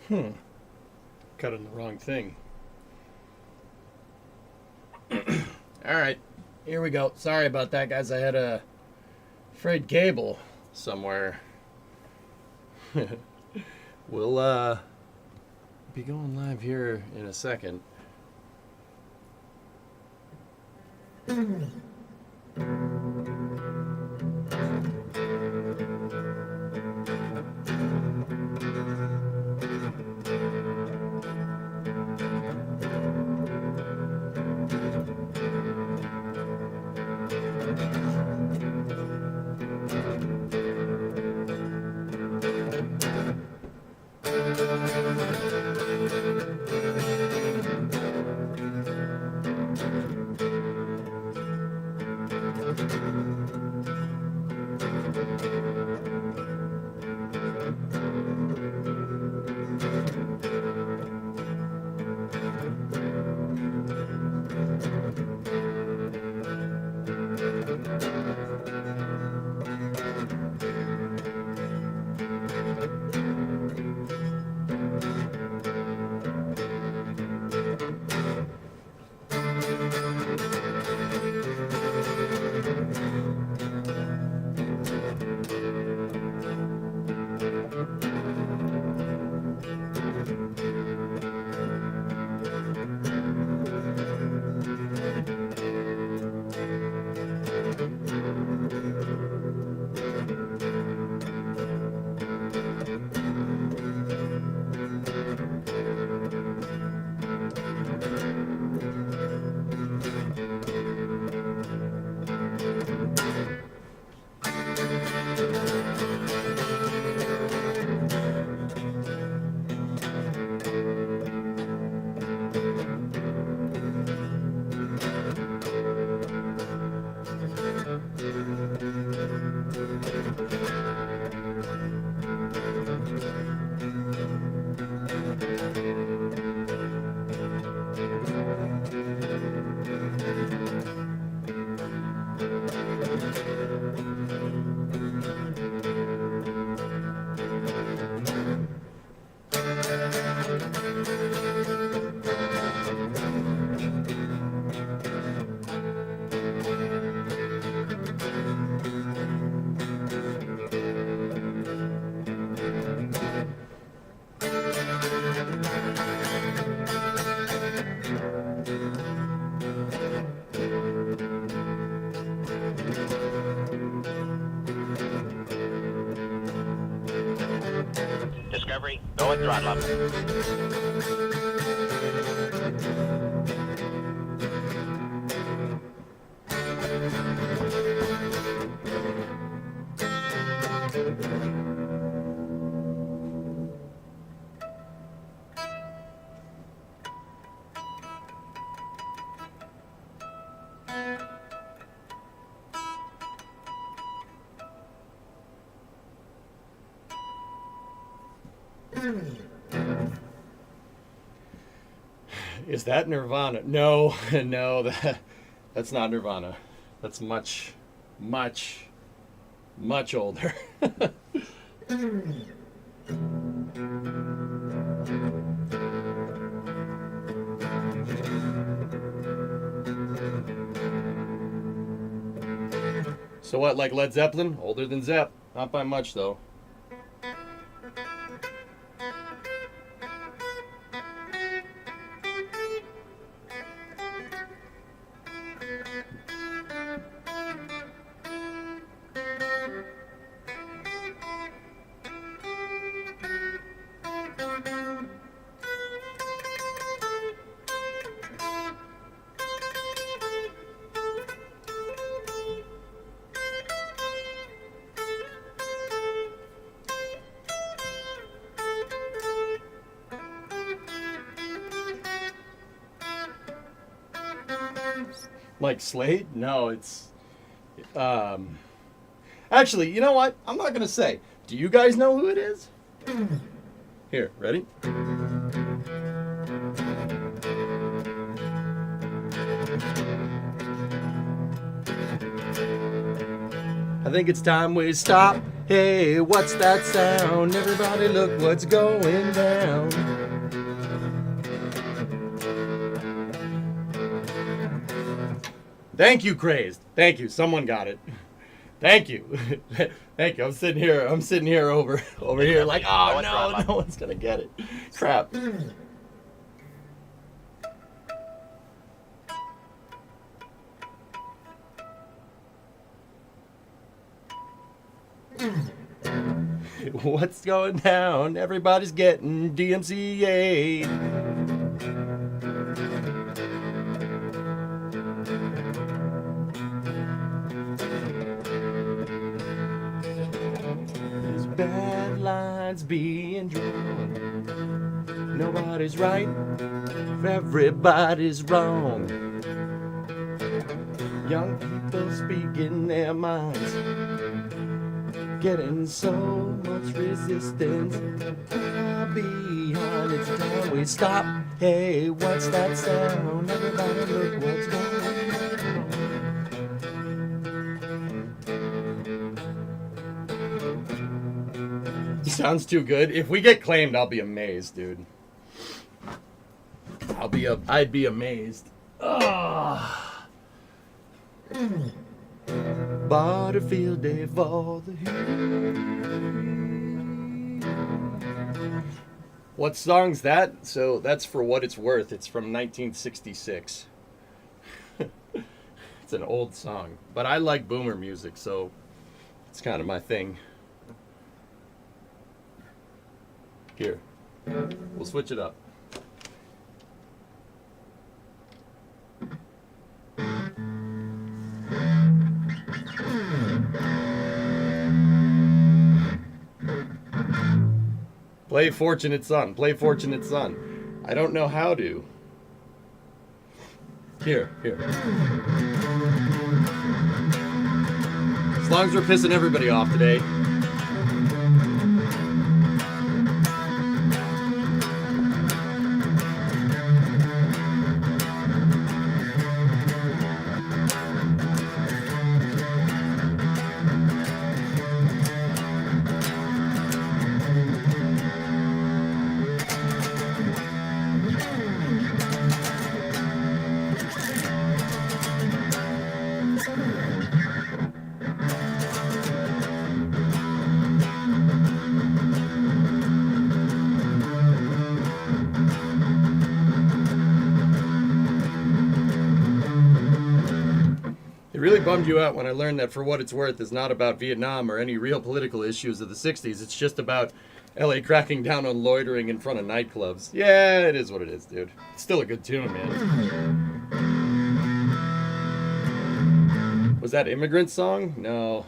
Cut on the wrong thing. Alright, here we go. Sorry about that, guys. I had a frayed cable somewhere. We'll be going live here in a second. Discovery, go at throttle up. Is that Nirvana? No, no, that's not Nirvana. That's much, much, much older. So what, like Led Zeppelin? Older than Zepp. Not by much, though. Like Slade? No, it's actually, you know what? I'm not gonna say. Do you guys know who it is? Here, ready? I think it's time we stop Hey, what's that sound? Everybody look what's going down. Thank you, Crazed. Thank you. Someone got it. Thank you. Thank you. I'm sitting here over here like, oh no, no one's gonna get it. Crap. What's going down? Everybody's getting DMCA'd. There's bad lines being drawn. Nobody's right, everybody's wrong. Young people speaking their minds, getting so much resistance. Far behind, it's time we stop. Hey, what's that sound? Everybody look what's going on. Sounds too good. If we get claimed, I'll be amazed, dude. I'd be amazed. Ugh. Butterfield Day for the heat. What song's that? So that's For What It's Worth. It's from 1966. It's an old song. But I like boomer music, so it's kind of my thing. Here. We'll switch it up. Play Fortunate Son. Play Fortunate Son. I don't know how to. Here. As long as we're pissing everybody off today. It really bummed you out when I learned that For What It's Worth is not about Vietnam or any real political issues of the 60s. It's just about LA cracking down on loitering in front of nightclubs. Yeah, it is what it is, dude. It's still a good tune, man. Was that Immigrant Song? No.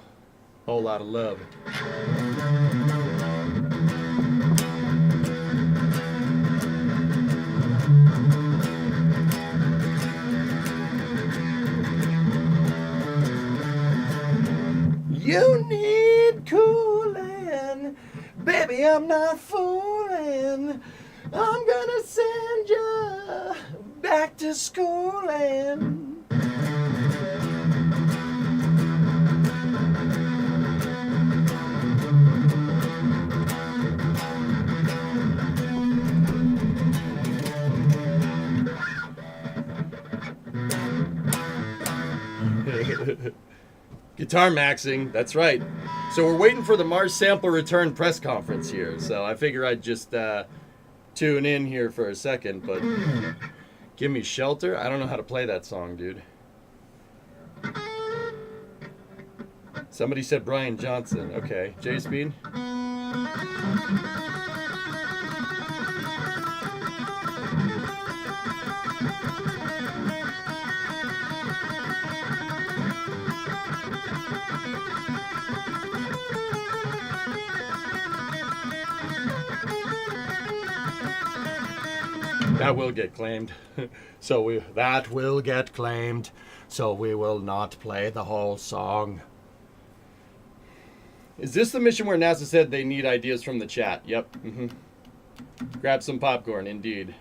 Whole Lot of Love. You need cooling, baby, I'm not fooling. I'm gonna send you back to schooling. Guitar maxing, that's right. So we're waiting for the Mars Sample Return press conference here. So I figure I'd just tune in here for a second, but Give Me Shelter? I don't know how to play that song, dude. Somebody said Brian Johnson. Okay, J-Speed. That will get claimed. That will get claimed. So we will not play the whole song. Is this the mission where NASA said they need ideas from the chat? Yep. Grab some popcorn, indeed.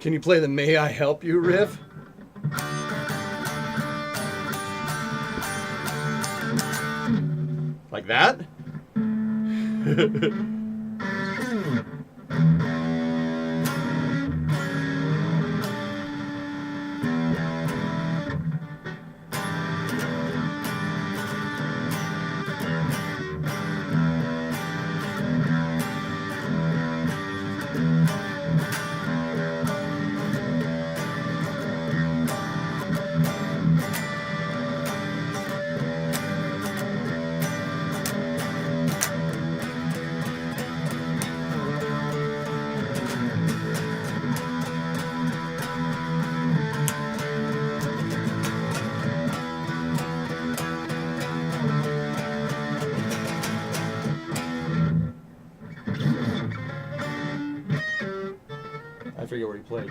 Can you play the May I Help You riff? Like that? I forget where he played.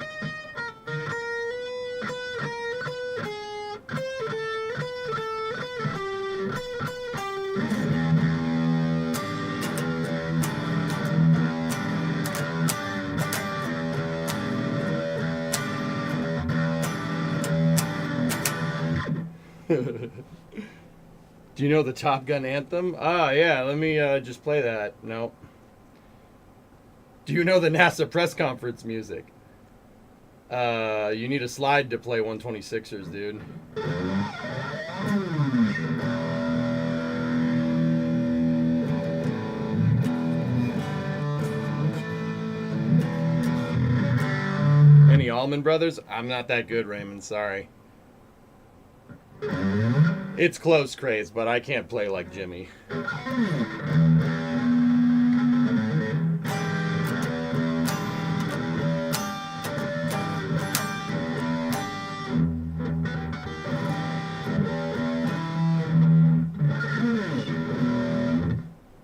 Do you know the Top Gun anthem? Ah, yeah, let me just play that. No. Do you know the NASA press conference music? You need a slide to play 126ers, dude. Any Allman Brothers? I'm not that good, Raymond. Sorry. It's close, Craze, but I can't play like Jimmy.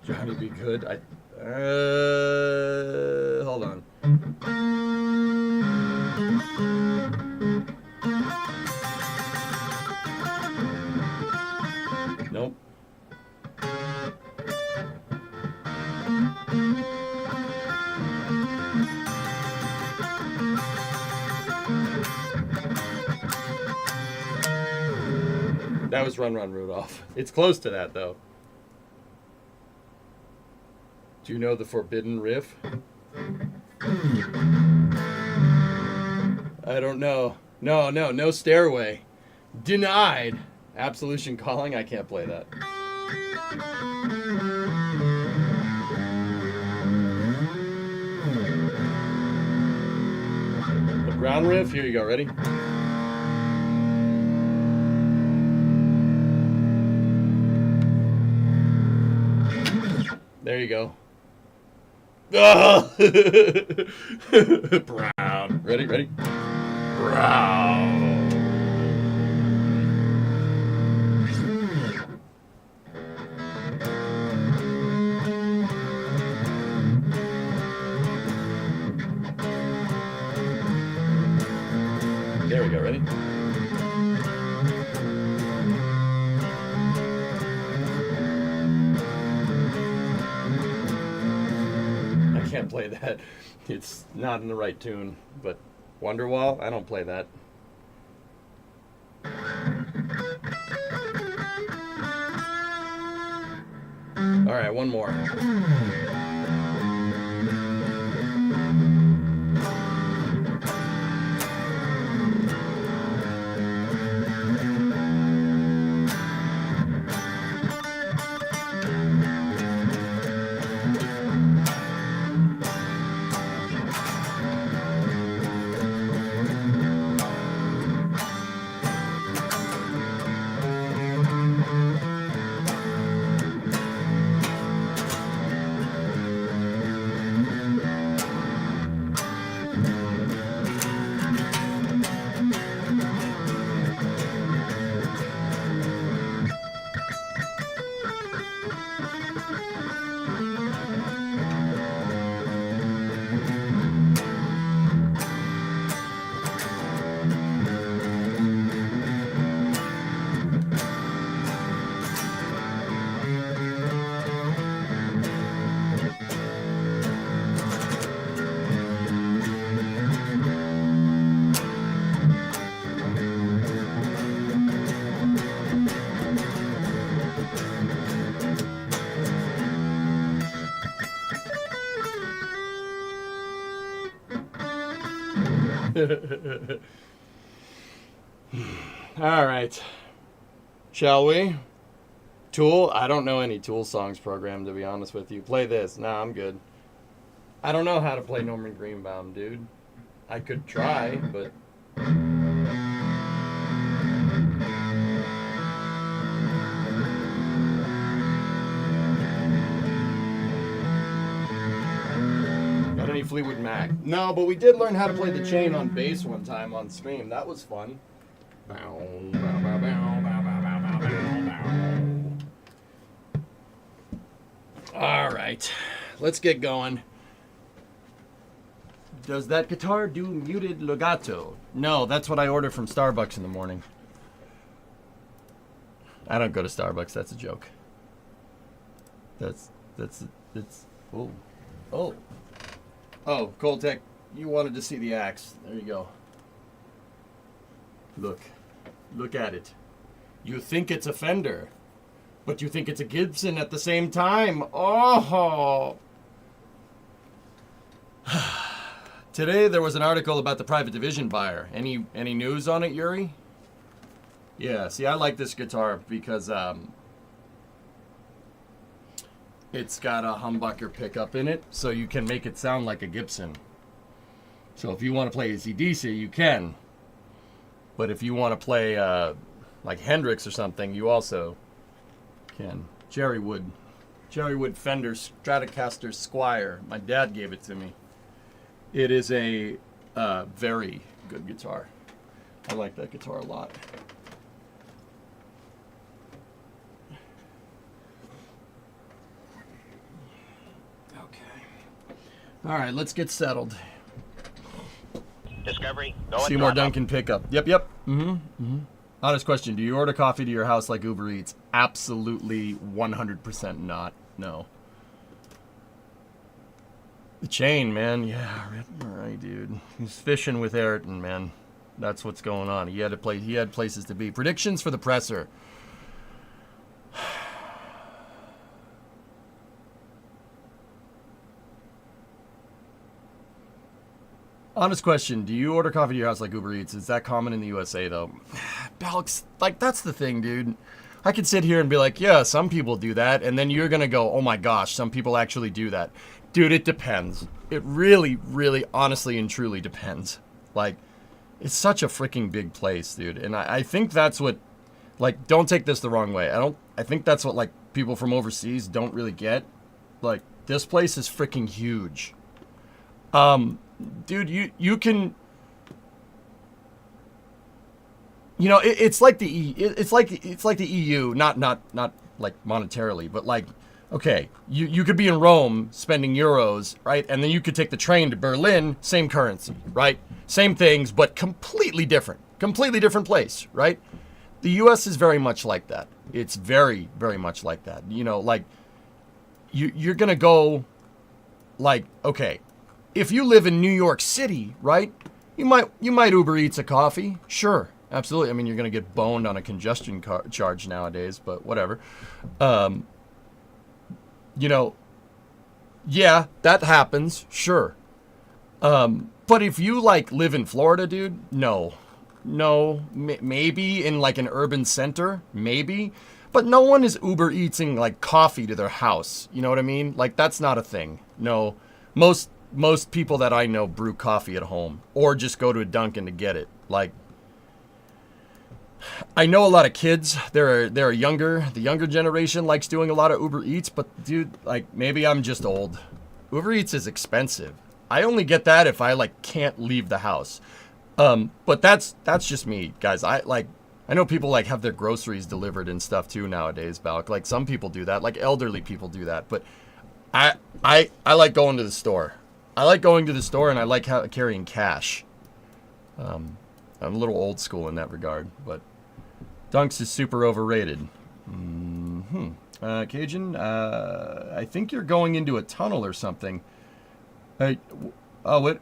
Johnny be good. Hold on. Nope. That was Run Run Rudolph. It's close to that, though. Do you know the Forbidden Riff? I don't know. No Stairway. Denied. Absolution Calling, I can't play that. The ground riff, here you go, ready? There you go. Oh! Brown. Ready? Brown. There we go, ready? I can't play that. It's not in the right tune, but Wonderwall, I don't play that. All right, one more. All right. Shall we? Tool? I don't know any Tool songs programmed, to be honest with you. Play this. Nah, I'm good. I don't know how to play Norman Greenbaum, dude. I could try, but... Got any Fleetwood Mac? No, but we did learn how to play the chain on bass one time on stream. That was fun. All right, let's get going. Does that guitar do muted legato? No, that's what I order from Starbucks in the morning. I don't go to Starbucks. That's a joke. That's oh Coltec, you wanted to see the axe. There you go. Look at it. You think it's a Fender, but you think it's a Gibson at the same time. Oh. Today there was an article about the private division buyer. Any news on it, Yuri? Yeah, see, I like this guitar because it's got a humbucker pickup in it, so you can make it sound like a Gibson. So if you want to play AC/DC, you can. But if you want to play like Hendrix or something, you also can. Cherrywood Fender Stratocaster Squire. My dad gave it to me. It is a very good guitar. I like that guitar a lot. Okay. All right, let's get settled. Discovery, go and Seymour drop up. Duncan pickup. Yep. Honest question. Do you order coffee to your house like Uber Eats? Absolutely 100% not. No. The chain, man. Yeah, all right, dude. He's fishing with Ayrton, man. That's what's going on. He had places to be. Predictions for the presser. Honest question, do you order coffee to your house like Uber Eats? Is that common in the USA, though? Alex, like, that's the thing, dude. I could sit here and be like, yeah, some people do that, and then you're going to go, oh my gosh, some people actually do that. Dude, it depends. It really, really, honestly and truly depends. Like, it's such a freaking big place, dude. And I think that's what, like, don't take this the wrong way. I think that's what, like, people from overseas don't really get. Like, this place is freaking huge. Dude, you can, you know, it's like the EU, not like monetarily, but like, okay, you could be in Rome spending euros, right? And then you could take the train to Berlin, same currency, right? Same things, but completely different place, right? The US is very much like that. It's very, very much like that. You know, like you're going to go like, okay, if you live in New York City, right? You might Uber Eats a coffee. Sure, absolutely. I mean, you're going to get boned on a congestion charge nowadays, but whatever. You know, yeah, that happens. Sure. But if you like live in Florida, dude, no, maybe in like an urban center, maybe, but no one is Uber Eating like coffee to their house. You know what I mean? Like, that's not a thing. No, most people that I know brew coffee at home or just go to a Dunkin' to get it. Like, I know a lot of kids, the younger generation likes doing a lot of Uber Eats, but dude, like, maybe I'm just old. Uber Eats is expensive. I only get that if I like can't leave the house. But that's just me, guys. I know people like have their groceries delivered and stuff too nowadays, Balk. Like, some people do that, like elderly people do that, but I like going to the store. I like going to the store, and I like carrying cash. I'm a little old school in that regard, but Dunks is super overrated. Cajun, I think you're going into a tunnel or something. Hey, what?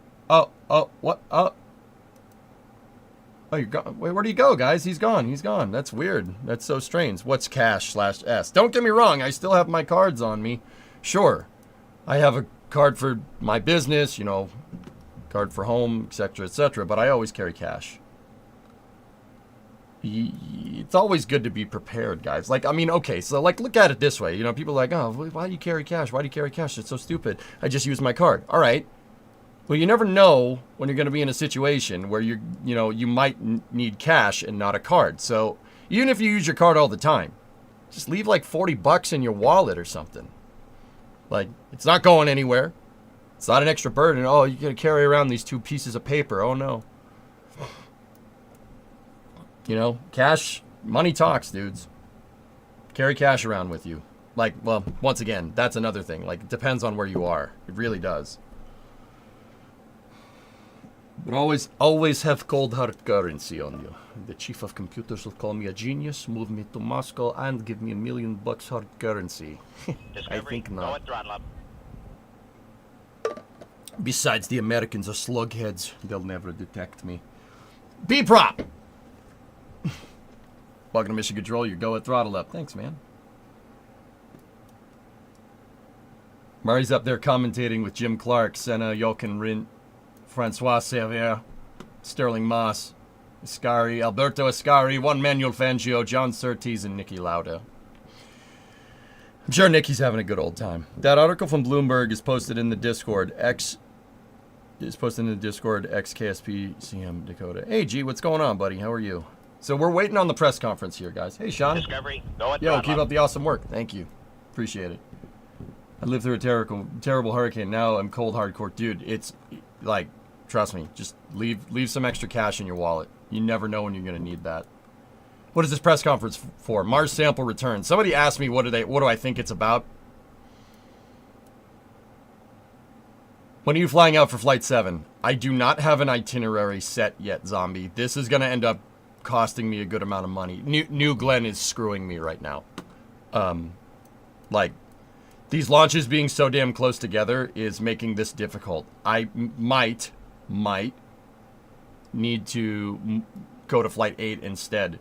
You're gone. Wait, where do you go, guys? He's gone. That's weird. That's so strange. What's cash/S? Don't get me wrong. I still have my cards on me. Sure. I have a card for my business, you know, card for home, etc., etc., but I always carry cash. It's always good to be prepared, guys. Like, I mean, okay, so, like, look at it this way. You know, people are like, oh, why do you carry cash? Why do you carry cash? It's so stupid. I just use my card. All right. Well, you never know when you're going to be in a situation where you might need cash and not a card. So even if you use your card all the time, just leave like $40 in your wallet or something. Like, it's not going anywhere. It's not an extra burden. Oh, you got to carry around these 2 pieces of paper. Oh, no. You know, cash, money talks, dudes. Carry cash around with you. Like, well, once again, that's another thing. Like, it depends on where you are. It really does. But always have cold hard currency on you. The chief of computers will call me a genius, move me to Moscow, and give me $1 million hard currency. I think not. Throttle up. Besides, the Americans are slugheads. They'll never detect me. B-prop! Welcome to Mission Control. Your go at throttle up. Thanks, man. Murray's up there commentating with Jim Clark, Senna, Jochen Rindt, Francois Xavier, Sterling Moss, Ascari, Alberto Ascari, Juan Manuel Fangio, John Surtees, and Nicky Lauda. I'm sure Nicky's having a good old time. That article from Bloomberg is posted in the Discord. XKSP CM Dakota. Hey, G, what's going on, buddy? How are you? So we're waiting on the press conference here, guys. Hey, Sean. Discovery, go at Yo, throttle keep up. up the awesome work. Thank you. Appreciate it. I lived through a terrible hurricane. Now I'm cold hardcore. Dude, it's like, trust me, just leave some extra cash in your wallet. You never know when you're going to need that. What is this press conference for? Mars sample return. Somebody asked me what do I think it's about? When are you flying out for Flight 7? I do not have an itinerary set yet, Zombie. This is going to end up costing me a good amount of money. New Glenn is screwing me right now. Like, these launches being so damn close together is making this difficult. I might need to go to Flight 8 instead.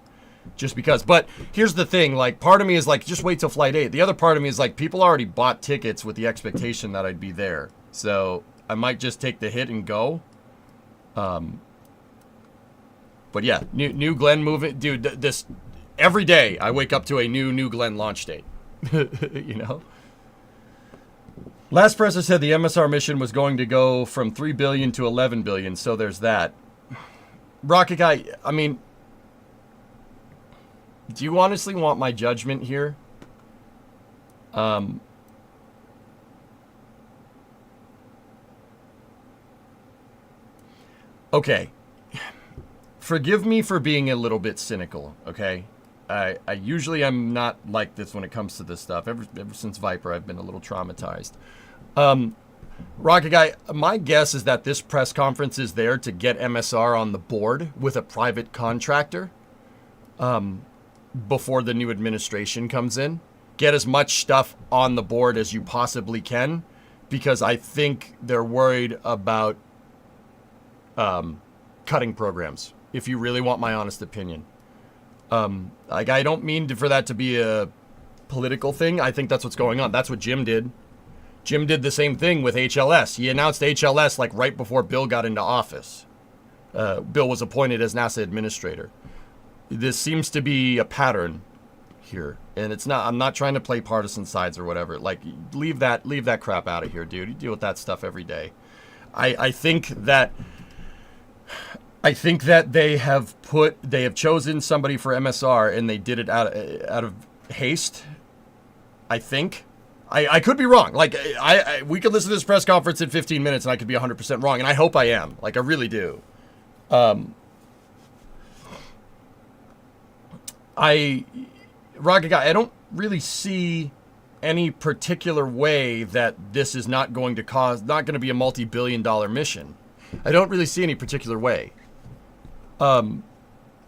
Just because. But here's the thing. Like, part of me is like, just wait till Flight 8. The other part of me is like, people already bought tickets with the expectation that I'd be there. So I might just take the hit and go. But yeah, New Glenn moving. Dude, this every day I wake up to a New Glenn launch date. You know? Last presser said the MSR mission was going to go from 3 billion to 11 billion, so there's that. Rocket Guy, I mean, do you honestly want my judgment here? Okay. Forgive me for being a little bit cynical, okay? I usually am not like this when it comes to this stuff. Ever since Viper, I've been a little traumatized. Rocket Guy, my guess is that this press conference is there to get MSR on the board with a private contractor before the new administration comes in. Get as much stuff on the board as you possibly can, because I think they're worried about cutting programs, if you really want my honest opinion. Like, I don't mean for that to be a political thing. I think that's what's going on. That's what Jim did. Jim did the same thing with HLS. He announced HLS like right before Bill got into office. Bill was appointed as NASA administrator. This seems to be a pattern here, and it's not. I'm not trying to play partisan sides or whatever. Like, leave that crap out of here, dude. You deal with that stuff every day. I think that they have chosen somebody for MSR, and they did it out of haste. I think. I could be wrong. Like, we could listen to this press conference in 15 minutes, and I could be 100% wrong, and I hope I am. Like, I really do. Rocket Guy, I don't really see any particular way that this is not going to be a multi-billion-dollar mission. I don't really see any particular way.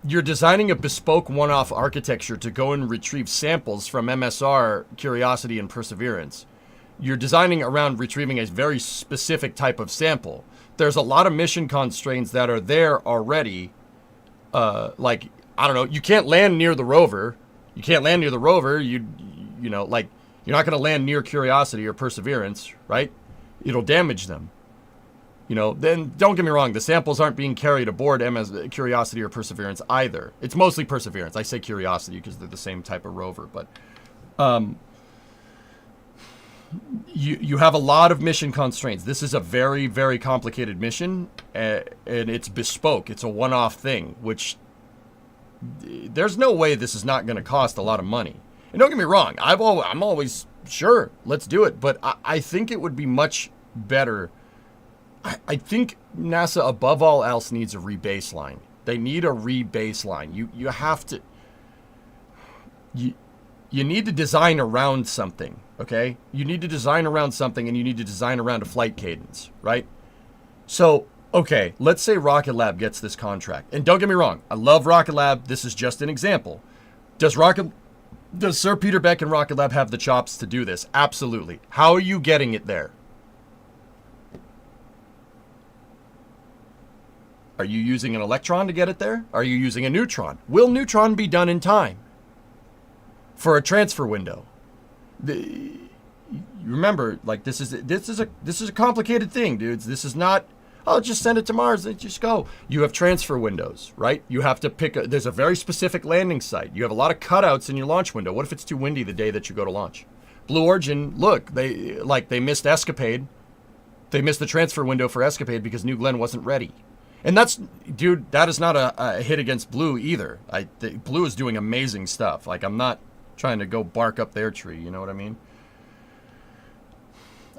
You're designing a bespoke one-off architecture to go and retrieve samples from MSR, Curiosity, and Perseverance. You're designing around retrieving a very specific type of sample. There's a lot of mission constraints that are there already. Like, I don't know, you can't land near the rover. You know, like, you're not going to land near Curiosity or Perseverance, right? It'll damage them. You know, then don't get me wrong, the samples aren't being carried aboard MS Curiosity or Perseverance either. It's mostly Perseverance. I say Curiosity because they're the same type of rover, but you have a lot of mission constraints. This is a very, very complicated mission, and it's bespoke. It's a one-off thing, which there's no way this is not going to cost a lot of money. And don't get me wrong, I'm always sure, let's do it, but I think it would be much better. I think NASA, above all else, needs a rebaseline. They need a rebaseline. You have to. You need to design around something, okay? You need to design around something, and you need to design around a flight cadence, right? So, okay, let's say Rocket Lab gets this contract. And don't get me wrong, I love Rocket Lab. This is just an example. Does Sir Peter Beck and Rocket Lab have the chops to do this? Absolutely. How are you getting it there? Are you using an electron to get it there? Are you using a neutron? Will neutron be done in time for a transfer window? You remember, like, this is a complicated thing, dudes. This is not, oh, just send it to Mars and just go. You have transfer windows, right? You have to there's a very specific landing site. You have a lot of cutouts in your launch window. What if it's too windy the day that you go to launch? Blue Origin, look, they missed Escapade. They missed the transfer window for Escapade because New Glenn wasn't ready. And that is not a hit against Blue either. Blue is doing amazing stuff. Like, I'm not trying to go bark up their tree, you know what I mean?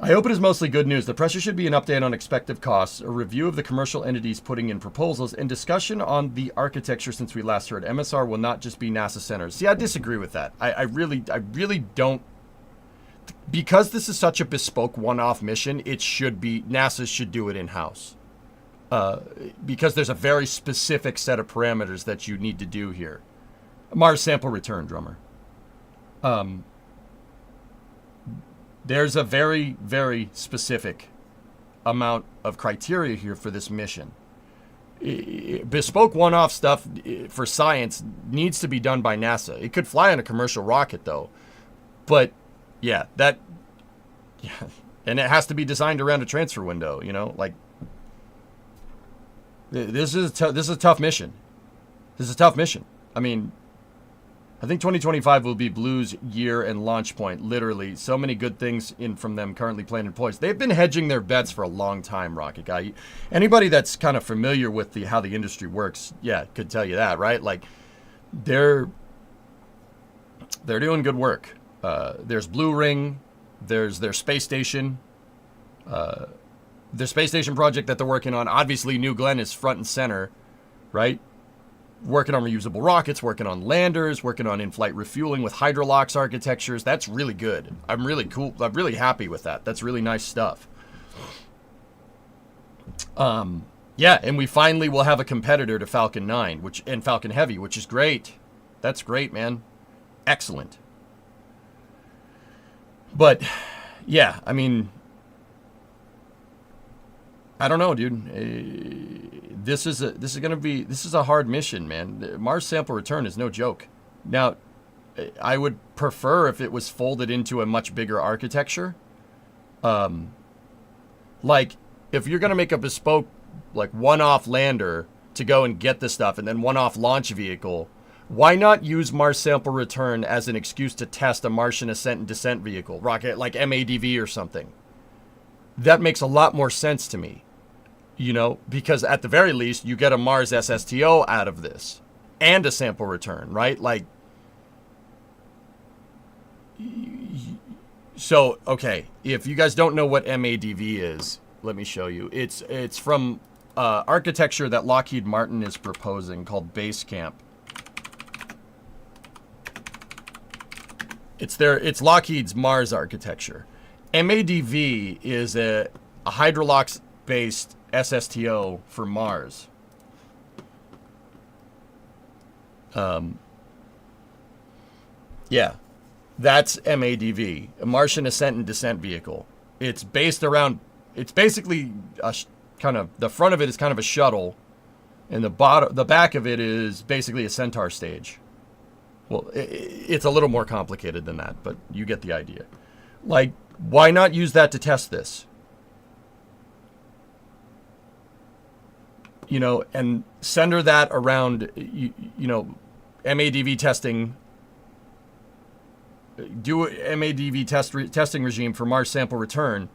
I hope it is mostly good news. The pressure should be an update on expected costs, a review of the commercial entities putting in proposals, and discussion on the architecture since we last heard. MSR will not just be NASA centers. See, I disagree with that. I really don't. Because this is such a bespoke one-off mission, NASA should do it in-house. Because there's a very specific set of parameters that you need to do here. Mars sample return, drummer. There's a very, very specific amount of criteria here for this mission. Bespoke one-off stuff for science needs to be done by NASA. It could fly on a commercial rocket, though. But, yeah, and it has to be designed around a transfer window, you know? Like, this is a tough mission. This is a tough mission. I mean, I think 2025 will be Blue's year and launch point, literally. So many good things in from them currently planned and poised. They've been hedging their bets for a long time, Rocket Guy. Anybody that's kind of familiar with how the industry works, yeah, could tell you that, right? Like, they're doing good work. There's Blue Ring. There's their space station. Their space station project that they're working on. Obviously, New Glenn is front and center, right? Working on reusable rockets, working on landers, working on in-flight refueling with hydrolox architectures. That's really good. I'm really happy with that. That's really nice stuff. Yeah, and we finally will have a competitor to Falcon 9 and Falcon Heavy, which is great. That's great, man. Excellent. But yeah, I mean, I don't know, dude. This is a hard mission, man. Mars sample return is no joke. Now, I would prefer if it was folded into a much bigger architecture. Like, if you're gonna make a bespoke, like, one-off lander to go and get this stuff, and then one-off launch vehicle, why not use Mars sample return as an excuse to test a Martian ascent and descent vehicle, rocket like MADV or something? That makes a lot more sense to me. You know, because at the very least, you get a Mars SSTO out of this and a sample return, right? Like, so, okay, if you guys don't know what MADV is, let me show you. It's from architecture that Lockheed Martin is proposing called Basecamp. It's Lockheed's Mars architecture. MADV is a hydrolox-based SSTO for Mars. Yeah, that's MADV, a Martian ascent and descent vehicle. It's basically kind of, the front of it is kind of a shuttle, and the back of it is basically a Centaur stage. Well, it's a little more complicated than that, but you get the idea. Like, why not use that to test this? and center that around, MADV testing. Do a MADV testing regime for Mars sample return,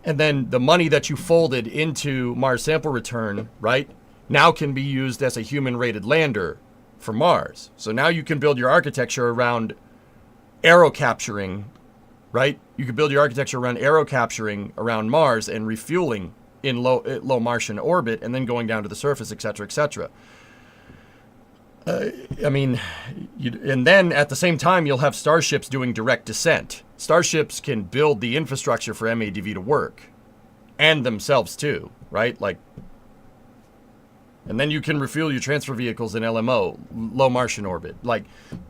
and then the money that you folded into Mars sample return, right, now can be used as a human-rated lander for Mars. So now you can build your architecture around aero capturing, right? You can build your architecture around aero capturing around Mars and refueling in low Martian orbit, and then going down to the surface, et cetera, et cetera. And then at the same time, you'll have starships doing direct descent. Starships can build the infrastructure for MADV to work, and themselves too, right? And then you can refuel your transfer vehicles in LMO, low Martian orbit.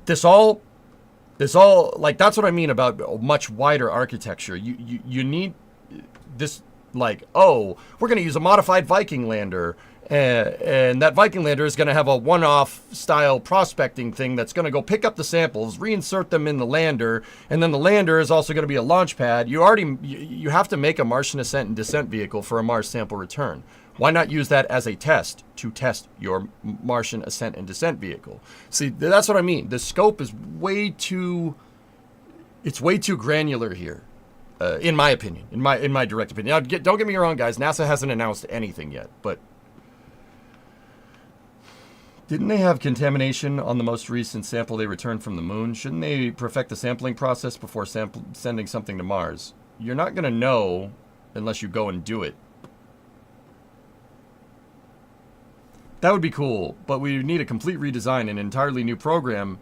This all, that's what I mean about a much wider architecture. You need this, we're going to use a modified Viking lander. And that Viking lander is going to have a one-off style prospecting thing that's going to go pick up the samples, reinsert them in the lander, and then the lander is also going to be a launch pad. You have to make a Martian ascent and descent vehicle for a Mars sample return. Why not use that as a test to test your Martian ascent and descent vehicle? See, that's what I mean. The scope is way too granular here. In my opinion, in my direct opinion. Now, don't get me wrong, guys. NASA hasn't announced anything yet, but didn't they have contamination on the most recent sample they returned from the moon? Shouldn't they perfect the sampling process before sending something to Mars? You're not going to know unless you go and do it. That would be cool, but we need a complete redesign and an entirely new program,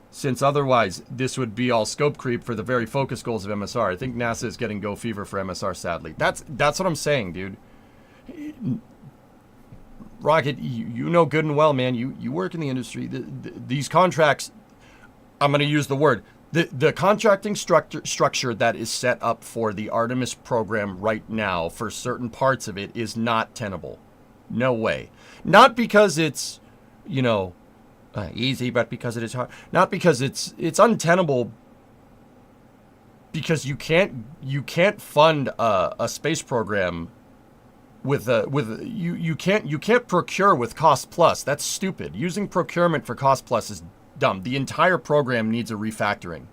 since otherwise this would be all scope creep for the very focus goals of MSR. I think NASA is getting go fever for MSR, sadly. That's what I'm saying, dude. Rocket, you know good and well, man. You work in the industry. These contracts, I'm going to use the word, the contracting structure that is set up for the Artemis program right now for certain parts of it is not tenable. No way. Not because it's, easy, but because it is hard. Not because it's untenable. Because you can't fund a space program you can't procure with cost plus. That's stupid. Using procurement for cost plus is dumb. The entire program needs a refactoring,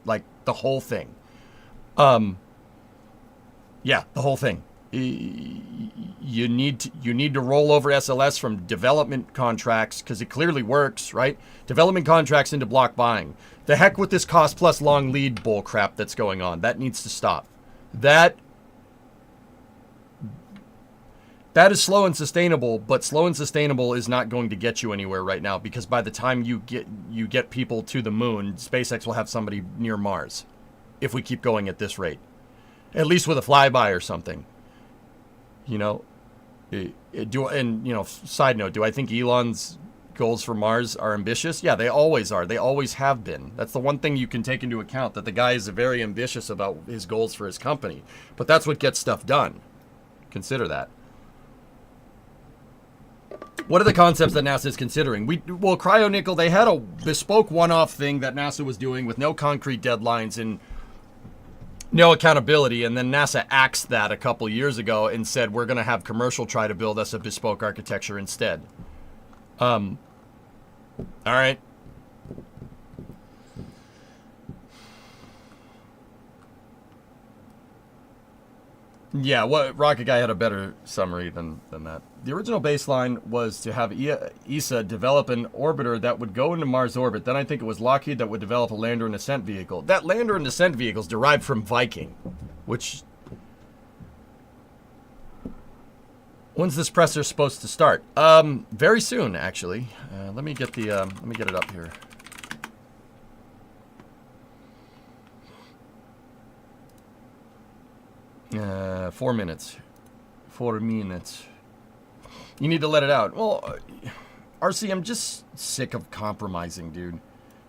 the whole thing. The whole thing. You need to roll over SLS from development contracts, because it clearly works, right? Development contracts into block buying. The heck with this cost plus long lead bull crap that's going on. That needs to stop. That is slow and sustainable, but slow and sustainable is not going to get you anywhere right now, because by the time you get people to the moon, SpaceX will have somebody near Mars, if we keep going at this rate. At least with a flyby or something. Side note, do I think Elon's goals for Mars are ambitious? Yeah, they always are. They always have been. That's the one thing you can take into account, that the guy is very ambitious about his goals for his company. But that's what gets stuff done. Consider that. What are the concepts that NASA is considering? Cryo-nickel, they had a bespoke one-off thing that NASA was doing with no concrete deadlines and no accountability, and then NASA axed that a couple years ago and said, we're going to have commercial try to build us a bespoke architecture instead. All right. Yeah, Rocket Guy had a better summary than that. The original baseline was to have ESA develop an orbiter that would go into Mars orbit. Then I think it was Lockheed that would develop a lander and ascent vehicle. That lander and ascent vehicle is derived from Viking, which... When's this presser supposed to start? Very soon, actually. Let me get it up here. 4 minutes. 4 minutes. You need to let it out. Well, RC, I'm just sick of compromising, dude.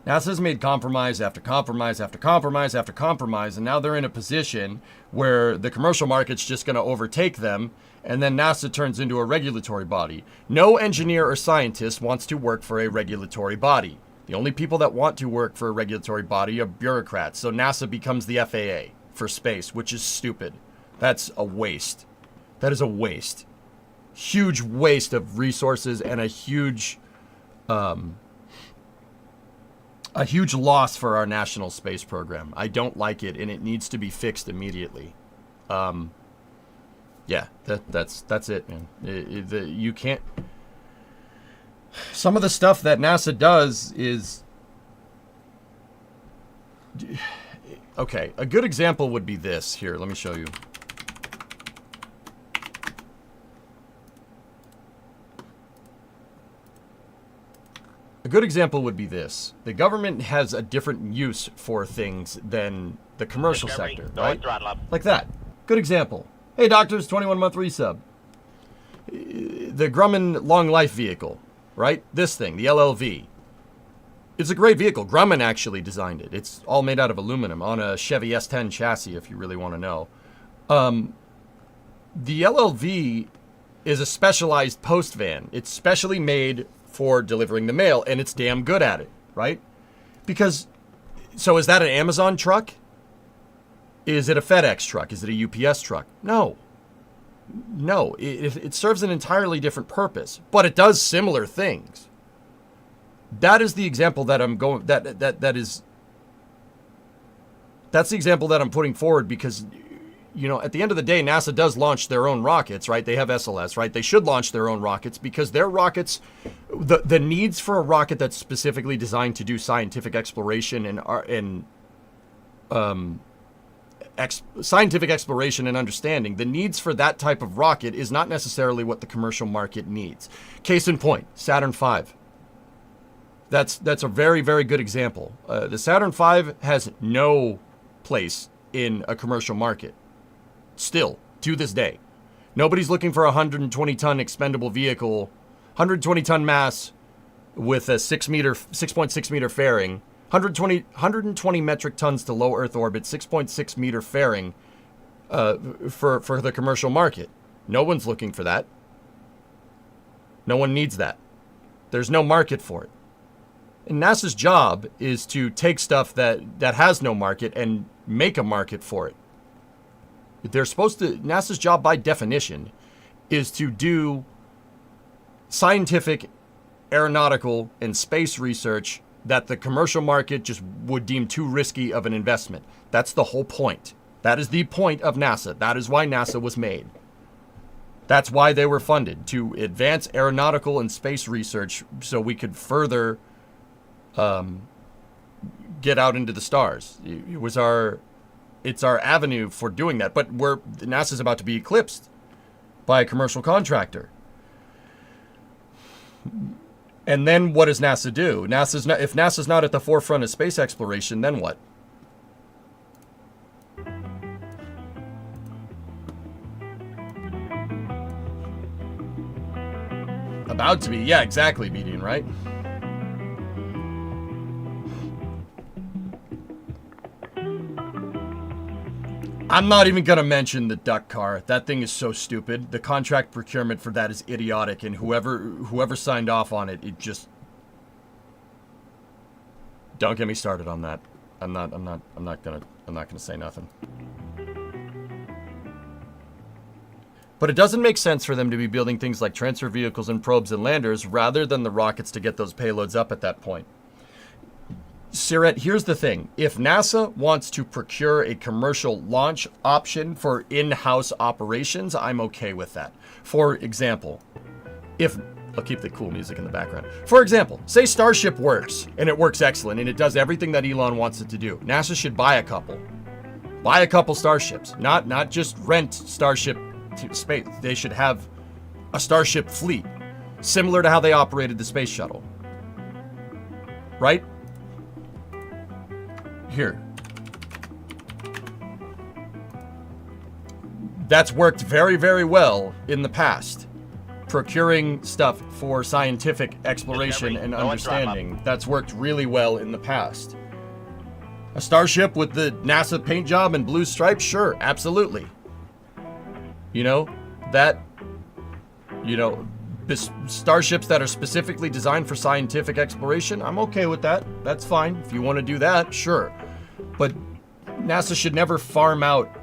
NASA's made compromise after compromise after compromise after compromise, and now they're in a position where the commercial market's just going to overtake them, and then NASA turns into a regulatory body. No engineer or scientist wants to work for a regulatory body. The only people that want to work for a regulatory body are bureaucrats, so NASA becomes the FAA for space, which is stupid. That's a waste. That is a waste. huge waste of resources and a huge loss for our national space program. I don't like it, and it needs to be fixed immediately. Yeah, that's it, man. You can't. Some of the stuff that NASA does is okay. A good example would be this. Here, let me show you. A good example would be this. The government has a different use for things than the commercial sector, right? Like that. Good example. Hey, doctors, 21-month resub. The Grumman Long Life vehicle, right? This thing, the LLV. It's a great vehicle. Grumman actually designed it. It's all made out of aluminum on a Chevy S10 chassis, if you really want to know. The LLV is a specialized post van. It's specially made for delivering the mail, and it's damn good at it, right? Because, so is that an Amazon truck? Is it a FedEx truck? Is it a UPS truck? No. No, it serves an entirely different purpose, but it does similar things. That is the example that I'm going, that's the example that I'm putting forward because, you know, at the end of the day, NASA does launch their own rockets, right? They have SLS, right? They should launch their own rockets because their rockets, the needs for a rocket that's specifically designed to do scientific exploration and scientific exploration and understanding, the needs for that type of rocket is not necessarily what the commercial market needs. Case in point, Saturn V. That's a very, very good example. The Saturn V has no place in a commercial market. Still, to this day. Nobody's looking for a 120-ton expendable vehicle, 120-ton mass with a 6.6 meter fairing, 120 metric tons to low Earth orbit, 6.6 meter fairing for the commercial market. No one's looking for that. No one needs that. There's no market for it. And NASA's job is to take stuff that has no market and make a market for it. They're supposed to, NASA's job by definition is to do scientific, aeronautical, and space research that the commercial market just would deem too risky of an investment. That's the whole point. That is the point of NASA. That is why NASA was made. That's why they were funded, to advance aeronautical and space research so we could further get out into the stars. It's our avenue for doing that. But NASA's about to be eclipsed by a commercial contractor. And then what does NASA do? If NASA's not at the forefront of space exploration, then what? About to be. Yeah, exactly, Bedian, right? I'm not even going to mention the duck car. That thing is so stupid. The contract procurement for that is idiotic, and whoever signed off on it, it just... Don't get me started on that. I'm not going to say nothing. But it doesn't make sense for them to be building things like transfer vehicles and probes and landers rather than the rockets to get those payloads up at that point. Siret, here's the thing. If NASA wants to procure a commercial launch option for in-house operations, I'm okay with that. For example, I'll keep the cool music in the background. For example, say Starship works, and it works excellent, and it does everything that Elon wants it to do. NASA should buy a couple. Buy a couple Starships. Not just rent Starship to space. They should have a Starship fleet, similar to how they operated the space shuttle. Right? Here. That's worked very, very well in the past. Procuring stuff for scientific exploration and understanding. That's worked really well in the past. A Starship with the NASA paint job and blue stripes? Sure, absolutely. Starships that are specifically designed for scientific exploration, I'm okay with that. That's fine. If you want to do that, sure. But NASA should never farm out.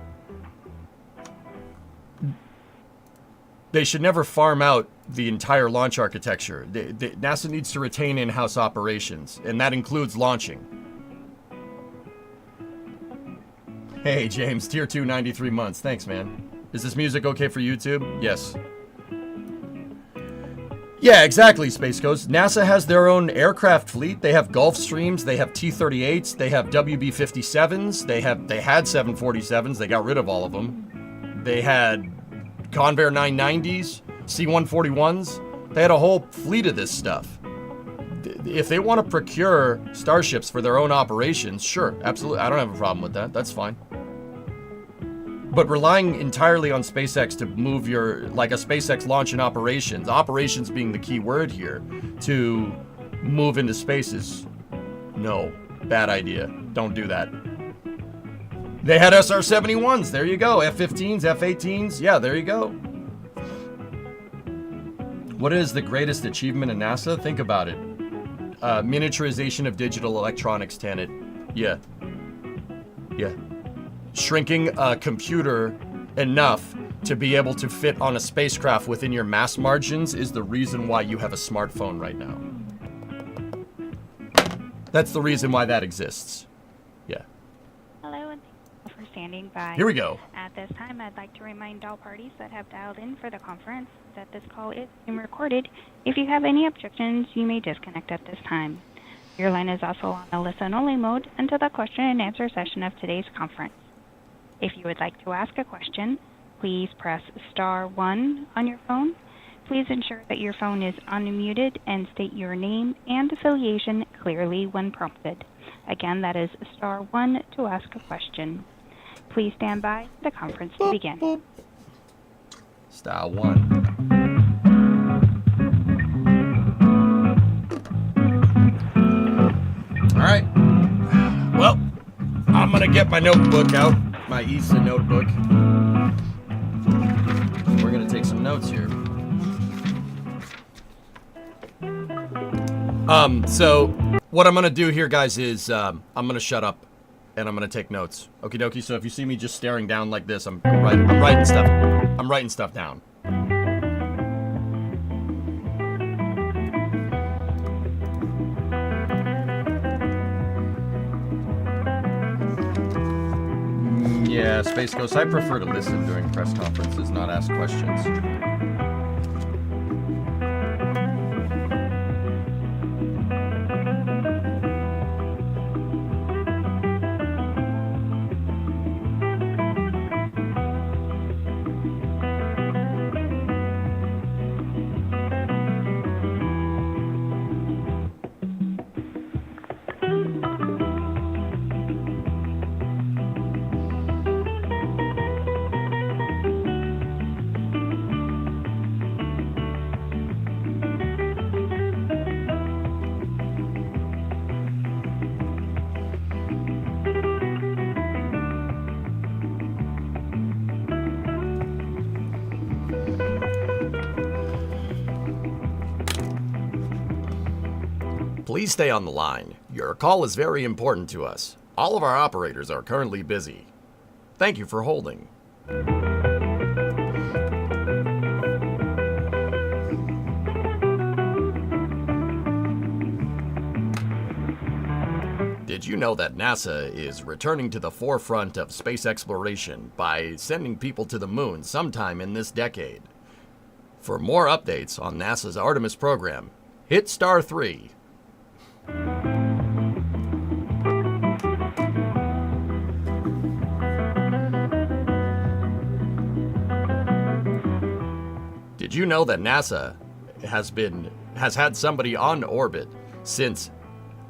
They should never farm out the entire launch architecture. NASA needs to retain in-house operations, and that includes launching. Hey, James, Tier 2, 93 months. Thanks, man. Is this music okay for YouTube? Yes. Yeah, exactly, Space Coast. NASA has their own aircraft fleet. They have Gulfstreams, they have T-38s, they have WB-57s, they had 747s, they got rid of all of them. They had Convair 990s, C-141s. They had a whole fleet of this stuff. If they want to procure starships for their own operations, sure, absolutely. I don't have a problem with that. That's fine. But relying entirely on SpaceX to move like a SpaceX launch and operations being the key word here, to move into space is no, bad idea. Don't do that. They had SR-71s. There you go. F-15s, F-18s. Yeah, there you go. What is the greatest achievement in NASA? Think about it. Miniaturization of digital electronics, Tanit. Yeah. Yeah. Shrinking a computer enough to be able to fit on a spacecraft within your mass margins is the reason why you have a smartphone right now. That's the reason why that exists. Yeah. Hello, and thank you for standing by. Here we go. At this time, I'd like to remind all parties that have dialed in for the conference that this call is being recorded. If you have any objections, you may disconnect at this time. Your line is also on a listen-only mode until the question and answer session of today's conference. If you would like to ask a question, please press star 1 on your phone. Please ensure that your phone is unmuted and state your name and affiliation clearly when prompted. Again, that is star 1 to ask a question. Please stand by for the conference to begin. Boop. Star 1. All right. Well, I'm going to get my notebook out. My ESA notebook. We're gonna take some notes here. So what I'm gonna do here, guys, is I'm gonna shut up and I'm gonna take notes. Okie dokie. So if you see me just staring down like this, I'm writing stuff. I'm writing stuff down. Yeah, Space Ghost, I prefer to listen during press conferences, not ask questions. Please stay on the line. Your call is very important to us. All of our operators are currently busy. Thank you for holding. Did you know that NASA is returning to the forefront of space exploration by sending people to the moon sometime in this decade? For more updates on NASA's Artemis program, hit star 3. Did you know that NASA has had somebody on orbit since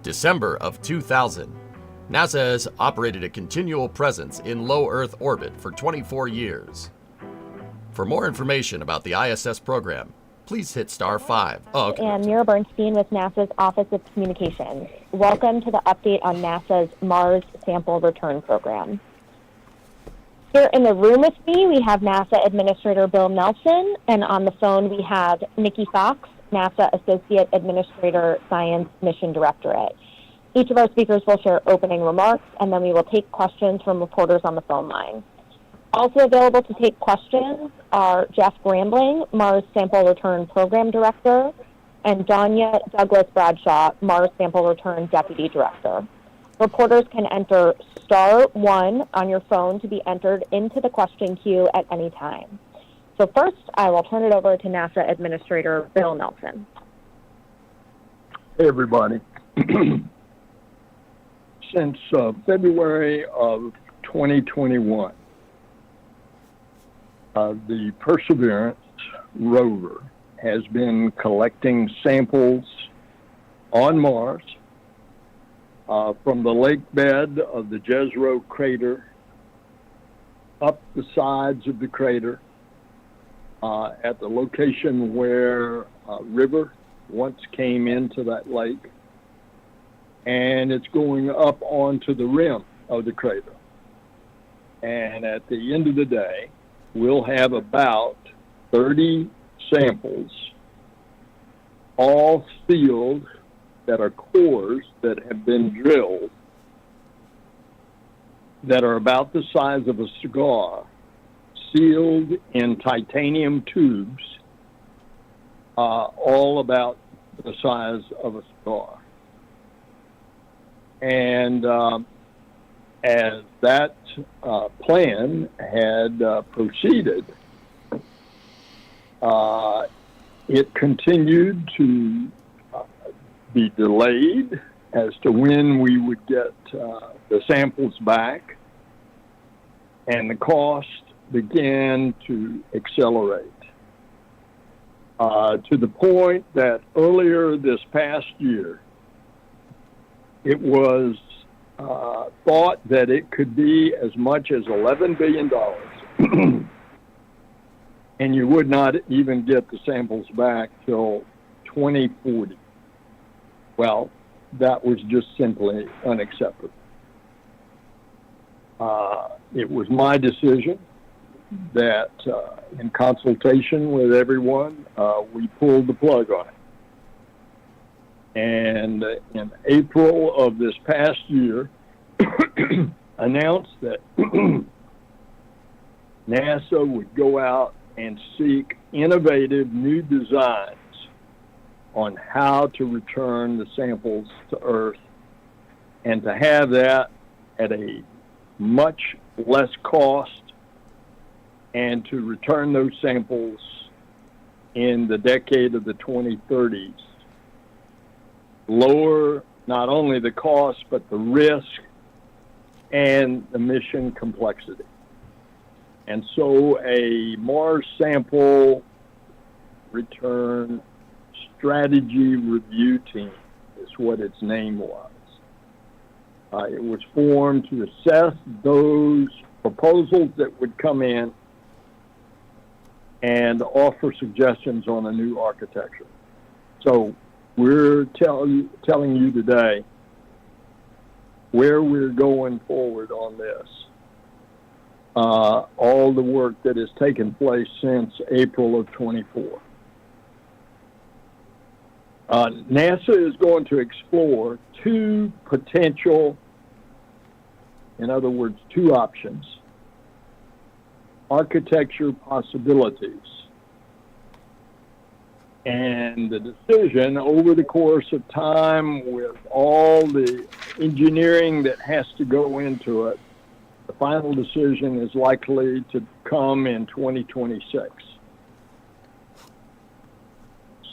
December of 2000? NASA has operated a continual presence in low Earth orbit for 24 years. For more information about the ISS program, please hit star 5. Oh, okay. And Mira Bernstein with NASA's Office of Communications. Welcome to the update on NASA's Mars Sample Return Program. Here in the room with me, we have NASA Administrator Bill Nelson, and on the phone we have Nikki Fox, NASA Associate Administrator, Science Mission Directorate. Each of our speakers will share opening remarks, and then we will take questions from reporters on the phone line. Also available to take questions are Jeff Grambling, Mars Sample Return Program Director, and Danya Douglas Bradshaw, Mars Sample Return Deputy Director. Reporters can enter *1 on your phone to be entered into the question queue at any time. So first, I will turn it over to NASA Administrator Bill Nelson. Hey, everybody. Since February of 2021, the Perseverance rover has been collecting samples on Mars from the lake bed of the Jezero crater, up the sides of the crater, at the location where a river once came into that lake, and it's going up onto the rim of the crater. And at the end of the day, we'll have about 30 samples, all sealed, that are cores that have been drilled, that are about the size of a cigar, sealed in titanium tubes, all about the size of a cigar. And as that plan had proceeded, it continued to be delayed as to when we would get the samples back, and the cost began to accelerate to the point that earlier this past year, it was thought that it could be as much as $11 billion, and you would not even get the samples back till 2040. Well, that was just simply unacceptable. It was my decision that, in consultation with everyone, we pulled the plug on it. And in April of this past year, announced that NASA would go out and seek innovative new designs on how to return the samples to Earth, and to have that at a much less cost, and to return those samples in the decade of the 2030s. Lower not only the cost, but the risk and the mission complexity. And so a Mars sample return strategy review team is what its name was. It was formed to assess those proposals that would come in and offer suggestions on a new architecture. So we're telling you today where we're going forward on this. All the work that has taken place since April of 24. NASA is going to explore two potential, in other words, two options, architecture possibilities. And the decision over the course of time, with all the engineering that has to go into it, the final decision is likely to come in 2026.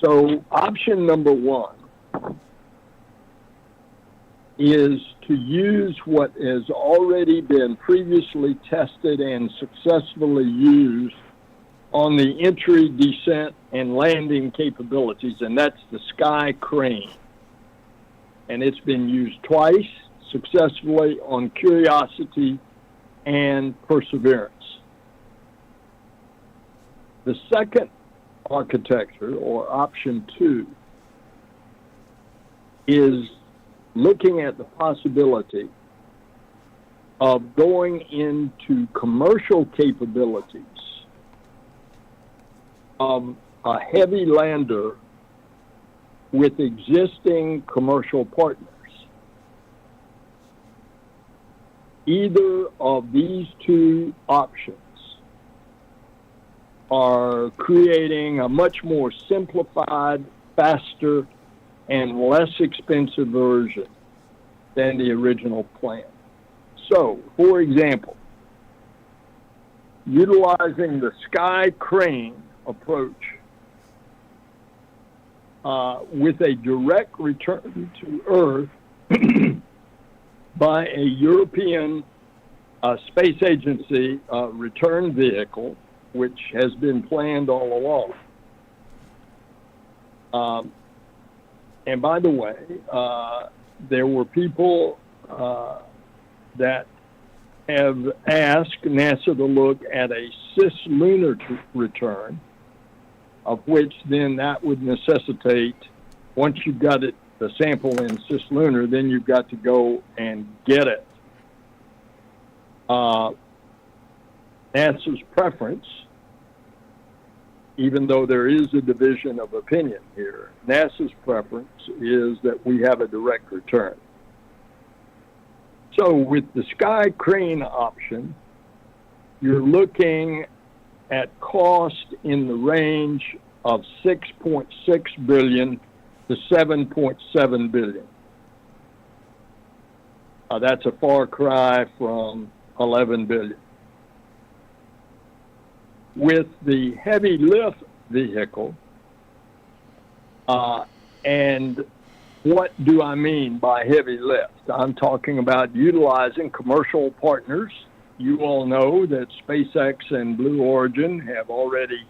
So option number one is to use what has already been previously tested and successfully used on the entry, descent, and landing capabilities, and that's the Sky Crane. And it's been used twice successfully on Curiosity and Perseverance. The second architecture, or option two, is looking at the possibility of going into commercial capabilities of a heavy lander with existing commercial partners. Either of these two options are creating a much more simplified, faster, and less expensive version than the original plan. So, for example, utilizing the sky crane approach with a direct return to Earth by a European Space Agency return vehicle, which has been planned all along. And by the way, there were people that have asked NASA to look at a cislunar return, of which then that would necessitate, once you've got it, the sample in cislunar, then you've got to go and get it. NASA's preference, even though there is a division of opinion here, NASA's preference is that we have a direct return. So with the sky crane option, you're looking at cost in the range of $6.6 billion to $7.7 billion. That's a far cry from $11 billion. With the heavy lift vehicle, and what do I mean by heavy lift? I'm talking about utilizing commercial partners. You all know that SpaceX and Blue Origin have already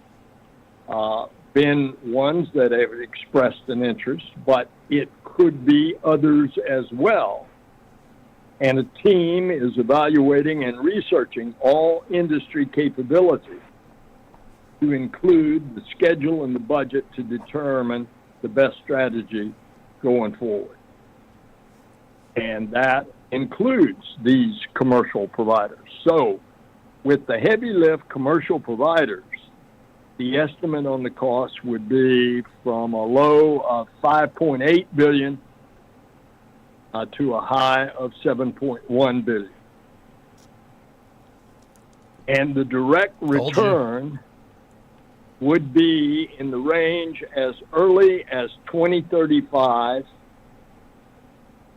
been ones that have expressed an interest, but it could be others as well. And a team is evaluating and researching all industry capabilities to include the schedule and the budget to determine the best strategy going forward. And that includes these commercial providers. So with the heavy lift commercial providers, the estimate on the cost would be from a low of $5.8 billion to a high of $7.1 billion. And the direct return would be in the range as early as 2035,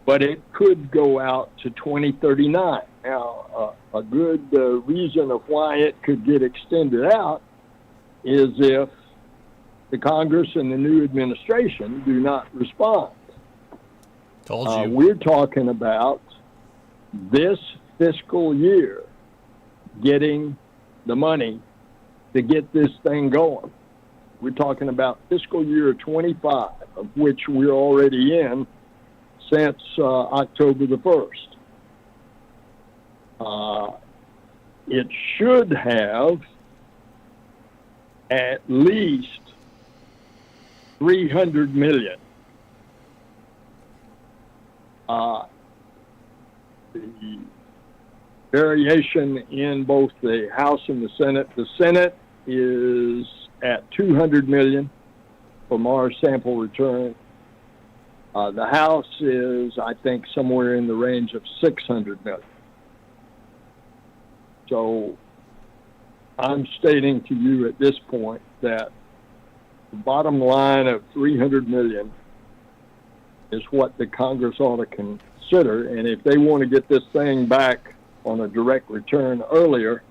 but it could go out to 2039. Now, a good reason of why it could get extended out is if the Congress and the new administration do not respond. Told you. We're talking about this fiscal year getting the money to get this thing going. We're talking about fiscal year 25, of which we're already in since October the 1st. It should have at least $300 million. The variation in both the House and the Senate is at $200 million for Mars sample return. The House is, I think, somewhere in the range of $600 million. So I'm stating to you at this point that the bottom line of $300 million is what the Congress ought to consider. And if they want to get this thing back on a direct return earlier,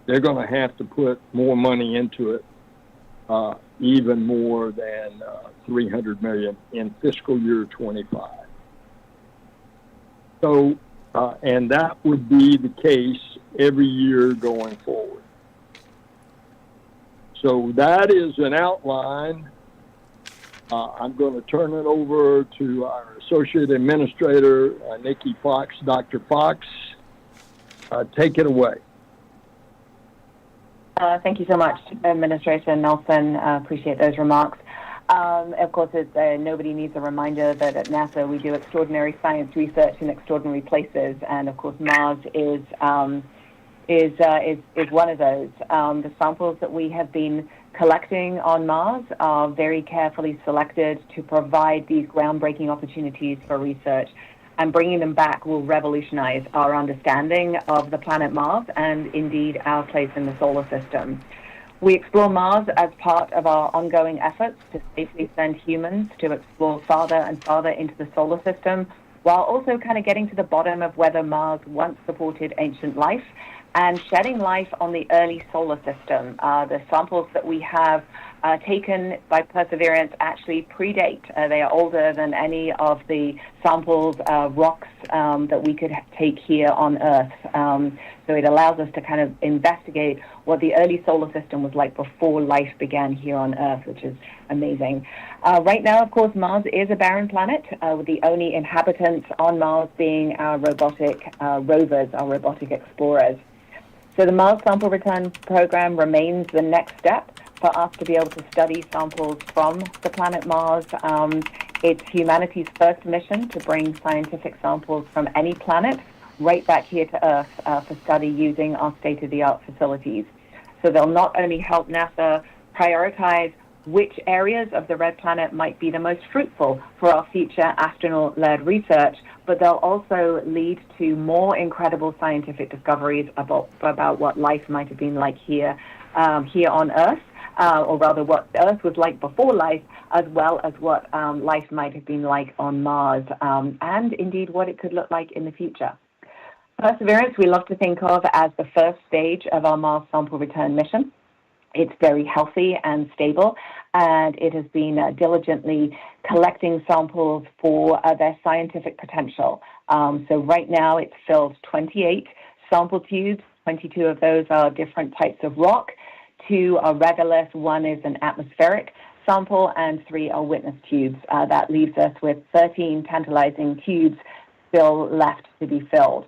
they're going to have to put more money into it, even more than $300 million in fiscal year 25. So, and that would be the case every year going forward. So that is an outline. I'm going to turn it over to our Associate Administrator, Nikki Fox. Dr. Fox, take it away. Thank you so much, Administrator Nelson. Appreciate those remarks. Of course, nobody needs a reminder that at NASA we do extraordinary science research in extraordinary places, and of course Mars is one of those. The samples that we have been collecting on Mars are very carefully selected to provide these groundbreaking opportunities for research, and bringing them back will revolutionize our understanding of the planet Mars and indeed our place in the solar system. We explore Mars as part of our ongoing efforts to safely send humans to explore farther and farther into the solar system, while also kind of getting to the bottom of whether Mars once supported ancient life and shedding light on the early solar system. The samples that we have taken by Perseverance actually predate. They are older than any of the samples, rocks that we could take here on Earth. So it allows us to kind of investigate what the early solar system was like before life began here on Earth, which is amazing. Right now, of course, Mars is a barren planet, with the only inhabitants on Mars being our robotic rovers, our robotic explorers. So the Mars Sample Return Program remains the next step for us to be able to study samples from the planet Mars. It's humanity's first mission to bring scientific samples from any planet right back here to Earth for study using our state-of-the-art facilities. So they'll not only help NASA prioritize which areas of the red planet might be the most fruitful for our future astronaut-led research, but they'll also lead to more incredible scientific discoveries about what life might have been like here on Earth, or rather what Earth was like before life, as well as what life might have been like on Mars, and indeed what it could look like in the future. Perseverance, we love to think of as the first stage of our Mars Sample Return mission. It's very healthy and stable, and it has been diligently collecting samples for their scientific potential. So right now it's filled 28 sample tubes. 22 of those are different types of rock. 2 are regolith, 1 is an atmospheric sample, and 3 are witness tubes. That leaves us with 13 tantalizing tubes still left to be filled.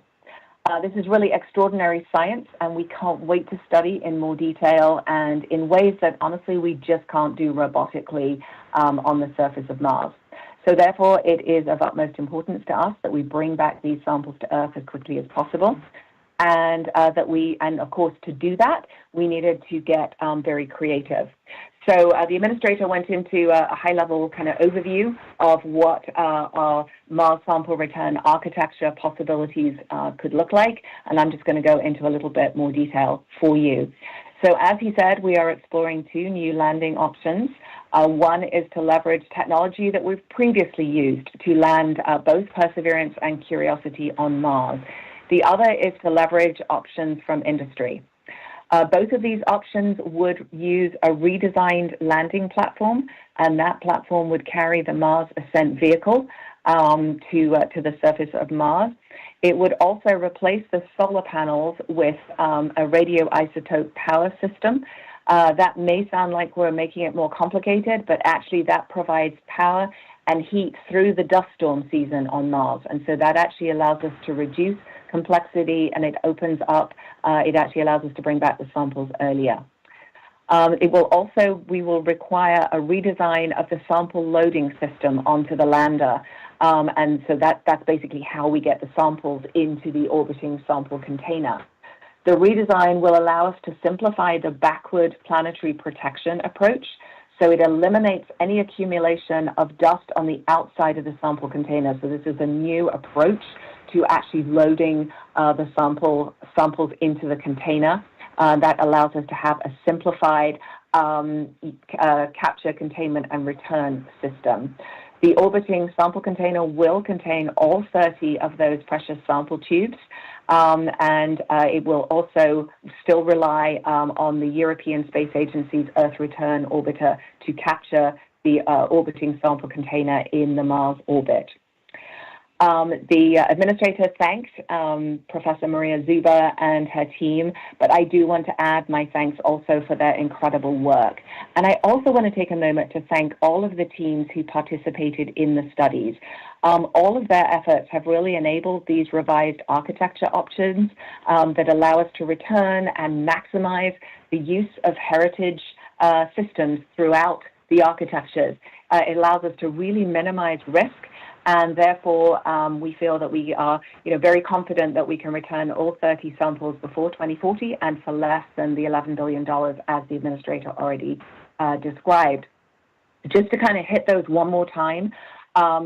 This is really extraordinary science, and we can't wait to study in more detail and in ways that, honestly, we just can't do robotically on the surface of Mars. So therefore, it is of utmost importance to us that we bring back these samples to Earth as quickly as possible. And of course, to do that, we needed to get very creative. So the administrator went into a high-level kind of overview of what our Mars sample return architecture possibilities could look like, and I'm just going to go into a little bit more detail for you. So as he said, we are exploring 2 new landing options. One is to leverage technology that we've previously used to land both Perseverance and Curiosity on Mars. The other is to leverage options from industry. Both of these options would use a redesigned landing platform, and that platform would carry the Mars Ascent Vehicle to the surface of Mars. It would also replace the solar panels with a radioisotope power system. That may sound like we're making it more complicated, but actually that provides power and heat through the dust storm season on Mars. And so that actually allows us to reduce complexity, and it opens up, it actually allows us to bring back the samples earlier. We will require a redesign of the sample loading system onto the lander. And so that's basically how we get the samples into the orbiting sample container. The redesign will allow us to simplify the backward planetary protection approach. So it eliminates any accumulation of dust on the outside of the sample container. So this is a new approach to actually loading the samples into the container. That allows us to have a simplified capture, containment, and return system. The orbiting sample container will contain all 30 of those precious sample tubes, and it will also still rely on the European Space Agency's Earth Return Orbiter to capture the orbiting sample container in the Mars orbit. The administrator thanked Professor Maria Zuba and her team, but I do want to add my thanks also for their incredible work. And I also want to take a moment to thank all of the teams who participated in the studies. All of their efforts have really enabled these revised architecture options that allow us to return and maximize the use of heritage systems throughout the architectures. It allows us to really minimize risk, and therefore we feel that we are very confident that we can return all 30 samples before 2040 and for less than the $11 billion as the administrator already described. Just to kind of hit those one more time,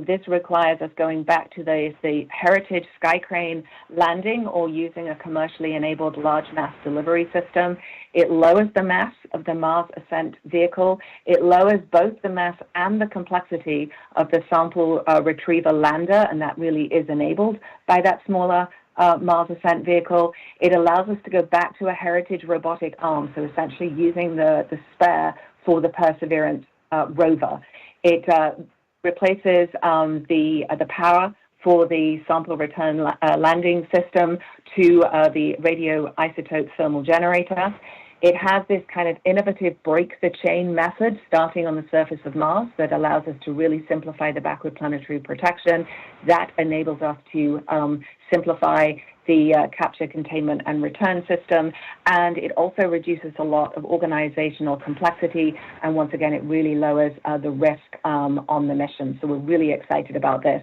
This requires us going back to the heritage Skycrane landing or using a commercially enabled large mass delivery system. It lowers the mass of the Mars ascent vehicle. It lowers both the mass and the complexity of the sample retriever lander, and that really is enabled by that smaller Mars ascent vehicle. It allows us to go back to a heritage robotic arm, so essentially using the spare for the Perseverance rover. It replaces the power for the sample return landing system to the radioisotope thermal generator. It has this kind of innovative break-the-chain method starting on the surface of Mars that allows us to really simplify the backward planetary protection. That enables us to simplify the capture, containment, and return system. And it also reduces a lot of organizational complexity. And once again, it really lowers the risk on the mission. So we're really excited about this.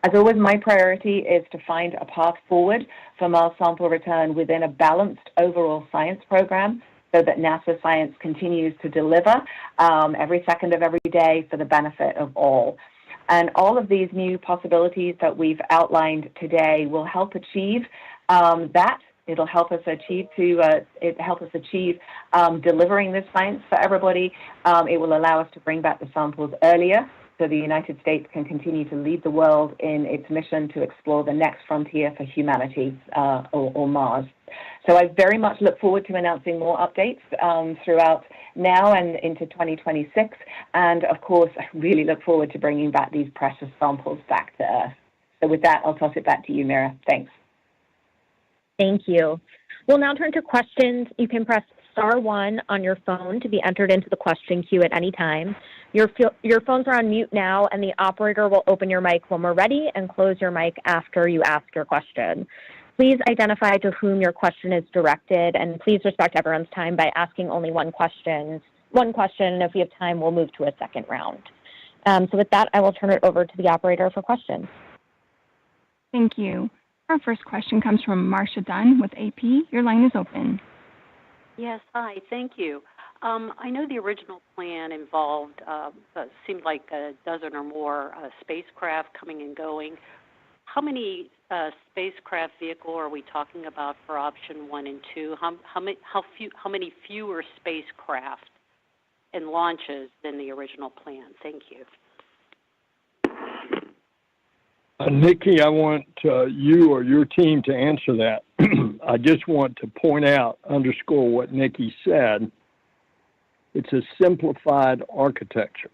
As always, my priority is to find a path forward for Mars sample return within a balanced overall science program so that NASA science continues to deliver every second of every day for the benefit of all. And all of these new possibilities that we've outlined today will help achieve that. It'll help us achieve delivering this science for everybody. It will allow us to bring back the samples earlier, so the United States can continue to lead the world in its mission to explore the next frontier for humanity, or Mars. So I very much look forward to announcing more updates throughout now and into 2026. And of course, I really look forward to bringing back these precious samples back to Earth. So with that, I'll toss it back to you, Mira. Thanks. Thank you. We'll now turn to questions. You can press *1 on your phone to be entered into the question queue at any time. Your phones are on mute now, and the operator will open your mic when we're ready and close your mic after you ask your question. Please identify to whom your question is directed, and please respect everyone's time by asking only one question, and if we have time, we'll move to a second round. So with that, I will turn it over to the operator for questions. Thank you. Our first question comes from Marcia Dunn with AP. Your line is open. Yes, hi, thank you. I know the original plan involved, seemed like a dozen or more spacecraft coming and going. How many spacecraft vehicle are we talking about for option 1 and 2? How many fewer spacecraft and launches than the original plan? Thank you. Nikki, I want you or your team to answer that. I just want to underscore what Nikki said. It's a simplified architecture.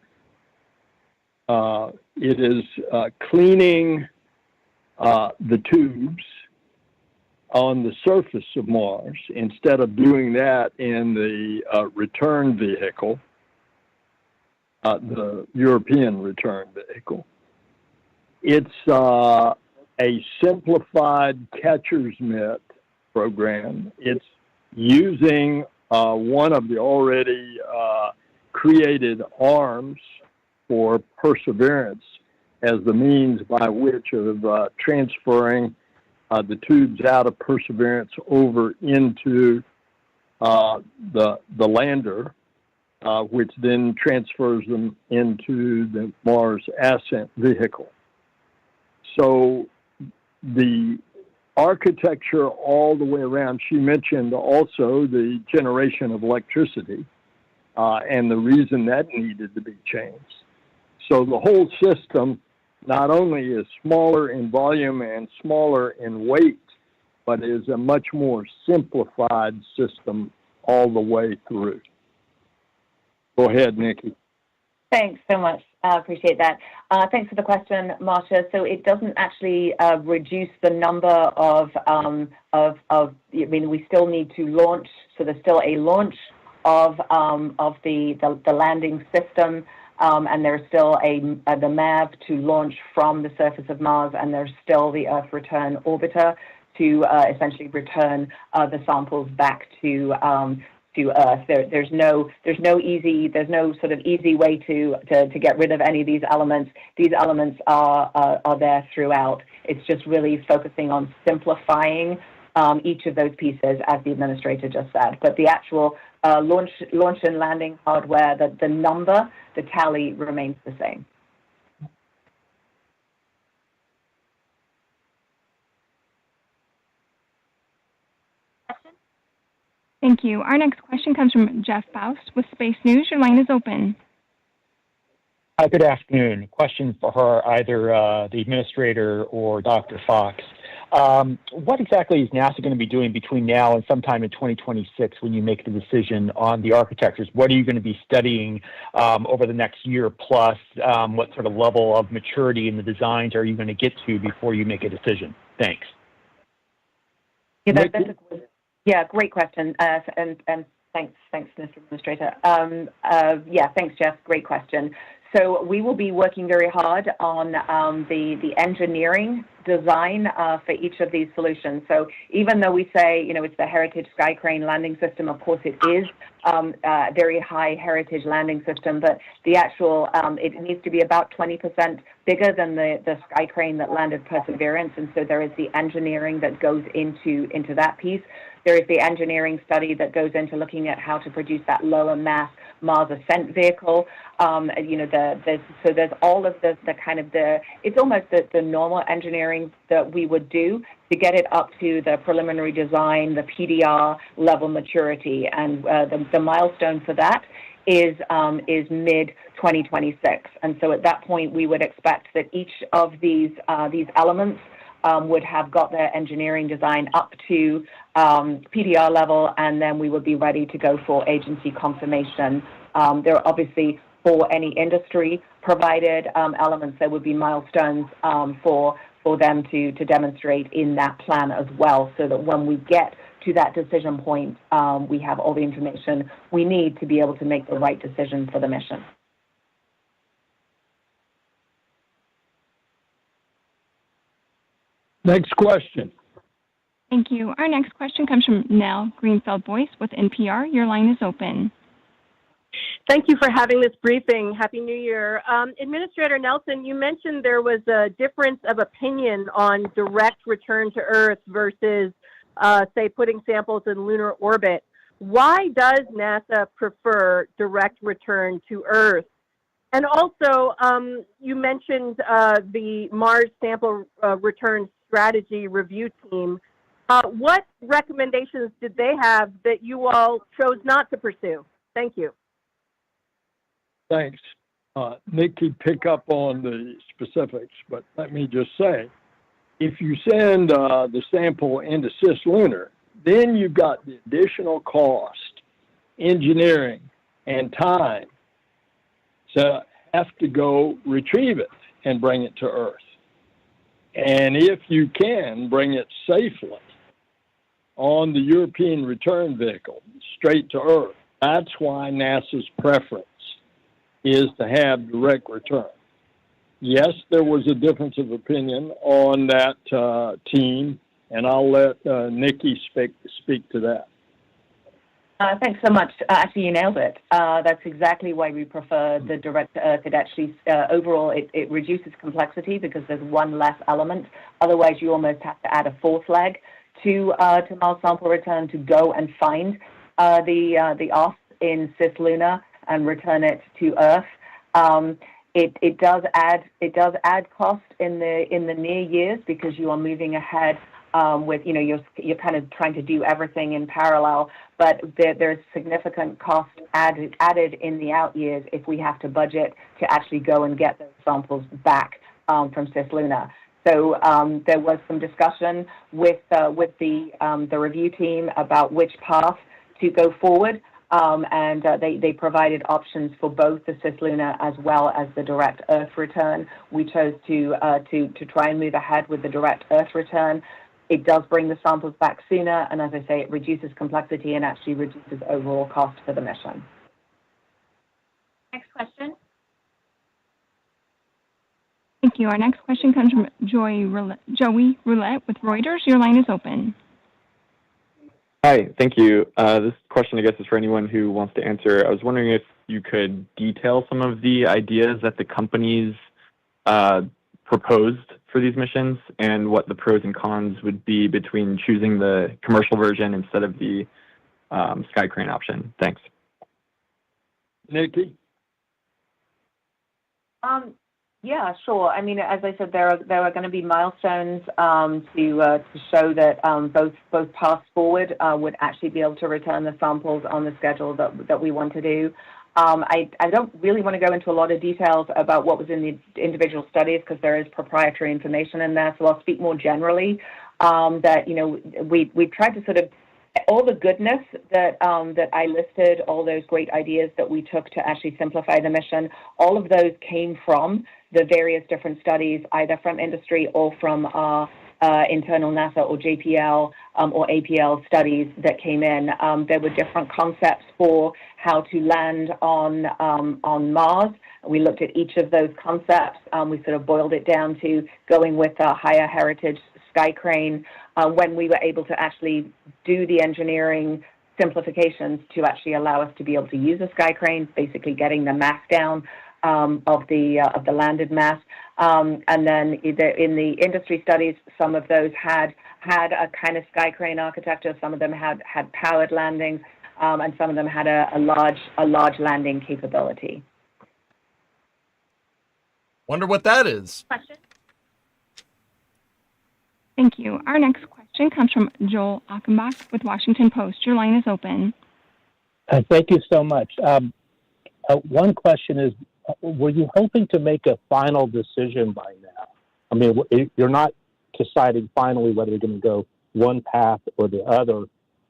It is cleaning the tubes on the surface of Mars instead of doing that in the return vehicle, the European return vehicle. It's a simplified catcher's mitt program. It's using one of the already created arms for Perseverance as the means by which of transferring the tubes out of Perseverance over into the lander, which then transfers them into the Mars ascent vehicle. So the architecture all the way around, she mentioned also the generation of electricity and the reason that needed to be changed. So the whole system not only is smaller in volume and smaller in weight, but is a much more simplified system all the way through. Go ahead, Nikki. Thanks so much. I appreciate that. Thanks for the question, Marcia. So it doesn't actually reduce the number of, we still need to launch, so there's still a launch of the landing system, and there's still the MAV to launch from the surface of Mars, and there's still the Earth Return Orbiter to essentially return the samples back to Earth. There's no sort of easy way to get rid of any of these elements. These elements are there throughout. It's just really focusing on simplifying each of those pieces, as the administrator just said. But the actual launch and landing hardware, the tally remains the same. Thank you. Our next question comes from Jeff Faust with Space News. Your line is open. Good afternoon. Question for her, either the administrator or Dr. Fox. What exactly is NASA going to be doing between now and sometime in 2026 when you make the decision on the architectures? What are you going to be studying over the next year plus? What sort of level of maturity in the designs are you going to get to before you make a decision? Thanks. Yeah, great question. And thanks, Mr. Administrator. Thanks, Jeff. Great question. So we will be working very hard on the engineering design for each of these solutions. So even though we say, it's the Heritage Sky Crane landing system, of course it is a very high heritage landing system, but the actual, it needs to be about 20% bigger than the Sky Crane that landed Perseverance. And so there is the engineering that goes into that piece. There is the engineering study that goes into looking at how to produce that lower mass Mars ascent vehicle. So there's all of the kind of it's almost the normal engineering that we would do to get it up to the preliminary design, the PDR level maturity. And the milestone for that is mid 2026. And so at that point, we would expect that each of these elements would have got their engineering design up to PDR level, and then we would be ready to go for agency confirmation. There are obviously, for any industry-provided elements, there would be milestones for them to demonstrate in that plan as well, so that when we get to that decision point, we have all the information we need to be able to make the right decision for the mission. Next question. Thank you. Our next question comes from Nell Greenfeld-Boyce with NPR. Your line is open. Thank you for having this briefing. Happy New Year. Administrator Nelson, you mentioned there was a difference of opinion on direct return to Earth versus, say, putting samples in lunar orbit. Why does NASA prefer direct return to Earth? And also, you mentioned the Mars Sample Return Strategy Review team. What recommendations did they have that you all chose not to pursue? Thank you. Thanks. Nikki, pick up on the specifics, but let me just say, if you send the sample into cislunar, then you've got the additional cost, engineering, and time to have to go retrieve it and bring it to Earth. And if you can bring it safely on the European return vehicle straight to Earth, that's why NASA's preference is to have direct return. Yes, there was a difference of opinion on that team, and I'll let Nikki speak to that. Thanks so much. Actually, you nailed it. That's exactly why we prefer the direct to Earth. It actually, overall, it reduces complexity because there's one less element. Otherwise, you almost have to add a fourth leg to Mars sample return to go and find the off in cislunar and return it to Earth. It does add cost in the near years because you are moving ahead with, you're kind of trying to do everything in parallel, but there's significant cost added in the out years if we have to budget to actually go and get those samples back from cislunar. So there was some discussion with the review team about which path to go forward, and they provided options for both the cislunar as well as the direct Earth return. We chose to try and move ahead with the direct Earth return. It does bring the samples back sooner, and as I say, it reduces complexity and actually reduces overall cost for the mission. Next question. Thank you. Our next question comes from Joey Roulette with Reuters. Your line is open. Hi, thank you. This question, I guess, is for anyone who wants to answer. I was wondering if you could detail some of the ideas that the companies proposed for these missions and what the pros and cons would be between choosing the commercial version instead of the Sky Crane option. Thanks. Nikki? Yeah, sure. I mean, as I said, there are going to be milestones to show that both paths forward would actually be able to return the samples on the schedule that we want to do. I don't really want to go into a lot of details about what was in the individual studies because there is proprietary information in there. So I'll speak more generally that we've tried to sort of all the goodness that I listed, all those great ideas that we took to actually simplify the mission, all of those came from the various different studies, either from industry or from our internal NASA or JPL or APL studies that came in. There were different concepts for how to land on Mars. We looked at each of those concepts. We sort of boiled it down to going with a higher heritage sky crane when we were able to actually do the engineering simplifications to actually allow us to be able to use a sky crane, basically getting the mass down of the landed mass. And then in the industry studies, some of those had a kind of sky crane architecture. Some of them had powered landings, and some of them had a large landing capability. Wonder what that is. Question. Thank you. Our next question comes from Joel Achenbach with Washington Post. Your line is open. Thank you so much. One question is, were you hoping to make a final decision by now? I mean, you're not deciding finally whether you're going to go one path or the other.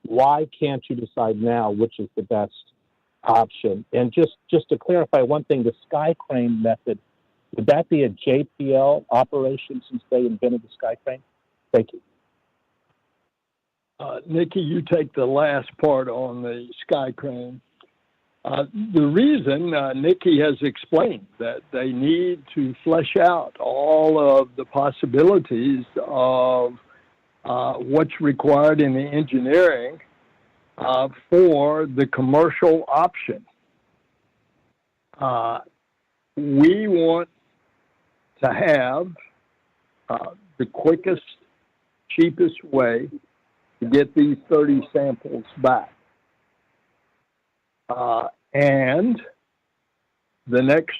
Why can't you decide now which is the best option? And just to clarify one thing, the sky crane method, would that be a JPL operation since they invented the sky crane? Thank you. Nikki, you take the last part on the sky crane. The reason Nikki has explained that they need to flesh out all of the possibilities of what's required in the engineering for the commercial option. We want to have the quickest, cheapest way to get these 30 samples back. And the next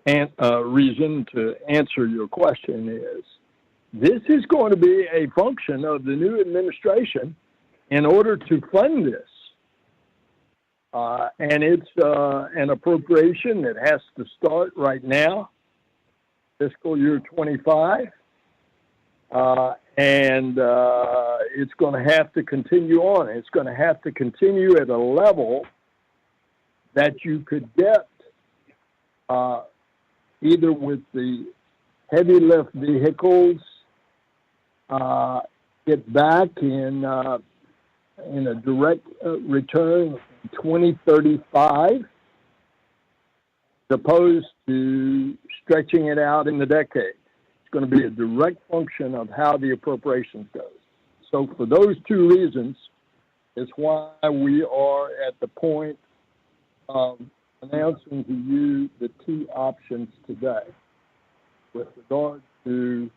reason to answer your question is, this is going to be a function of the new administration in order to fund this. And it's an appropriation that has to start right now, fiscal year 25. And it's going to have to continue on. It's going to have to continue at a level that you could get either with the heavy lift vehicles, get back in a direct return in 2035, as opposed to stretching it out in the decade. It's going to be a direct function of how the appropriations goes. So for those two reasons, is why we are at the point of announcing to you the two options today. With regard to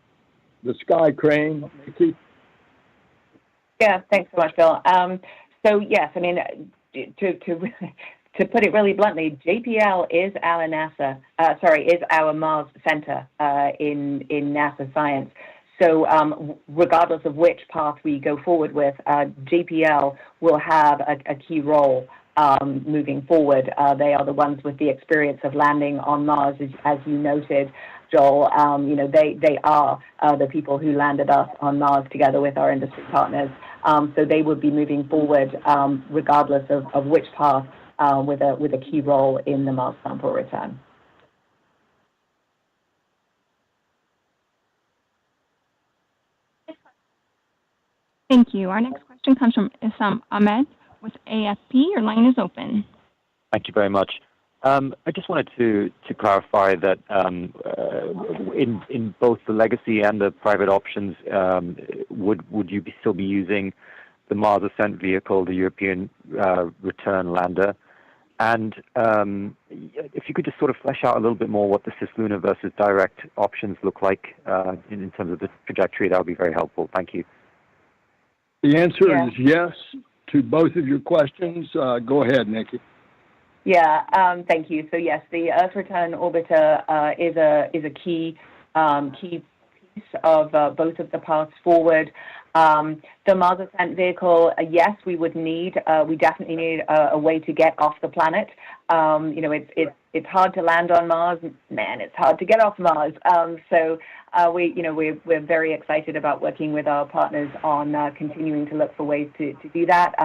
the sky crane, Nikki? Yeah, thanks so much, Bill. So yes, I mean, to put it really bluntly, JPL is our is our Mars center in NASA science. So regardless of which path we go forward with, JPL will have a key role moving forward. They are the ones with the experience of landing on Mars, as you noted, Joel. They are the people who landed us on Mars together with our industry partners. So they would be moving forward regardless of which path with a key role in the Mars sample return. Thank you. Our next question comes from Issam Ahmed with AFP. Your line is open. Thank you very much. I just wanted to clarify that in both the legacy and the private options, would you still be using the Mars Ascent vehicle, the European return lander? And if you could just sort of flesh out a little bit more what the cislunar versus direct options look like in terms of the trajectory, that would be very helpful. Thank you. The answer is yes to both of your questions. Go ahead, Nikki. Thank you. So yes, the Earth Return Orbiter is a key piece of both of the paths forward. The Mars Ascent Vehicle, yes, we definitely need a way to get off the planet. It's hard to land on Mars. Man, it's hard to get off Mars. We're very excited about working with our partners on continuing to look for ways to do that.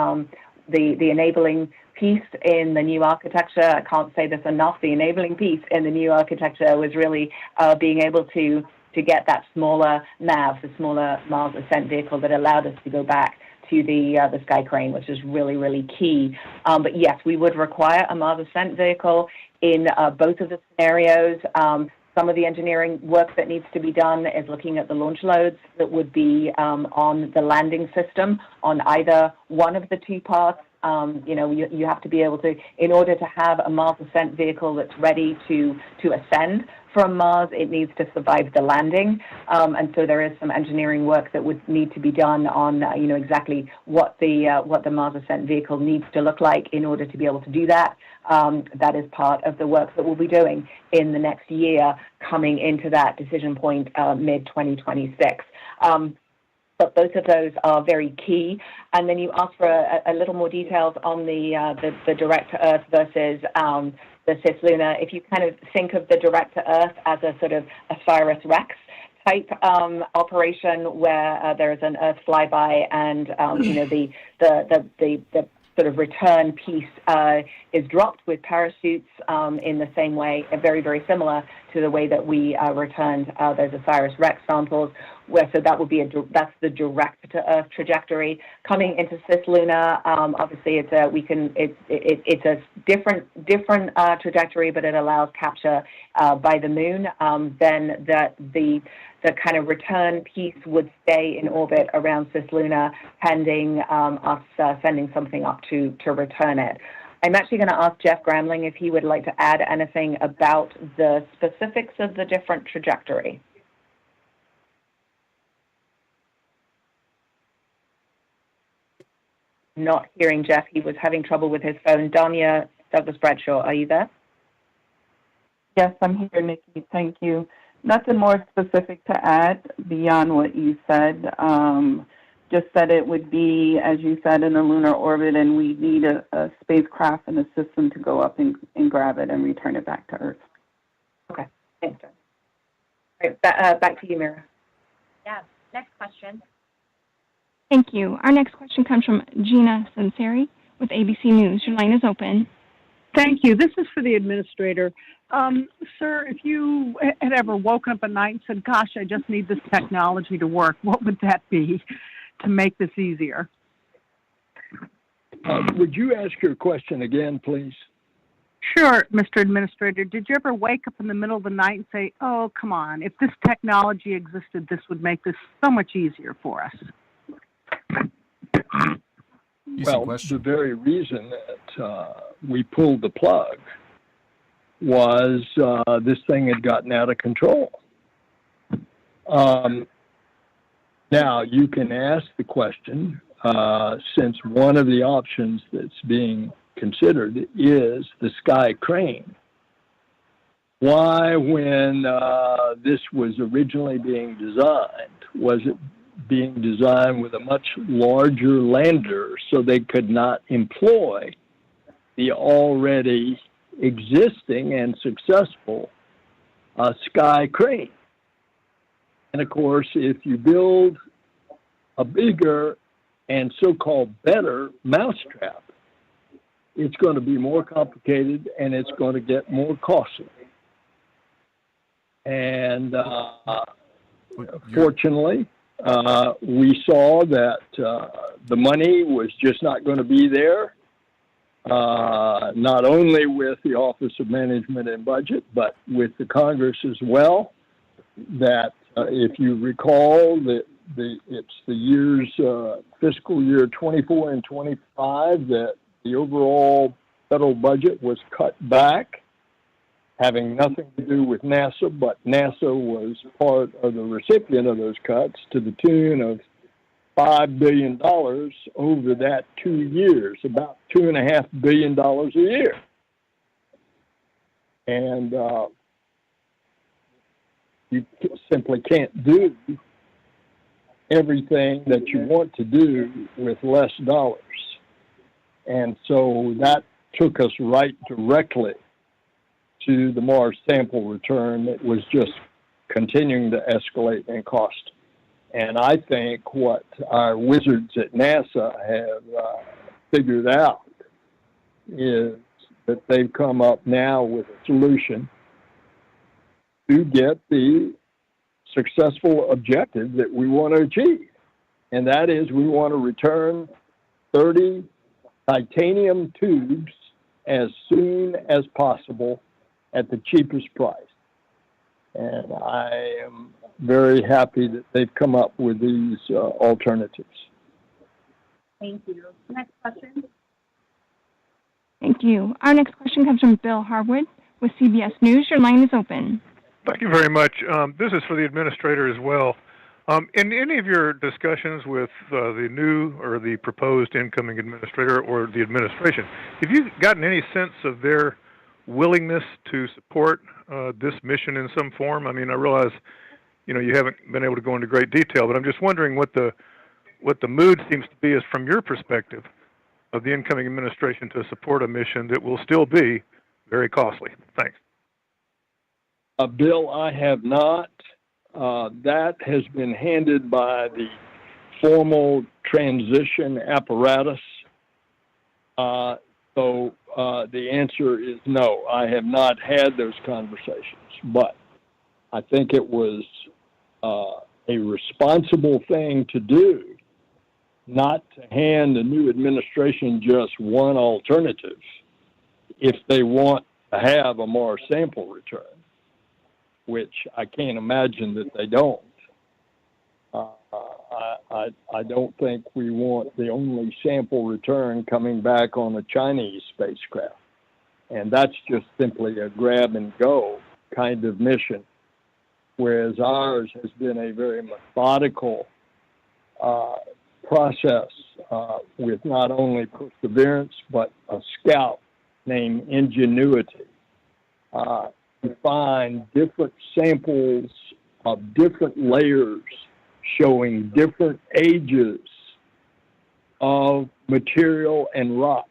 The enabling piece in the new architecture, I can't say this enough, the enabling piece in the new architecture was really being able to get that smaller nav, the smaller Mars Ascent Vehicle that allowed us to go back to the Sky Crane, which is really, really key. But yes, we would require a Mars Ascent Vehicle in both of the scenarios. Some of the engineering work that needs to be done is looking at the launch loads that would be on the landing system on either one of the two paths. You have to be able to, in order to have a Mars Ascent Vehicle that's ready to ascend from Mars, it needs to survive the landing. And so there is some engineering work that would need to be done on, exactly what the Mars Ascent Vehicle needs to look like in order to be able to do that. That is part of the work that we'll be doing in the next year, coming into that decision point mid-2026. But both of those are very key. And then you asked for a little more details on the direct to Earth versus the cislunar. If you kind of think of the direct to Earth as a sort of OSIRIS-REx type operation where there is an Earth flyby and the sort of return piece is dropped with parachutes in the same way, very, very similar to the way that we returned those OSIRIS-REx samples. So that would be that's the direct to Earth trajectory. Coming into cislunar, obviously it's a different trajectory, but it allows capture by the moon. Then the kind of return piece would stay in orbit around cislunar, pending us sending something up to return it. I'm actually going to ask Jeff Gramling if he would like to add anything about the specifics of the different trajectory. Not hearing Jeff. He was having trouble with his phone. Danya Douglas Bradshaw, are you there? Yes, I'm here, Nikki. Thank you. Nothing more specific to add beyond what you said. Just that it would be, as you said, in a lunar orbit, and we need a spacecraft and a system to go up and grab it and return it back to Earth. Okay, thanks, Jen. All right, back to you, Mira. Yeah, next question. Thank you. Our next question comes from Gina Sanseri with ABC News. Your line is open. Thank you. This is for the administrator. Sir, if you had ever woken up at night and said, gosh, I just need this technology to work, what would that be to make this easier? Would you ask your question again, please? Sure, Mr. Administrator. Did you ever wake up in the middle of the night and say, oh, come on, if this technology existed, this would make this so much easier for us? Well, the very reason that we pulled the plug was this thing had gotten out of control. Now, you can ask the question, since one of the options that's being considered is the Sky Crane, why, when this was originally being designed, was it being designed with a much larger lander so they could not employ the already existing and successful Sky Crane? And of course, if you build a bigger and so-called better mousetrap, it's going to be more complicated and it's going to get more costly. And fortunately, we saw that the money was just not going to be there, not only with the Office of Management and Budget, but with the Congress as well, that if you recall, it's the years, fiscal year 24 and 25, that the overall federal budget was cut back, having nothing to do with NASA, but NASA was part of the recipient of those cuts to the tune of $5 billion over that 2 years, about $2.5 billion a year. And you simply can't do everything that you want to do with less dollars. And so that took us right directly to the Mars sample return that was just continuing to escalate in cost. And I think what our wizards at NASA have figured out is that they've come up now with a solution to get the successful objective that we want to achieve. And that is we want to return 30 titanium tubes as soon as possible at the cheapest price. And I am very happy that they've come up with these alternatives. Thank you. Next question. Thank you. Our next question comes from Bill Harwood with CBS News. Your line is open. Thank you very much. This is for the administrator as well. In any of your discussions with the new or the proposed incoming administrator or the administration, have you gotten any sense of their willingness to support this mission in some form? I mean, I realize, you haven't been able to go into great detail, but I'm just wondering what the mood seems to be is from your perspective of the incoming administration to support a mission that will still be very costly. Thanks. Bill, I have not. That has been handed by the formal transition apparatus. So the answer is no. I have not had those conversations, but I think it was a responsible thing to do, not to hand the new administration just one alternative if they want to have a Mars sample return, which I can't imagine that they don't. I don't think we want the only sample return coming back on a Chinese spacecraft. And that's just simply a grab and go kind of mission, whereas ours has been a very methodical process with not only perseverance, but a scout named Ingenuity. To find different samples of different layers showing different ages of material and rocks.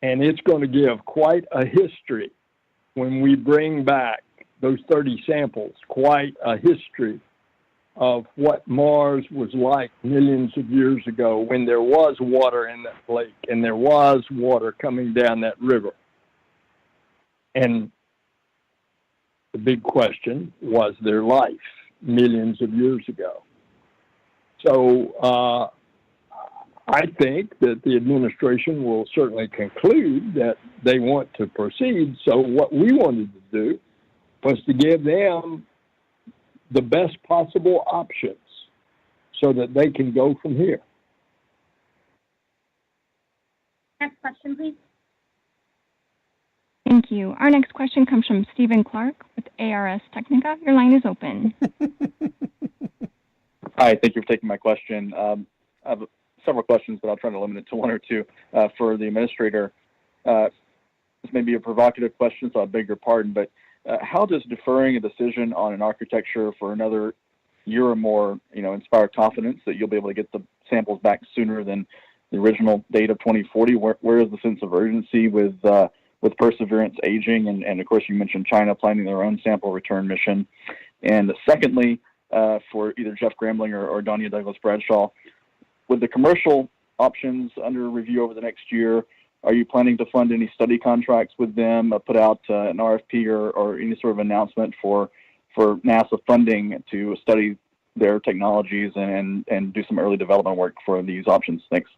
And it's going to give quite a history when we bring back those 30 samples, quite a history of what Mars was like millions of years ago when there was water in that lake and there was water coming down that river. And the big question, was there life millions of years ago? So I think that the administration will certainly conclude that they want to proceed. So what we wanted to do was to give them the best possible options so that they can go from here. Next question, please. Thank you. Our next question comes from Stephen Clark with ARS Technica. Your line is open. Hi, thank you for taking my question. I have several questions, but I'll try to limit it to one or two for the administrator. This may be a provocative question, so I beg your pardon, but how does deferring a decision on an architecture for another year or more, inspire confidence that you'll be able to get the samples back sooner than the original date of 2040? Where is the sense of urgency with Perseverance aging? And of course, you mentioned China planning their own sample return mission. And secondly, for either Jeff Grambling or Donia Douglas Bradshaw, with the commercial options under review over the next year, are you planning to fund any study contracts with them, put out an RFP or any sort of announcement for NASA funding to study their technologies and do some early development work for these options? Thanks.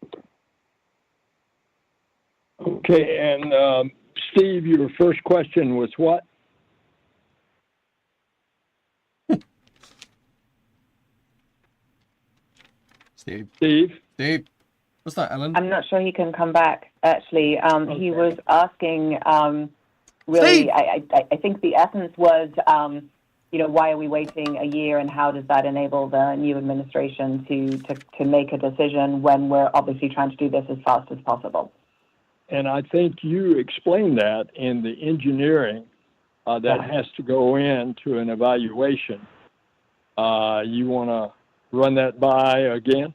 Okay, and Steve, your first question was what? Steve? What's that, Ellen? I'm not sure he can come back, actually. Okay. He was asking, really, I think the essence was, why are we waiting a year and how does that enable the new administration to make a decision when we're obviously trying to do this as fast as possible? And I think you explained that in the engineering that has to go into an evaluation. You want to run that by again?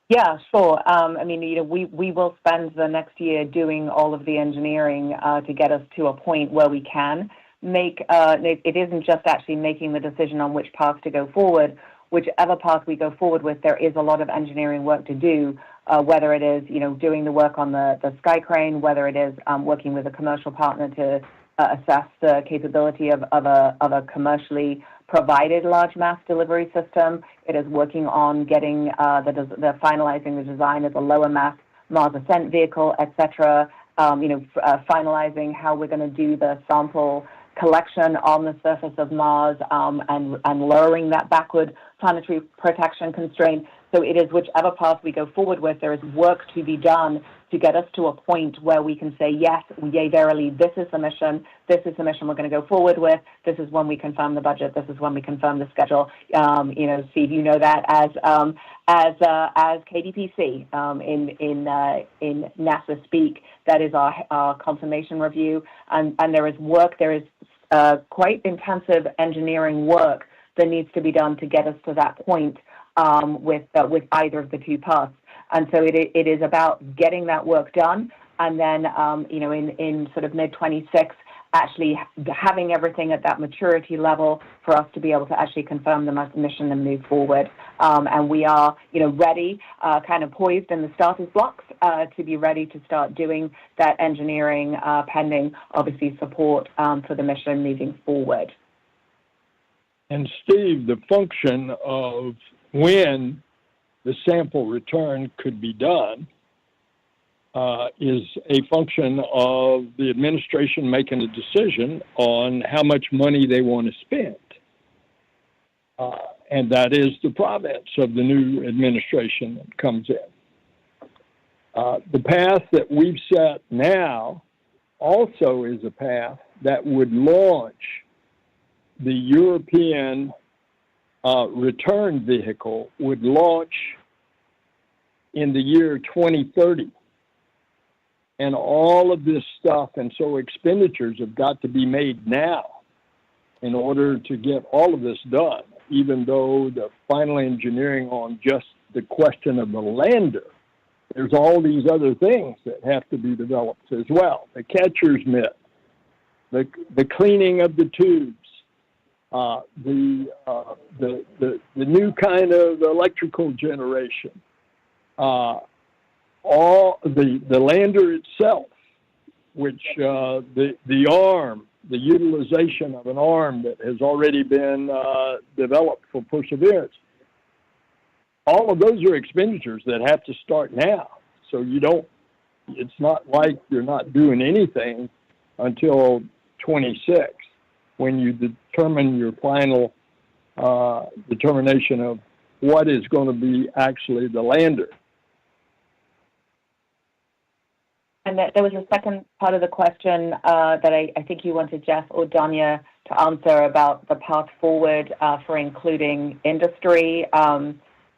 Yeah, sure. I mean, we will spend the next year doing all of the engineering to get us to a point where we can make, it isn't just actually making the decision on which path to go forward. Whichever path we go forward with, there is a lot of engineering work to do, whether it is, doing the work on the sky crane, whether it is working with a commercial partner to assess the capability of a commercially provided large mass delivery system. It is working on getting the finalizing the design of the lower mass Mars ascent vehicle, etc. Finalizing how we're going to do the sample collection on the surface of Mars and lowering that backward planetary protection constraint. So it is whichever path we go forward with, there is work to be done to get us to a point where we can say, yes, yea, verily, this is the mission we're going to go forward with, this is when we confirm the budget, this is when we confirm the schedule. Steve, you know that as KDPC in NASA speak, that is our confirmation review, and there is quite intensive engineering work that needs to be done to get us to that point with either of the two paths. And so it is about getting that work done, and then in sort of mid-26, actually having everything at that maturity level for us to be able to actually confirm the mission and move forward. And we are, ready, kind of poised in the starter's blocks to be ready to start doing that engineering, pending, obviously, support for the mission moving forward. And Steve, the function of when the sample return could be done is a function of the administration making a decision on how much money they want to spend. And that is the province of the new administration that comes in. The path that we've set now also is a path that would launch the European return vehicle, would launch in the year 2030. And all of this stuff, and so expenditures have got to be made now in order to get all of this done, even though the final engineering on just the question of the lander, there's all these other things that have to be developed as well. The catcher's mitt, the cleaning of the tubes, the new kind of electrical generation, all the lander itself, which the arm, the utilization of an arm that has already been developed for Perseverance, all of those are expenditures that have to start now. So it's not like you're not doing anything until 26 when you determine your final determination of what is going to be actually the lander. And there was a second part of the question that I think you wanted Jeff or Danya to answer about the path forward for including industry.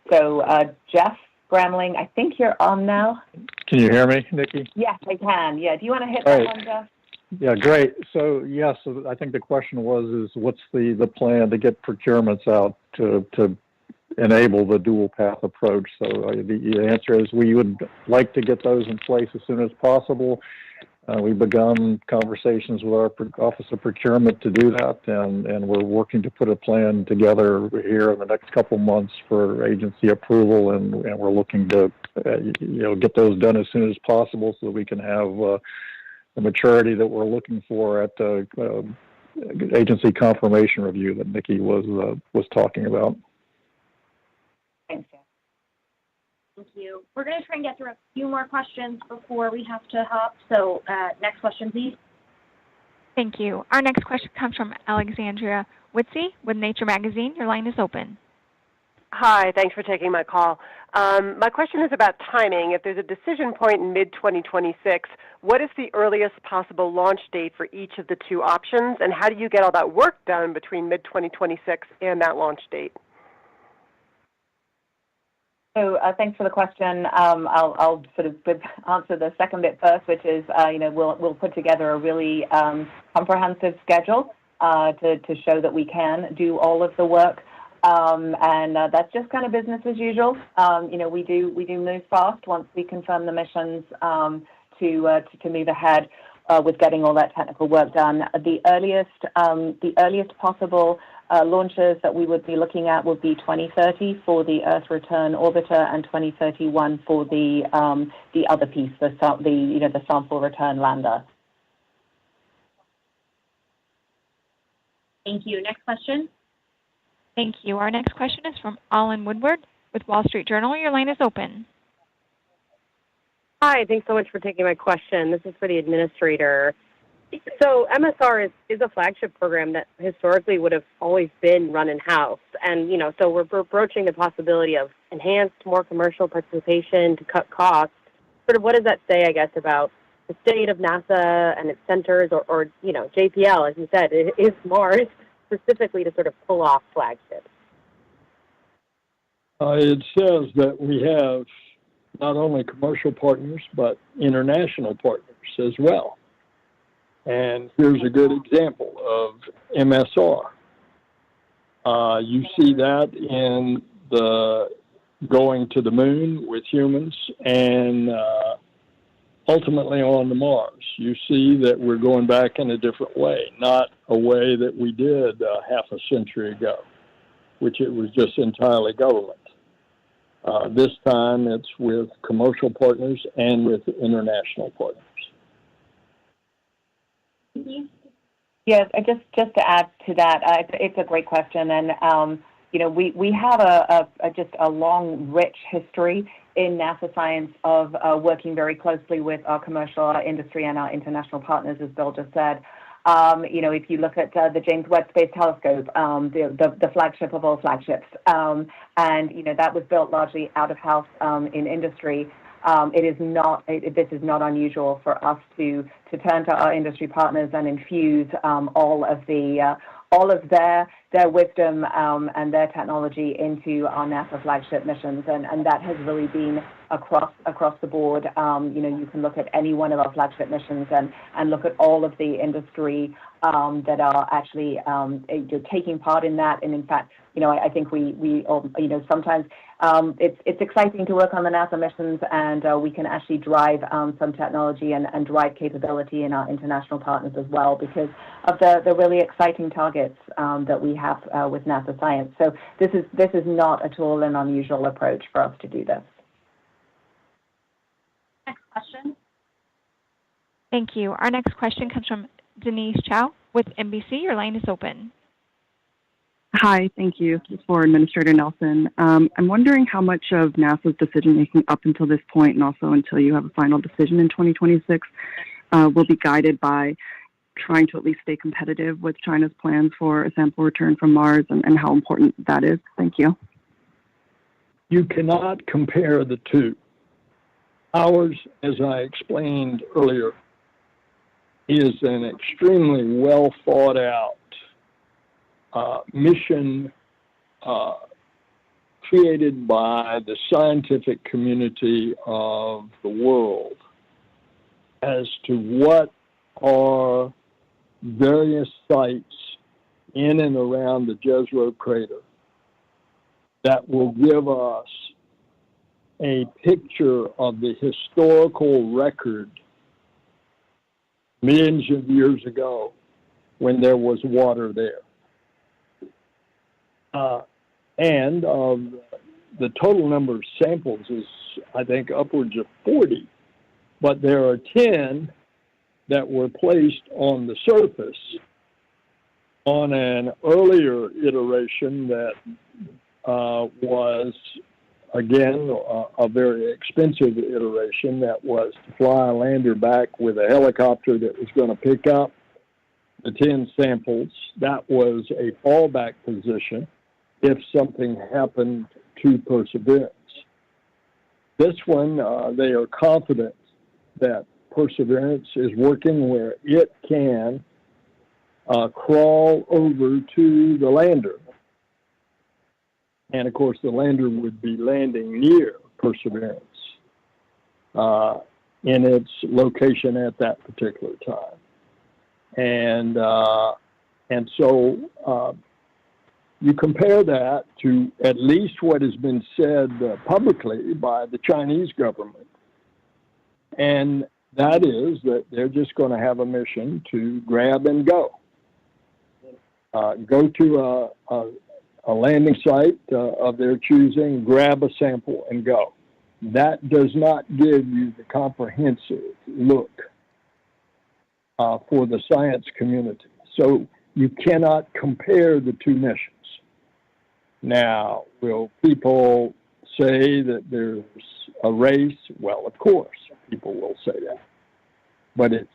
Jeff Gramling, I think you're on now. Can you hear me, Nikki? Yes, I can. Yeah. Do you want to hit All that right. one, Jeff? Yeah, great. So, yes, I think the question was, what's the plan to get procurements out to enable the dual path approach? So the answer is we would like to get those in place as soon as possible. We've begun conversations with our Office of Procurement to do that, and we're working to put a plan together here in the next couple months for agency approval, and we're looking to get those done as soon as possible so that we can have the maturity that we're looking for at the agency confirmation review that Nikki was talking about. Thanks, Jeff. Thank you. We're going to try and get through a few more questions before we have to hop. So next question, please. Thank you. Our next question comes from Alexandria Witze with Nature Magazine. Your line is open. Hi, thanks for taking my call. My question is about timing. If there's a decision point in mid-2026, what is the earliest possible launch date for each of the two options, and how do you get all that work done between mid-2026 and that launch date? So thanks for the question. I'll sort of answer the second bit first, which is, we'll put together a really comprehensive schedule to show that we can do all of the work. And that's just kind of business as usual. We do move fast once we confirm the missions to move ahead with getting all that technical work done. The earliest possible launches that we would be looking at would be 2030 for the Earth Return Orbiter and 2031 for the other piece, the Sample Return Lander. Thank you. Next question. Thank you. Our next question is from Alan Woodward with Wall Street Journal. Your line is open. Hi, thanks so much for taking my question. This is for the administrator. So MSR is a flagship program that historically would have always been run in-house. And, so we're broaching the possibility of enhanced, more commercial participation to cut costs. Sort of what does that say, I guess, about the state of NASA and its centers or JPL, as you said, it is Mars specifically to sort of pull off flagships? It says that we have not only commercial partners, but international partners as well. And here's a good example of MSR. You see that in the going to the moon with humans and ultimately on the Mars. You see that we're going back in a different way, not a way that we did half a century ago, which it was just entirely government. This time it's with commercial partners and with international partners. Yes, just to add to that, it's a great question, and we have just a long, rich history in NASA science of working very closely with our commercial industry and our international partners, as Bill just said. If you look at the James Webb Space Telescope, the flagship of all flagships, and that was built largely out of house in industry. This is not unusual for us to turn to our industry partners and infuse all of their wisdom and their technology into our NASA flagship missions, and that has really been across the board. You can look at any one of our flagship missions and look at all of the industry that are actually taking part in that. And in fact, I think we sometimes it's exciting to work on the NASA missions, and we can actually drive some technology and drive capability in our international partners as well because of the really exciting targets that we have with NASA science. So this is not at all an unusual approach for us to do this. Next question. Thank you. Our next question comes from Denise Chow with NBC. Your line is open. Hi, thank you for Administrator Nelson. I'm wondering how much of NASA's decision-making up until this point and also until you have a final decision in 2026 will be guided by trying to at least stay competitive with China's plans for a sample return from Mars and how important that is. Thank you. You cannot compare the two. Ours, as I explained earlier, is an extremely well thought out mission created by the scientific community of the world as to what are various sites in and around the Jezero crater that will give us a picture of the historical record millions of years ago when there was water there. And of the total number of samples is, I think, upwards of 40, but there are 10 that were placed on the surface on an earlier iteration that was, again, a very expensive iteration that was to fly a lander back with a helicopter that was going to pick up the 10 samples. That was a fallback position if something happened to Perseverance. This one, they are confident that Perseverance is working where it can crawl over to the lander And of course, the lander would be landing near Perseverance in its location at that particular time. And so you compare that to at least what has been said publicly by the Chinese government, and that is that they're just going to have a mission to grab and go to a landing site of their choosing, grab a sample, and go. That does not give you the comprehensive look for the science community. So you cannot compare the two missions. Now, will people say that there's a race? Well, of course, people will say that. But it's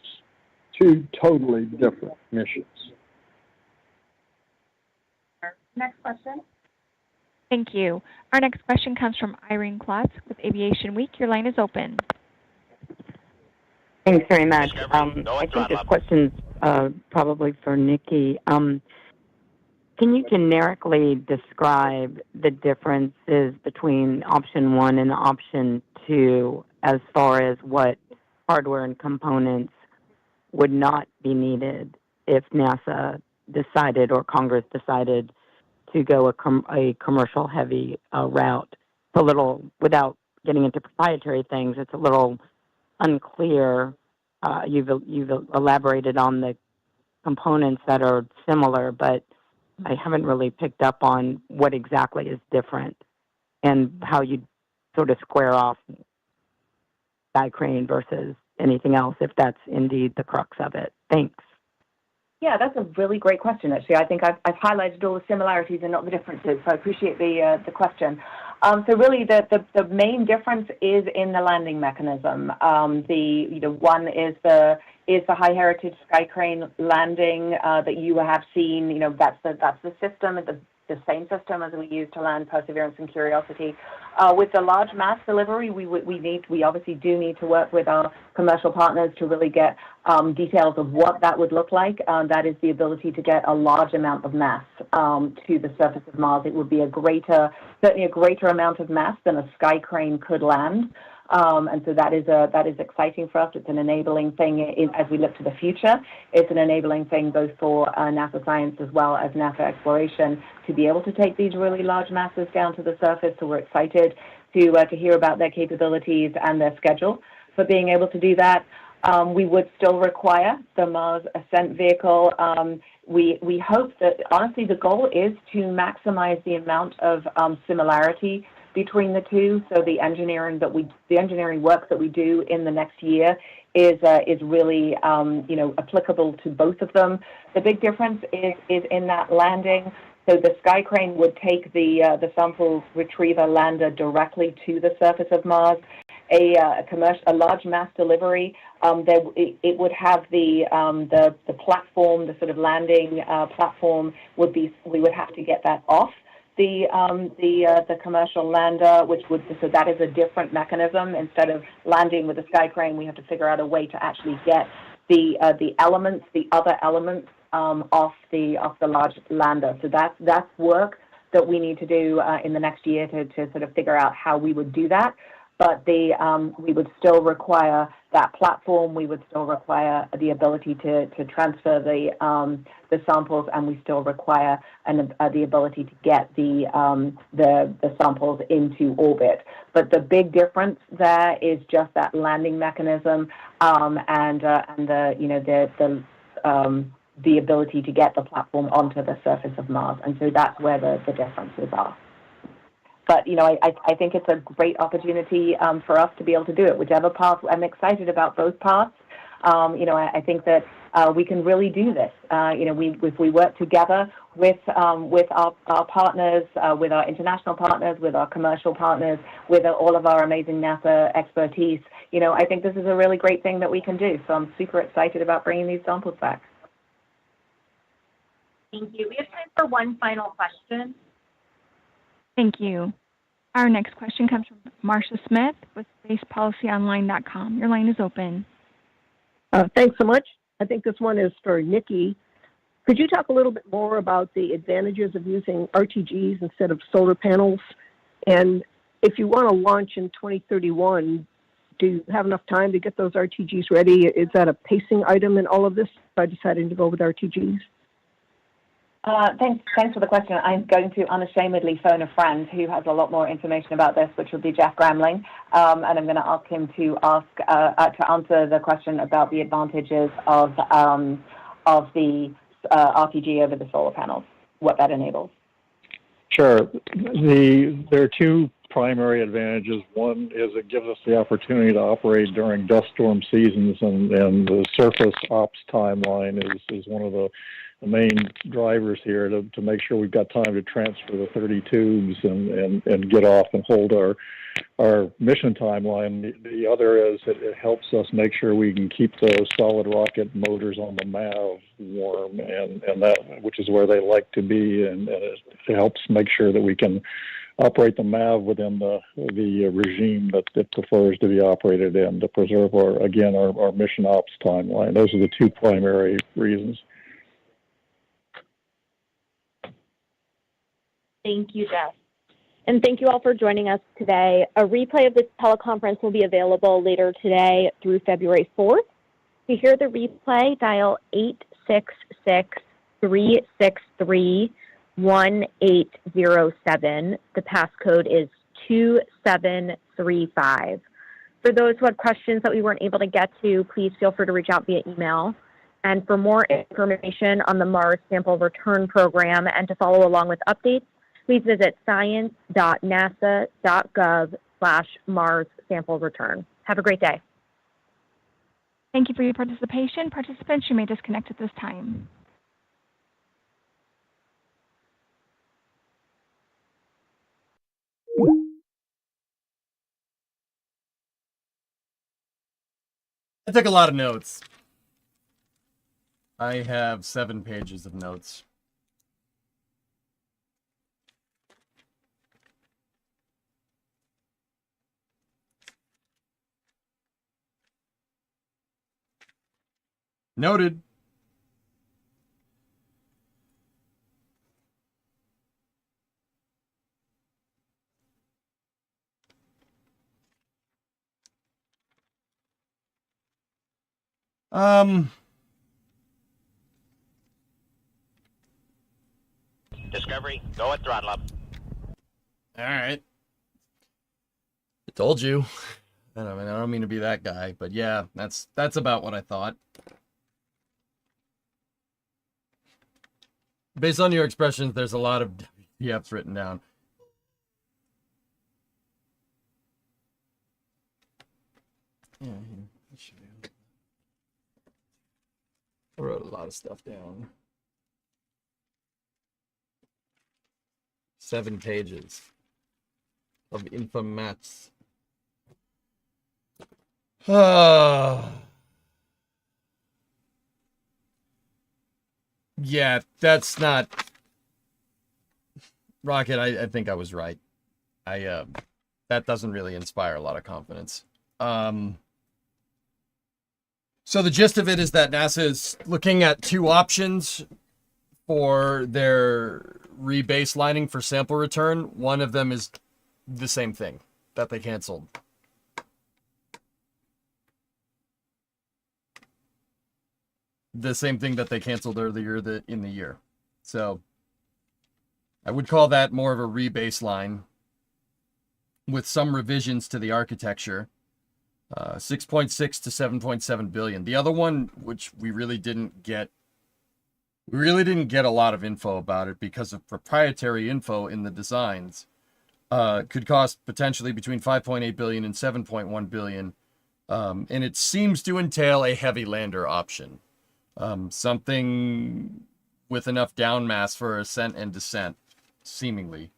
two totally different missions. Next question. Thank you. Our next question comes from Irene Klotz with Aviation Week. Your line is open. Thanks very much. I think this question's probably for Nikki. Can you generically describe the differences between option 1 and option 2 as far as what hardware and components would not be needed if NASA decided or Congress decided to go a commercial heavy route? It's a little, without getting into proprietary things, it's a little unclear. You've elaborated on the components that are similar, but I haven't really picked up on what exactly is different and how you sort of square off Sky Crane versus anything else, if that's indeed the crux of it. Thanks. Yeah, that's a really great question, actually. I think I've highlighted all the similarities and not the differences, so I appreciate the question. So really, the main difference is in the landing mechanism. One is the high heritage Sky Crane landing that you have seen. That's the system, the same system as we use to land Perseverance and Curiosity. With the large mass delivery, we obviously do need to work with our commercial partners to really get details of what that would look like. That is the ability to get a large amount of mass to the surface of Mars. It would be certainly a greater amount of mass than a Sky Crane could land. And so that is exciting for us. It's an enabling thing as we look to the future. It's an enabling thing both for NASA science as well as NASA exploration to be able to take these really large masses down to the surface. So we're excited to hear about their capabilities and their schedule for being able to do that. We would still require the Mars Ascent Vehicle. We hope that, honestly, the goal is to maximize the amount of similarity between the two. So the engineering work that we do in the next year is really applicable to both of them. The big difference is in that landing. So the Sky Crane would take the sample retriever lander directly to the surface of Mars. A large mass delivery, it would have the platform, the sort of landing platform we would have to get that off the commercial lander, so that is a different mechanism. Instead of landing with the Sky Crane, we have to figure out a way to actually get the other elements off the large lander. So that's work that we need to do in the next year to sort of figure out how we would do that. But we would still require that platform. We would still require the ability to transfer the samples, and we still require the ability to get the samples into orbit. But the big difference there is just that landing mechanism and the ability to get the platform onto the surface of Mars. And so that's where the differences are. But, I think it's a great opportunity for us to be able to do it, whichever path. I'm excited about both paths. I think that we can really do this. If we work together with our partners, with our international partners, with our commercial partners, with all of our amazing NASA expertise, I think this is a really great thing that we can do. So I'm super excited about bringing these samples back. Thank you. We have time for one final question. Thank you. Our next question comes from Marcia Smith with SpacePolicyOnline.com. Your line is open. Thanks so much. I think this one is for Nikki. Could you talk a little bit more about the advantages of using RTGs instead of solar panels? And if you want to launch in 2031, do you have enough time to get those RTGs ready? Is that a pacing item in all of this by deciding to go with RTGs? Thanks for the question. I'm going to unashamedly phone a friend who has a lot more information about this, which will be Jeff Gramling, and I'm going to ask him to answer the question about the advantages of the RTG over the solar panels, what that enables. Sure. There are two primary advantages. One is it gives us the opportunity to operate during dust storm seasons, and the surface ops timeline is one of the main drivers here to make sure we've got time to transfer the 30 tubes and get off and hold our mission timeline. The other is it helps us make sure we can keep the solid rocket motors on the MAV warm, and that, which is where they like to be, and it helps make sure that we can operate the MAV within the regime that it prefers to be operated in to preserve our mission ops timeline. Those are the two primary reasons. Thank you, Jeff. And thank you all for joining us today. A replay of this teleconference will be available later today through February 4th. To hear the replay, dial 866-363-1807. The passcode is 2735. For those who had questions that we weren't able to get to, please feel free to reach out via email. And for more information on the Mars Sample Return Program and to follow along with updates, please visit science.nasa.gov/Mars Sample Return. Have a great day. Thank you for your participation. Participants, you may disconnect at this time. I took a lot of notes. I have 7 pages of notes. Noted. Discovery, go at throttle up. All right. I told you. I don't mean to be that guy, but yeah, that's about what I thought. Based on your expressions, there's a lot of WTFs written down. Yeah, I wrote a lot of stuff down. 7 pages of informats. Yeah, that's not... Rocket, I think I was right. That doesn't really inspire a lot of confidence. So the gist of it is that NASA is looking at 2 options for their rebaselining for sample return. One of them is the same thing that they canceled. The same thing that they canceled earlier in the year. So I would call that more of a rebaseline with some revisions to the architecture. 6.6 to 7.7 billion. The other one, which we really didn't get a lot of info about it because of proprietary info in the designs, could cost potentially between 5.8 billion and 7.1 billion. And it seems to entail a heavy lander option. Something with enough down mass for ascent and descent, seemingly.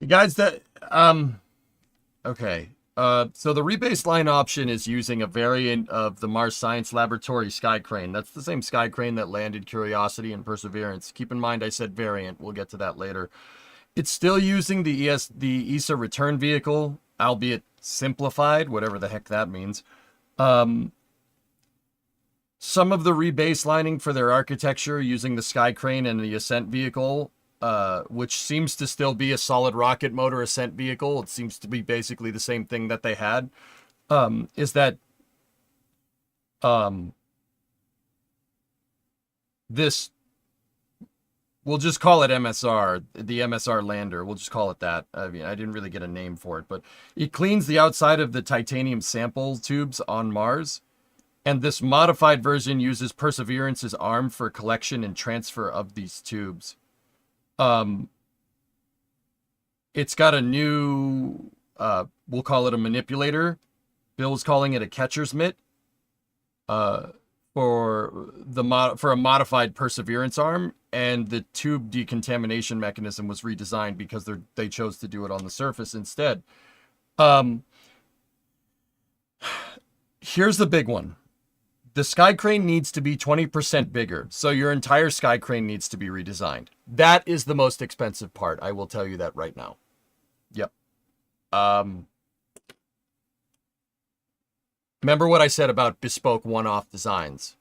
You guys, that okay. So the rebaseline option is using a variant of the Mars Science Laboratory sky crane. That's the same sky crane that landed Curiosity and Perseverance. Keep in mind I said variant. We'll get to that later. It's still using the ESA return vehicle, albeit simplified, whatever the heck that means. Some of the rebaselining for their architecture using the sky crane and the ascent vehicle, which seems to still be a solid rocket motor ascent vehicle. It seems to be basically the same thing that they had. Is that this, we'll just call it MSR, the MSR lander. We'll just call it that. I mean, I didn't really get a name for it, but it cleans the outside of the titanium sample tubes on Mars. And this modified version uses Perseverance's arm for collection and transfer of these tubes. It's got a new, we'll call it a manipulator. Bill's calling it a catcher's mitt. For a modified Perseverance arm, and the tube decontamination mechanism was redesigned because they chose to do it on the surface instead. Here's the big one. The sky crane needs to be 20% bigger, so your entire sky crane needs to be redesigned. That is the most expensive part. I will tell you that right now. Yep. Remember what I said about bespoke one-off designs?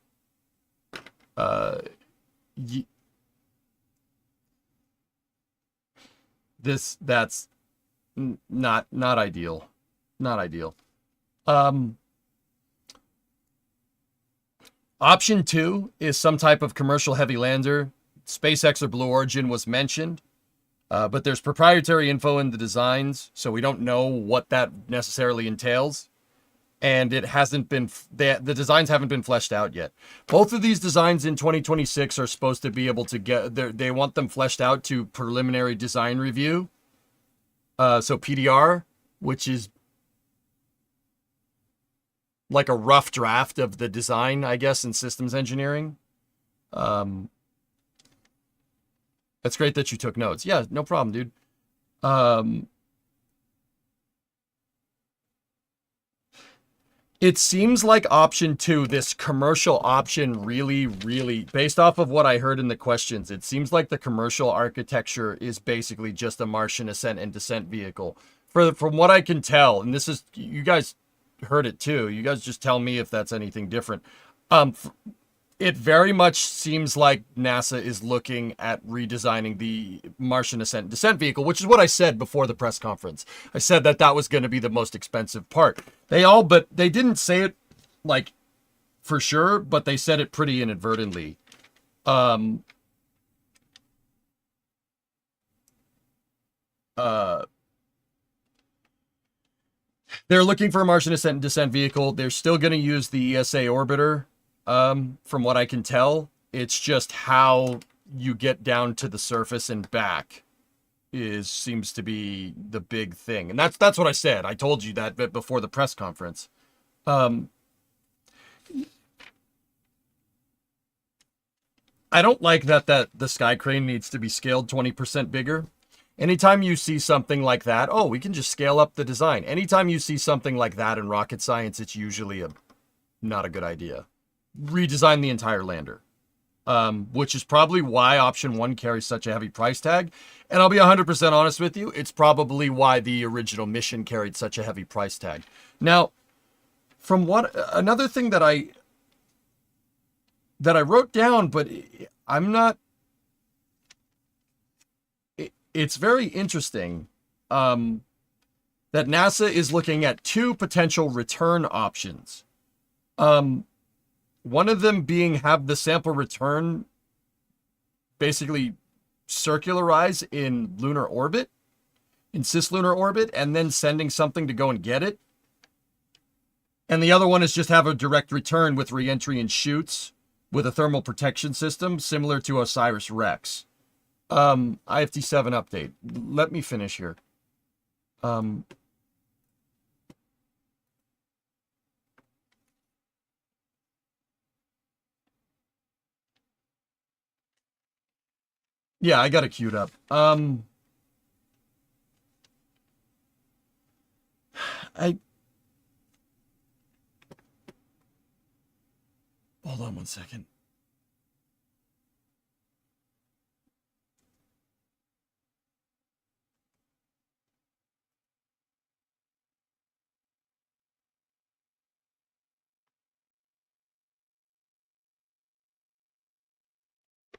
That's not ideal. Not ideal. Option 2 is some type of commercial heavy lander. SpaceX or Blue Origin was mentioned, but there's proprietary info in the designs, so we don't know what that necessarily entails. And it hasn't been, the designs haven't been fleshed out yet. Both of these designs in 2026 are supposed to be able to get, they want them fleshed out to preliminary design review. So PDR, which is like a rough draft of the design, I guess, in systems engineering. That's great that you took notes. Yeah, no problem, dude. It seems like option 2, this commercial option, really, based off of what I heard in the questions, it seems like the commercial architecture is basically just a Martian ascent and descent vehicle. From what I can tell, and this is, you guys heard it too, you guys just tell me if that's anything different. It very much seems like NASA is looking at redesigning the Martian ascent and descent vehicle, which is what I said before the press conference. I said that that was going to be the most expensive part. But they didn't say it like for sure, but they said it pretty inadvertently. They're looking for a Martian ascent and descent vehicle. They're still going to use the ESA orbiter. From what I can tell, it's just how you get down to the surface and back seems to be the big thing. And that's what I said. I told you that before the press conference. I don't like that the sky crane needs to be scaled 20% bigger. Anytime you see something like that, oh, we can just scale up the design. Anytime you see something like that in rocket science, it's usually not a good idea. Redesign the entire lander, which is probably why option 1 carries such a heavy price tag. And I'll be 100% honest with you, it's probably why the original mission carried such a heavy price tag. Now, another thing that I wrote down, but I'm not, it's very interesting that NASA is looking at 2 potential return options. One of them being have the sample return basically circularize in lunar orbit, in cislunar orbit, and then sending something to go and get it. And the other one is just have a direct return with reentry and chutes with a thermal protection system similar to OSIRIS-REx. IFT7 update. Let me finish here. Yeah, I got it queued up. Hold on one second.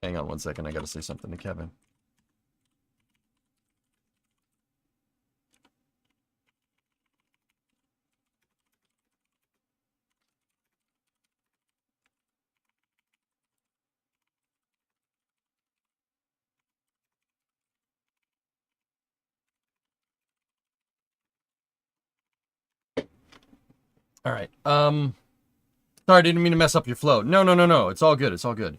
Hang on one second. I got to say something to Kevin. All right. Sorry, I didn't mean to mess up your flow. No. It's all good. It's all good.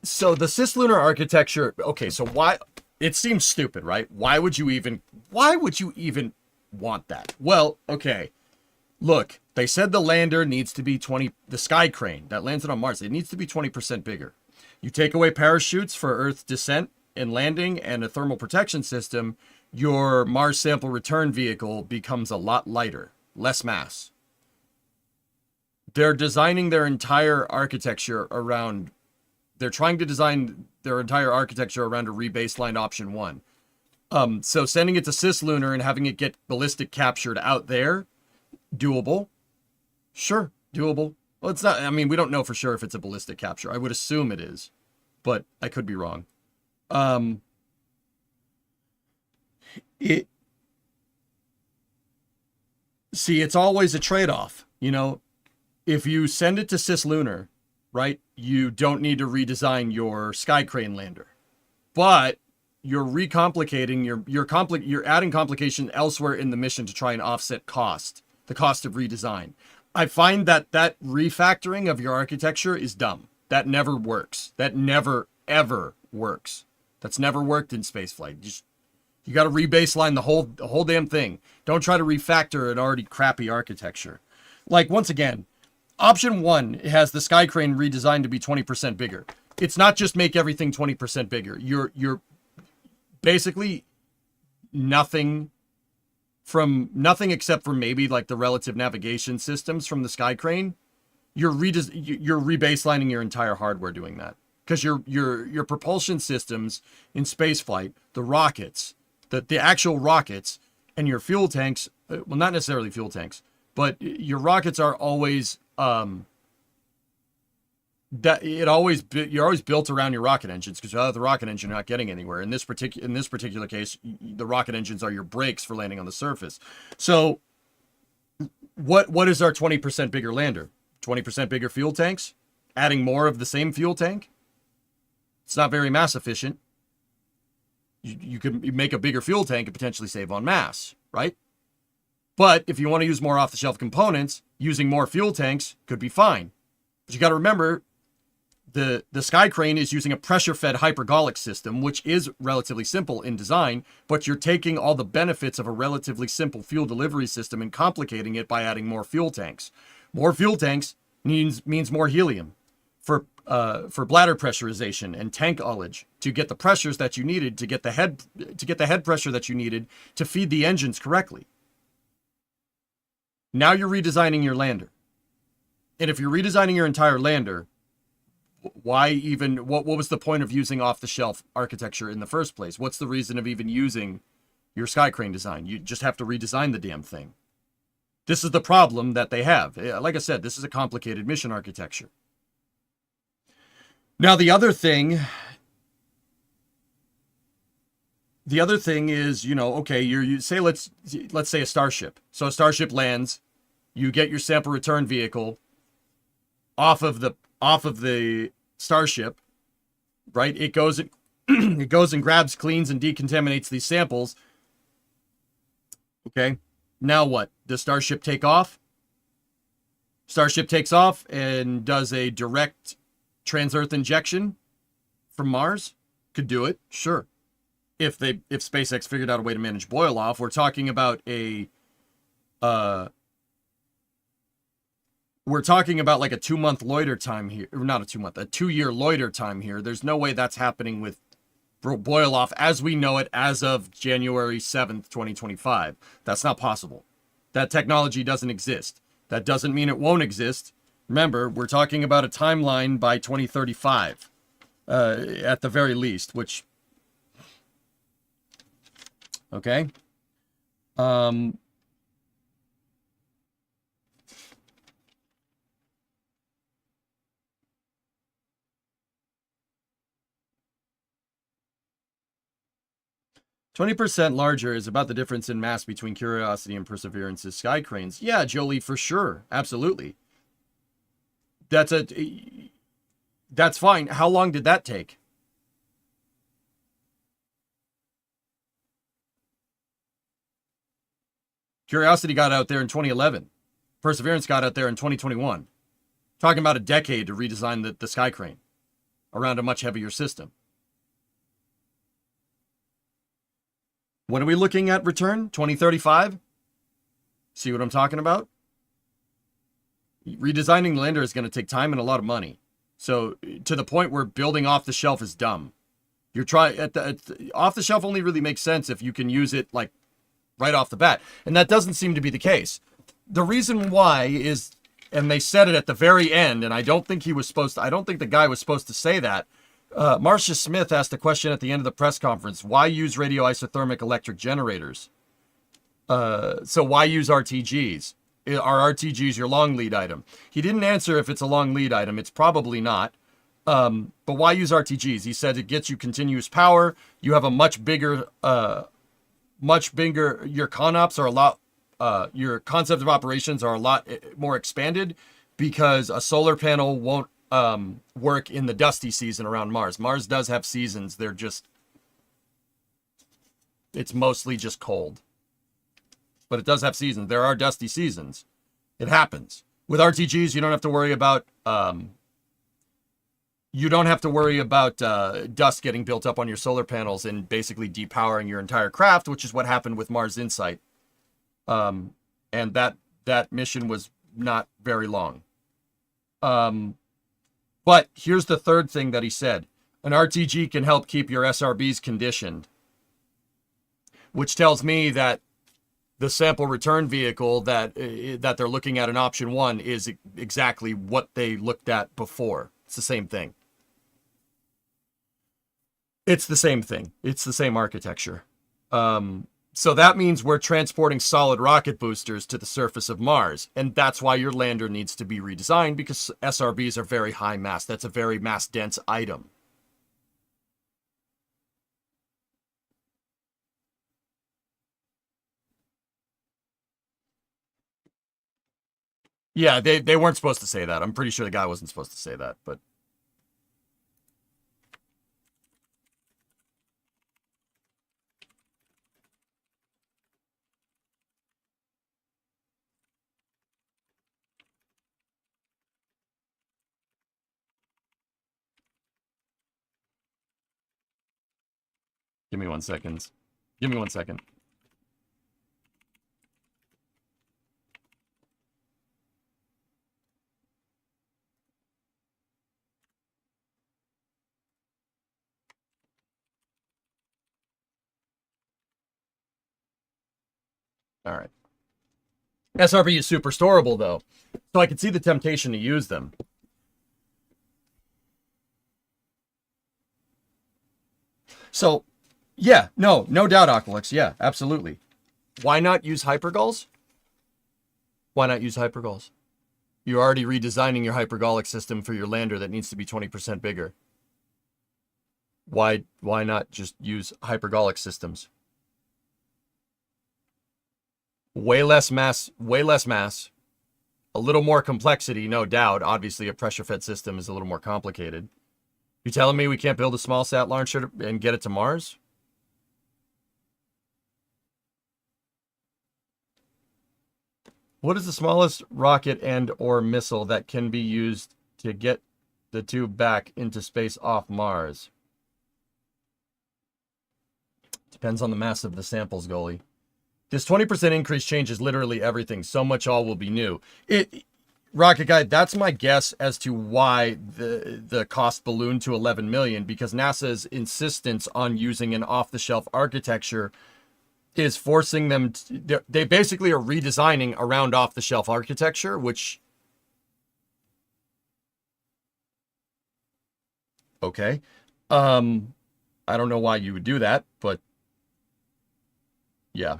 So the cislunar architecture, okay, so why it seems stupid, right? Why would you even want that? Well, okay. Look, they said the lander needs to be the sky crane that landed on Mars, it needs to be 20% bigger. You take away parachutes for Earth descent and landing and a thermal protection system, your Mars sample return vehicle becomes a lot lighter, less mass. They're designing their entire architecture around, they're trying to design their entire architecture around a rebaseline option 1. So sending it to cislunar and having it get ballistic captured out there, doable. Sure, doable. Well, it's not, I mean, we don't know for sure if it's a ballistic capture. I would assume it is, but I could be wrong. It's always a trade-off, you know. If you send it to cislunar, right, you don't need to redesign your sky crane lander, but you're recomplicating you're adding complication elsewhere in the mission to try and offset the cost of redesign. I find that refactoring of your architecture is dumb. That never works. That never ever works. That's never worked in spaceflight. You got to rebaseline the whole damn thing. Don't try to refactor an already crappy architecture. Like, once again, option 1 has the sky crane redesigned to be 20% bigger. It's not just make everything 20% bigger. You're basically nothing except for maybe like the relative navigation systems from the sky crane. You're rebaselining your entire hardware doing that. Because your propulsion systems in spaceflight, the rockets, the actual rockets, and your fuel tanks, well, not necessarily fuel tanks, but your rockets are always you're always built around your rocket engines, because without the rocket engine, you're not getting anywhere. In this particular case, the rocket engines are your brakes for landing on the surface. So, what is our 20% bigger lander? 20% bigger fuel tanks? Adding more of the same fuel tank? It's not very mass efficient. You could make a bigger fuel tank and potentially save on mass, right? But if you want to use more off-the-shelf components, using more fuel tanks could be fine. But you got to remember, the sky crane is using a pressure-fed hypergolic system, which is relatively simple in design, but you're taking all the benefits of a relatively simple fuel delivery system and complicating it by adding more fuel tanks. More fuel tanks means more helium for bladder pressurization and tank ullage to get the pressures that you needed to get the head pressure that you needed to feed the engines correctly. Now you're redesigning your lander. And if you're redesigning your entire lander, why even, what was the point of using off-the-shelf architecture in the first place? What's the reason of even using your sky crane design? You just have to redesign the damn thing. This is the problem that they have. Like I said, this is a complicated mission architecture. Now, the other thing is, you know, okay, you say, let's say a starship. So a starship lands, you get your sample return vehicle off of the starship, right? It goes and grabs, cleans, and decontaminates these samples. Okay, now what? Does Starship take off? Starship takes off and does a direct trans-Earth injection from Mars. Could do it, sure. If SpaceX figured out a way to manage boil off, we're talking about like a 2-month loiter time here, or not a 2-month, a 2-year loiter time here. There's no way that's happening with boil off as we know it as of January 7th, 2025. That's not possible. That technology doesn't exist. That doesn't mean it won't exist. Remember, we're talking about a timeline by 2035, at the very least, which, okay. 20% larger is about the difference in mass between Curiosity and Perseverance's sky cranes. Yeah, Jolie, for sure. Absolutely. That's fine. How long did that take? Curiosity got out there in 2011. Perseverance got out there in 2021. Talking about a decade to redesign the sky crane around a much heavier system. When are we looking at return? 2035? See what I'm talking about? Redesigning the lander is going to take time and a lot of money. So to the point where building off the shelf is dumb. You're off the shelf only really makes sense if you can use it like right off the bat. And that doesn't seem to be the case. The reason why is, and they said it at the very end, and I don't think the guy was supposed to say that. Marcia Smith asked a question at the end of the press conference. Why use radioisothermic electric generators? So why use RTGs? Are RTGs your long lead item? He didn't answer if it's a long lead item. It's probably not. But why use RTGs? He said it gets you continuous power. You have a much bigger, your ConOps are a lot, your concept of operations are a lot more expanded because a solar panel won't work in the dusty season around Mars. Mars does have seasons. It's mostly just cold. But it does have seasons. There are dusty seasons. It happens. With RTGs, you don't have to worry about dust getting built up on your solar panels and basically depowering your entire craft, which is what happened with Mars Insight. And that mission was not very long. But here's the third thing that he said. An RTG can help keep your SRBs conditioned, which tells me that the sample return vehicle that they're looking at in option 1 is exactly what they looked at before. It's the same thing. It's the same thing. It's the same architecture. So that means we're transporting solid rocket boosters to the surface of Mars. And that's why your lander needs to be redesigned, because SRBs are very high mass. That's a very mass dense item. Yeah, they weren't supposed to say that. I'm pretty sure the guy wasn't supposed to say that, but give me 1 second. Give me 1 second. All right. SRB is super storable, though, so I could see the temptation to use them. So, yeah, no doubt, Oculix. Yeah, absolutely. Why not use hypergulls? Why not use hypergulls? You're already redesigning your hypergolic system for your lander that needs to be 20% bigger. Why not just use hypergolic systems? Way less mass, a little more complexity, no doubt. Obviously, a pressure-fed system is a little more complicated. You telling me we can't build a small sat launcher and get it to Mars? What is the smallest rocket and or missile that can be used to get the tube back into space off Mars? Depends on the mass of the samples, This 20% increase changes literally everything. So much all will be new. Rocket Guy, that's my guess as to why the cost ballooned to 11 million, because NASA's insistence on using an off-the-shelf architecture is forcing them to, they basically are redesigning around off-the-shelf architecture, which, okay. I don't know why you would do that, but yeah.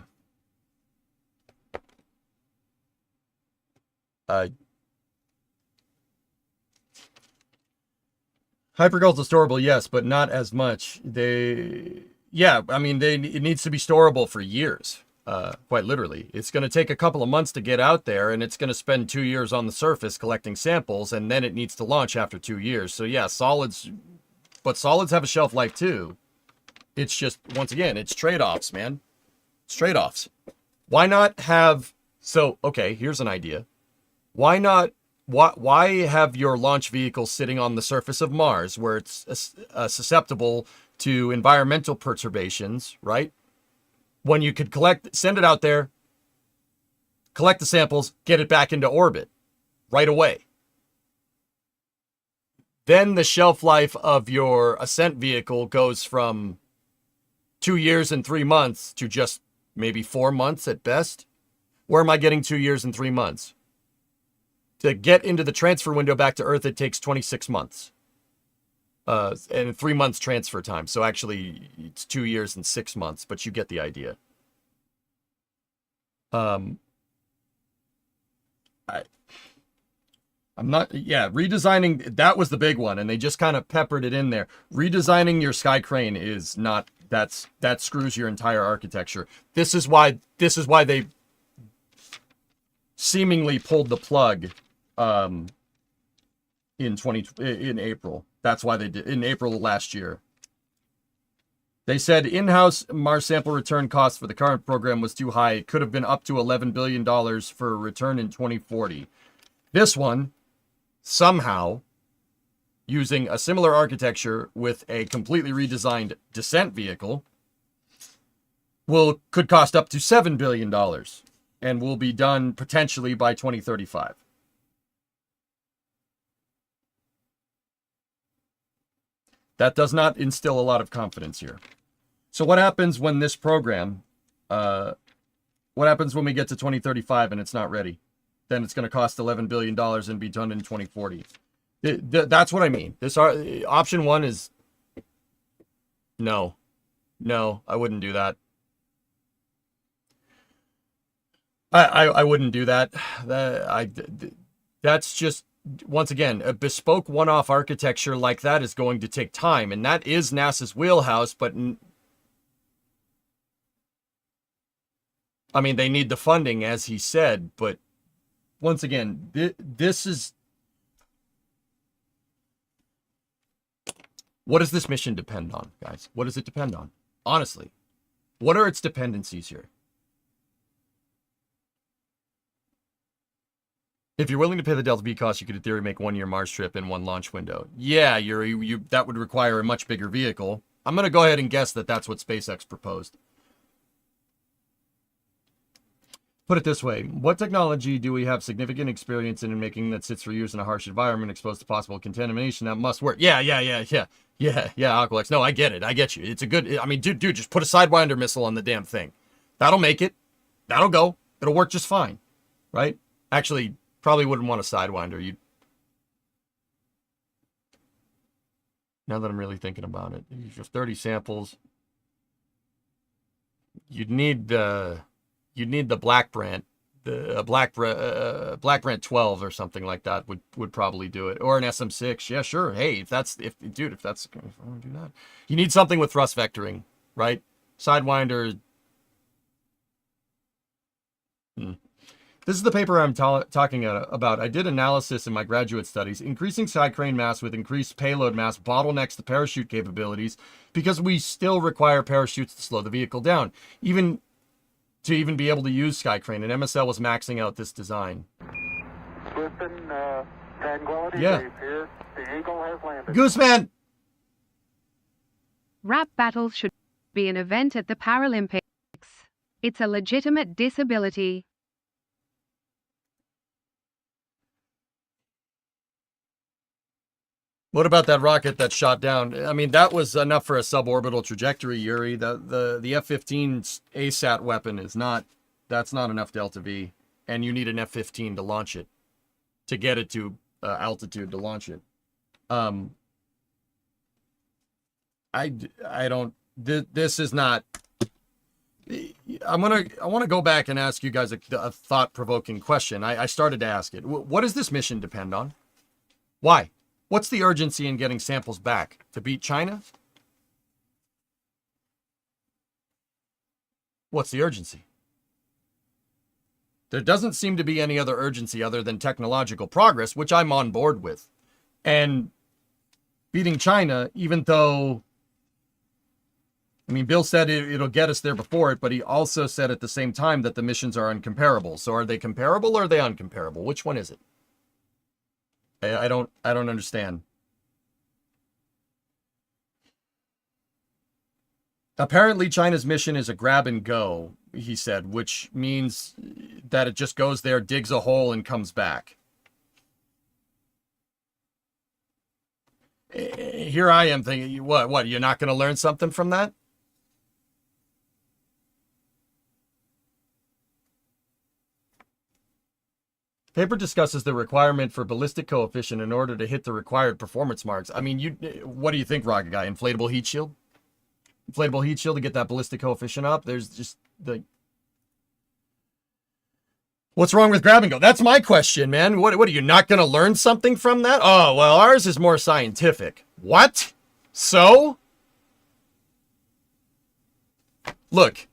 Hypergul's is storable, yes, but not as much. Yeah, I mean, it needs to be storable for years, quite literally. It's going to take a couple of months to get out there, and it's going to spend 2 years on the surface collecting samples, and then it needs to launch after 2 years. So yeah, solids have a shelf life too. It's just, once again, it's trade-offs, man. It's trade-offs. Why not have, so, okay, here's an idea. Why have your launch vehicle sitting on the surface of Mars, where it's susceptible to environmental perturbations, right? When you could send it out there, collect the samples, get it back into orbit right away. Then the shelf life of your ascent vehicle goes from 2 years and 3 months to just maybe 4 months at best. Where am I getting 2 years and 3 months? To get into the transfer window back to Earth, it takes 26 months. And 3 months transfer time. So actually, it's 2 years and 6 months, but you get the idea. I'm not, yeah, redesigning, that was the big one, and they just kind of peppered it in there. Redesigning your sky crane is not, that screws your entire architecture. This is why they seemingly pulled the plug in April. That's why they did, in April of last year. They said in-house Mars sample return cost for the current program was too high. It could have been up to $11 billion for a return in 2040. This one, somehow, using a similar architecture with a completely redesigned descent vehicle, could cost up to $7 billion and will be done potentially by 2035. That does not instill a lot of confidence here. So what happens when this program, what happens when we get to 2035 and it's not ready? Then it's going to cost $11 billion and be done in 2040. That's what I mean. This option one is no, I wouldn't do that. I wouldn't do that. That's just, once again, a bespoke one-off architecture like that is going to take time, and that is NASA's wheelhouse, but I mean, they need the funding, as he said, but once again, this is, what does this mission depend on, guys? What does it depend on? Honestly, what are its dependencies here? If you're willing to pay the Delta V cost, you could in theory make 1 year Mars trip in one launch window. Yeah, that would require a much bigger vehicle. I'm going to go ahead and guess that that's what SpaceX proposed. Put it this way. What technology do we have significant experience in making that sits for years in a harsh environment exposed to possible contamination that must work? Yeah, Aqualex. No, I get it. I get you. It's a good, I mean, dude, just put a Sidewinder missile on the damn thing. That'll make it. That'll go. It'll work just fine. Right? Actually, probably wouldn't want a Sidewinder. Now that I'm really thinking about it, just 30 samples. You'd need the Black Brant, Black Brant 12 or something like that would probably do it, or an SM6. Yeah, sure. Hey, if I want to do that, you need something with thrust vectoring, right? Sidewinder. This is the paper I'm talking about. I did analysis in my graduate studies. Increasing side crane mass with increased payload mass bottlenecks the parachute capabilities because we still require parachutes to slow the vehicle down. Even be able to use Skycrane, and MSL was maxing out this design. Yeah. The Eagle has landed. Gooseman! Rap battles should be an event at the Paralympics. It's a legitimate disability. What about that rocket that shot down? I mean, that was enough for a suborbital trajectory, Yuri. The F-15 ASAT weapon is not, that's not enough Delta V. And you need an F-15 to launch it, to get it to altitude to launch it. I don't, this is not, I want to go back and ask you guys a thought-provoking question. I started to ask it. What does this mission depend on? Why? What's the urgency in getting samples back? To beat China? What's the urgency? There doesn't seem to be any other urgency other than technological progress, which I'm on board with. And beating China, even though, I mean, Bill said it'll get us there before it, but he also said at the same time that the missions are uncomparable. So are they comparable or are they uncomparable? Which one is it? I don't understand. Apparently, China's mission is a grab and go, he said, which means that it just goes there, digs a hole, and comes back. Here I am thinking, what, you're not going to learn something from that? Paper discusses the requirement for ballistic coefficient in order to hit the required performance marks. I mean, what do you think, Rocket Guy? Inflatable heat shield? Inflatable heat shield to get that ballistic coefficient up? There's just the... What's wrong with grab and go? That's my question, man. What are you not going to learn something from that? Oh, well, ours is more scientific. What? So? Look.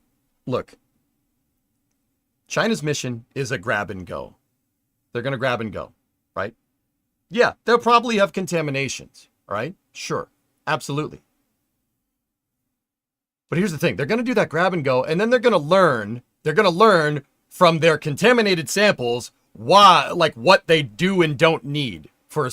China's mission is a grab and go. They're going to grab and go, right? Yeah, they'll probably have contaminations, right? Sure, absolutely. But here's the thing. They're going to do that grab and go, and then they're going to learn from their contaminated samples what they do and don't need for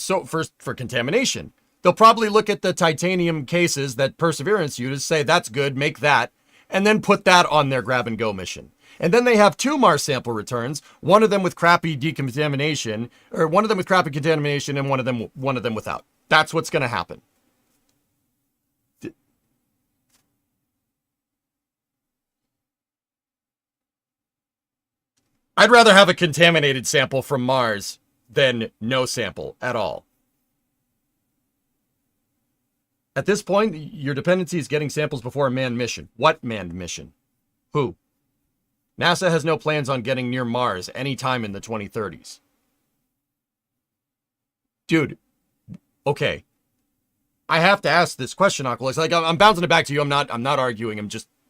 contamination. They'll probably look at the titanium cases that Perseverance used, say that's good, make that, and then put that on their grab and go mission. And then they have 2 Mars sample returns, one of them with crappy decontamination, or one of them with crappy contamination and one of them without. That's what's going to happen. I'd rather have a contaminated sample from Mars than no sample at all. At this point, your dependency is getting samples before a manned mission. What manned mission? Who? NASA has no plans on getting near Mars anytime in the 2030s. Dude, okay. I have to ask this question, Oculus. Like, I'm bouncing it back to you. I'm not arguing.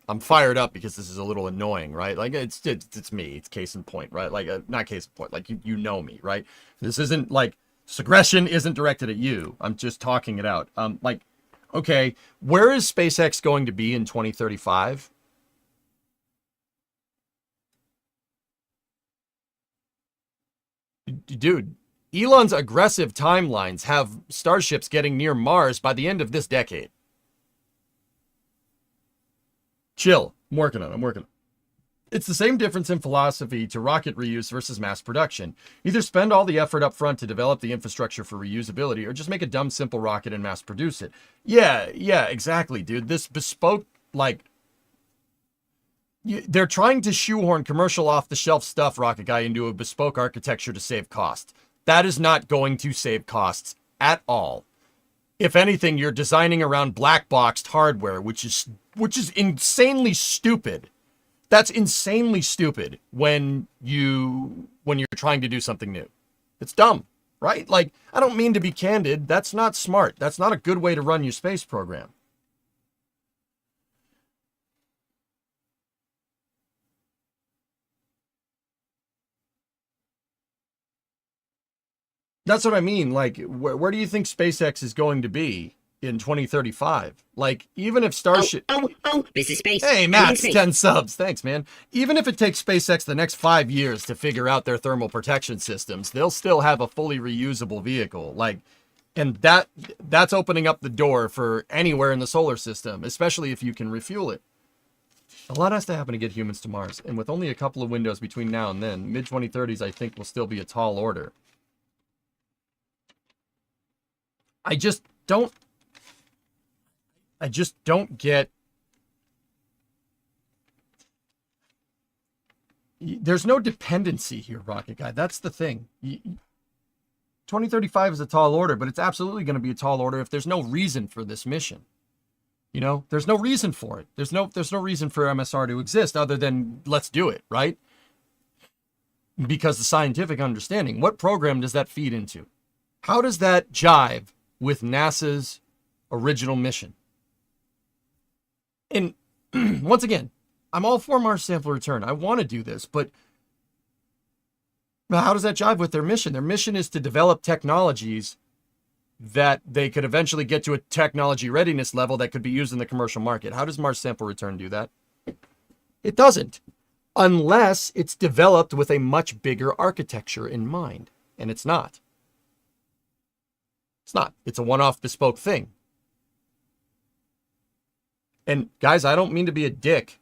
I'm fired up because this is a little annoying, right? Like, it's me. It's case in point, right? Like, not case in point. Like, you know me, right? This isn't like, this aggression isn't directed at you. I'm just talking it out. Like, okay, where is SpaceX going to be in 2035? Dude, Elon's aggressive timelines have starships getting near Mars by the end of this decade. Chill. I'm working on it. It's the same difference in philosophy to rocket reuse versus mass production. Either spend all the effort up front to develop the infrastructure for reusability or just make a dumb, simple rocket and mass produce it. Yeah, exactly, dude. This bespoke, like... They're trying to shoehorn commercial off-the-shelf stuff, Rocket Guy, into a bespoke architecture to save cost. That is not going to save costs at all. If anything, you're designing around black-boxed hardware, which is insanely stupid. That's insanely stupid when you're trying to do something new. It's dumb, right? Like, I don't mean to be candid. That's not smart. That's not a good way to run your space program. That's what I mean. Like, where do you think SpaceX is going to be in 2035? Like, even if Starship... This is space. Hey, Matt's 10 subs. Thanks, man. Even if it takes SpaceX the next 5 years to figure out their thermal protection systems, they'll still have a fully reusable vehicle. Like, and that's opening up the door for anywhere in the solar system, especially if you can refuel it. A lot has to happen to get humans to Mars, and with only a couple of windows between now and then, mid-2030s, I think, will still be a tall order. don't get. There's no dependency here, Rocket Guy. That's the thing. 2035 is a tall order, but it's absolutely going to be a tall order if there's no reason for this mission. You know, there's no reason for it. There's no reason for MSR to exist other than let's do it, right? Because the scientific understanding, what program does that feed into? How does that jive with NASA's original mission? And once again, I'm all for Mars sample return. I want to do this, but how does that jive with their mission? Their mission is to develop technologies that they could eventually get to a technology readiness level that could be used in the commercial market. How does Mars sample return do that? It doesn't, unless it's developed with a much bigger architecture in mind. And it's not. It's not. It's a one-off bespoke thing. And guys, I don't mean to be a dick.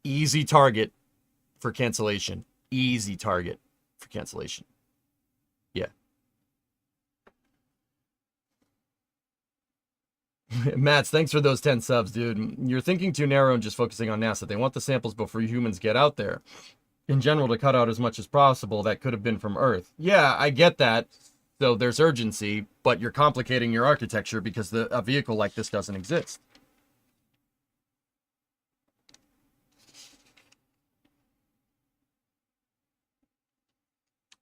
Easy target for cancellation. Easy target for cancellation. Yeah. Mats, thanks for those 10 subs, dude. You're thinking too narrow and just focusing on NASA. They want the samples before humans get out there. In general, to cut out as much as possible that could have been from Earth. Yeah, I get that. So there's urgency, but you're complicating your architecture because a vehicle like this doesn't exist.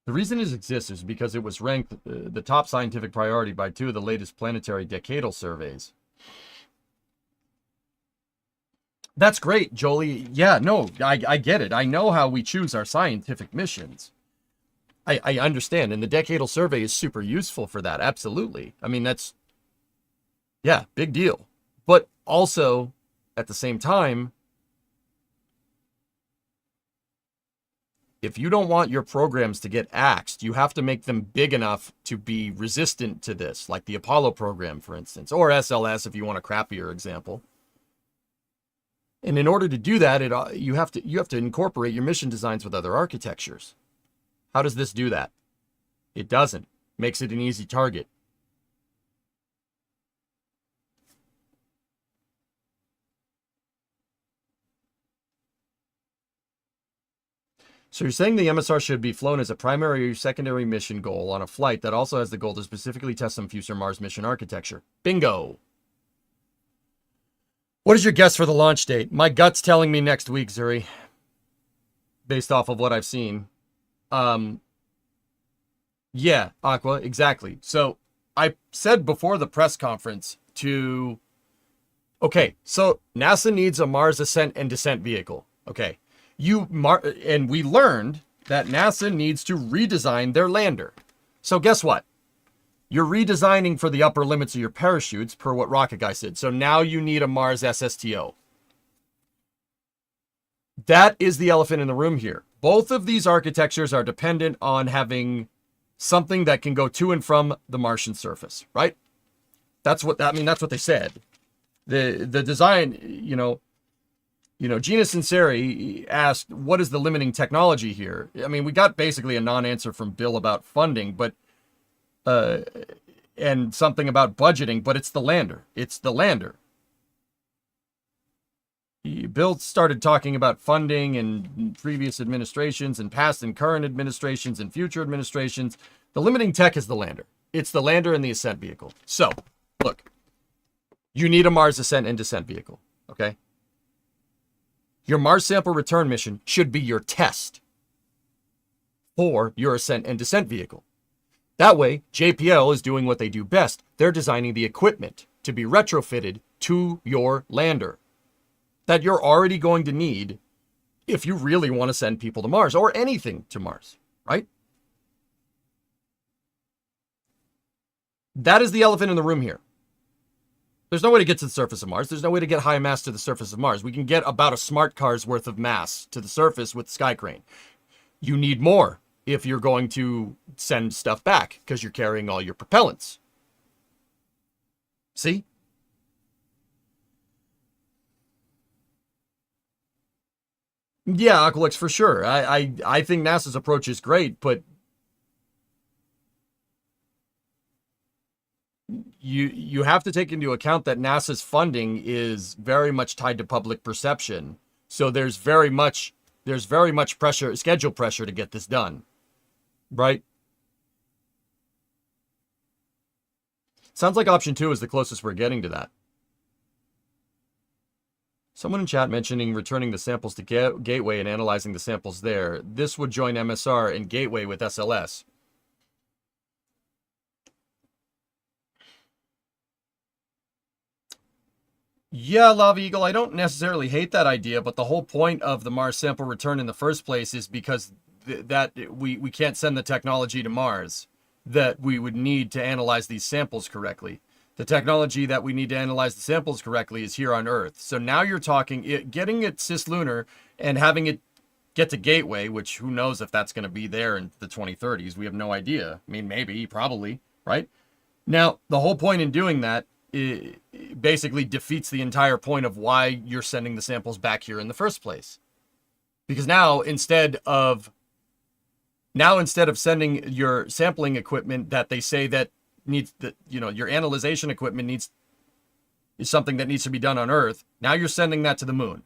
The reason it exists is because it was ranked the top scientific priority by 2 of the latest planetary decadal surveys. That's great, Jolie. Yeah, no, I get it. I know how we choose our scientific missions. I understand, and the decadal survey is super useful for that, absolutely. I mean, that's, yeah, big deal. But also, at the same time, if you don't want your programs to get axed, you have to make them big enough to be resistant to this, like the Apollo program, for instance, or SLS if you want a crappier example. And in order to do that, you have to incorporate your mission designs with other architectures. How does this do that? It doesn't. Makes it an easy target. So you're saying the MSR should be flown as a primary or secondary mission goal on a flight that also has the goal to specifically test some future Mars mission architecture. Bingo. What is your guess for the launch date? My gut's telling me next week, Zuri. Based off of what I've seen. Yeah, Aqua, exactly. So I said before the press conference okay, so NASA needs a Mars ascent and descent vehicle. Okay. And we learned that NASA needs to redesign their lander. So guess what? You're redesigning for the upper limits of your parachutes per what Rocket Guy said. So now you need a Mars SSTO. That is the elephant in the room here. Both of these architectures are dependent on having something that can go to and from the Martian surface, right? That's what they said. The design, Gina Sinceri asked, what is the limiting technology here? I mean, we got basically a non-answer from Bill about funding, but and something about budgeting, but it's the lander. It's the lander. Bill started talking about funding and previous administrations and past and current administrations and future administrations. The limiting tech is the lander. It's the lander and the ascent vehicle. So, look, you need a Mars ascent and descent vehicle, okay? Your Mars sample return mission should be your test for your ascent and descent vehicle. That way, JPL is doing what they do best. They're designing the equipment to be retrofitted to your lander that you're already going to need if you really want to send people to Mars or anything to Mars, right? That is the elephant in the room here. There's no way to get to the surface of Mars. There's no way to get high mass to the surface of Mars. We can get about a smart car's worth of mass to the surface with the Sky Crane. You need more if you're going to send stuff back because you're carrying all your propellants. See? Yeah, Aqualix, for sure. I think NASA's approach is great, but you have to take into account that NASA's funding is very much tied to public perception. So there's very much pressure, schedule pressure to get this done, right? Sounds like option 2 is the closest we're getting to that. Someone in chat mentioning returning the samples to Gateway and analyzing the samples there. This would join MSR and Gateway with SLS. Yeah, Lava Eagle, I don't necessarily hate that idea, but the whole point of the Mars sample return in the first place is because we can't send the technology to Mars that we would need to analyze these samples correctly. The technology that we need to analyze the samples correctly is here on Earth. So now you're talking getting it cislunar and having it get to Gateway, which who knows if that's going to be there in the 2030s. We have no idea. I mean, maybe, probably, right? Now, the whole point in doing that basically defeats the entire point of why you're sending the samples back here in the first place. Because now, instead of sending your sampling equipment that they say that needs your analyzation equipment is something that needs to be done on Earth. Now you're sending that to the moon.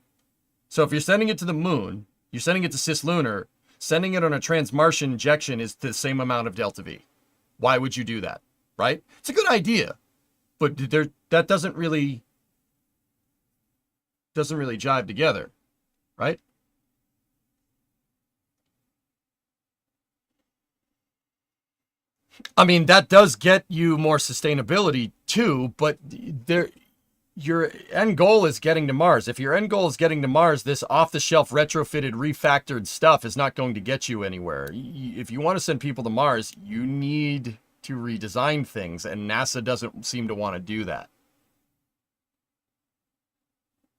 So if you're sending it to the moon, you're sending it to cislunar, sending it on a transmartian injection is the same amount of delta V. Why would you do that? Right? It's a good idea, but that doesn't really jive together, right? I mean, that does get you more sustainability too, but your end goal is getting to Mars. If your end goal is getting to Mars, this off-the-shelf retrofitted, refactored stuff is not going to get you anywhere. If you want to send people to Mars, you need to redesign things, and NASA doesn't seem to want to do that.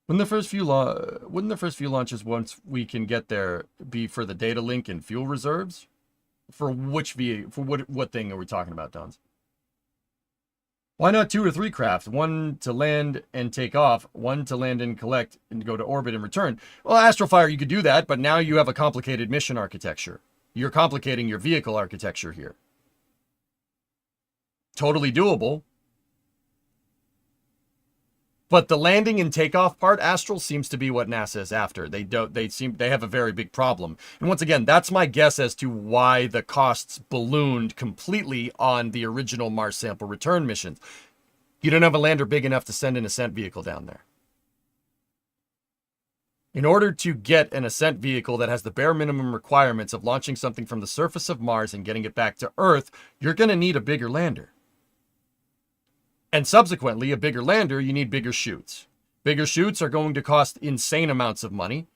Wouldn't the first few launches, once we can get there, be for the data link and fuel reserves? For which what thing are we talking about, Dons? Why not 2 or 3 craft? One to land and take off, one to land and collect and go to orbit and return. Well, Astrofire, you could do that, but now you have a complicated mission architecture. You're complicating your vehicle architecture here. Totally doable. But the landing and takeoff part, Astral, seems to be what NASA is after. They have a very big problem. And once again, that's my guess as to why the costs ballooned completely on the original Mars sample return missions. You don't have a lander big enough to send an ascent vehicle down there. In order to get an ascent vehicle that has the bare minimum requirements of launching something from the surface of Mars and getting it back to Earth, you're going to need a bigger lander. And subsequently, a bigger lander, you need bigger chutes. Bigger chutes are going to cost insane amounts of money.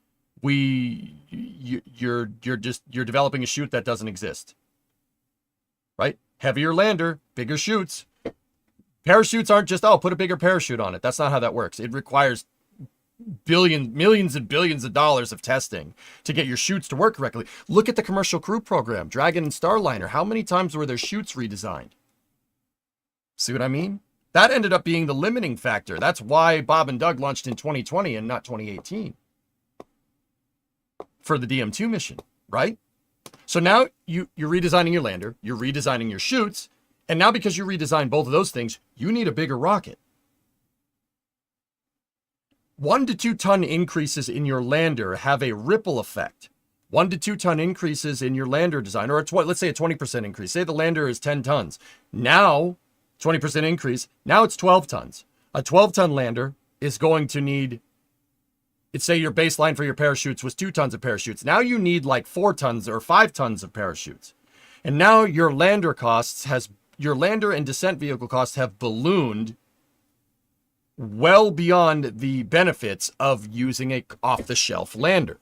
You're developing a chute that doesn't exist. Right? Heavier lander, bigger chutes. Parachutes aren't just, put a bigger parachute on it. That's not how that works. It requires millions and billions of dollars of testing to get your chutes to work correctly. Look at the Commercial Crew Program, Dragon and Starliner. How many times were their chutes redesigned? See what I mean? That ended up being the limiting factor. That's why Bob and Doug launched in 2020 and not 2018 for the DM2 mission, right? So now you're redesigning your lander, you're redesigning your chutes, and now because you redesigned both of those things, you need a bigger rocket. 1 to 2 ton increases in your lander have a ripple effect. 1 to 2 ton increases in your lander design, or let's say a 20% increase. Say the lander is 10 tons. Now, 20% increase. Now it's 12 tons. A 12-ton lander is going to need, say your baseline for your parachutes was 2 tons of parachutes. Now you need like 4 tons or 5 tons of parachutes. And now your lander and descent vehicle costs have ballooned well beyond the benefits of using a off-the-shelf lander.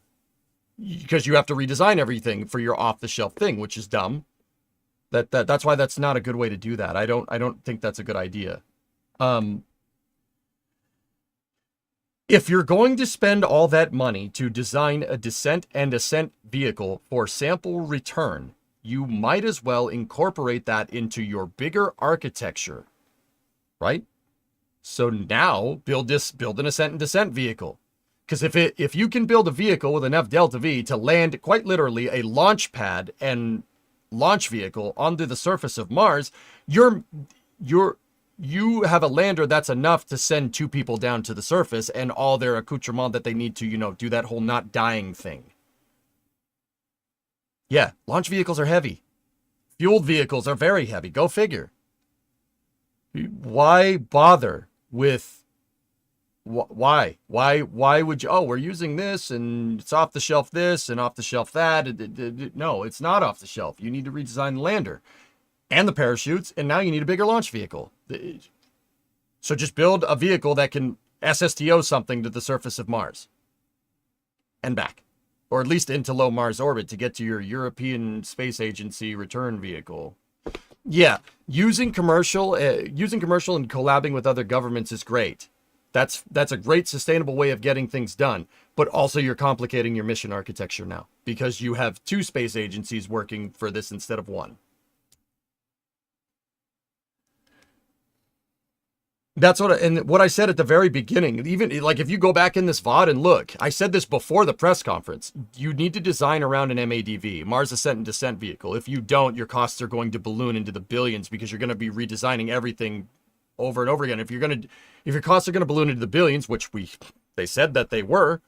Because you have to redesign everything for your off-the-shelf thing, which is dumb. That's why that's not a good way to do that. I don't think that's a good idea. If you're going to spend all that money to design a descent and ascent vehicle for sample return, you might as well incorporate that into your bigger architecture, right? So now build an ascent and descent vehicle. Because if you can build a vehicle with enough delta V to land quite literally a launch pad and launch vehicle onto the surface of Mars, you're you have a lander that's enough to send 2 people down to the surface and all their accoutrement that they need to, do that whole not dying thing. Yeah, launch vehicles are heavy. Fueled vehicles are very heavy. Go figure. Why bother with... Why would you... Oh, we're using this, and it's off the shelf this, and off the shelf that. No, it's not off the shelf. You need to redesign the lander and the parachutes, and now you need a bigger launch vehicle. So just build a vehicle that can SSTO something to the surface of Mars and back, or at least into low Mars orbit to get to your European Space Agency return vehicle. Yeah, using commercial and collabing with other governments is great. That's a great sustainable way of getting things done. But also you're complicating your mission architecture now because you have 2 space agencies working for this instead of 1. That's what I said at the very beginning. Even like if you go back in this VOD and look, I said this before the press conference. You need to design around an MADV, Mars Ascent and Descent Vehicle. If you don't, your costs are going to balloon into the billions because you're going to be redesigning everything over and over again. If your costs are going to balloon into the billions, which they said that they were,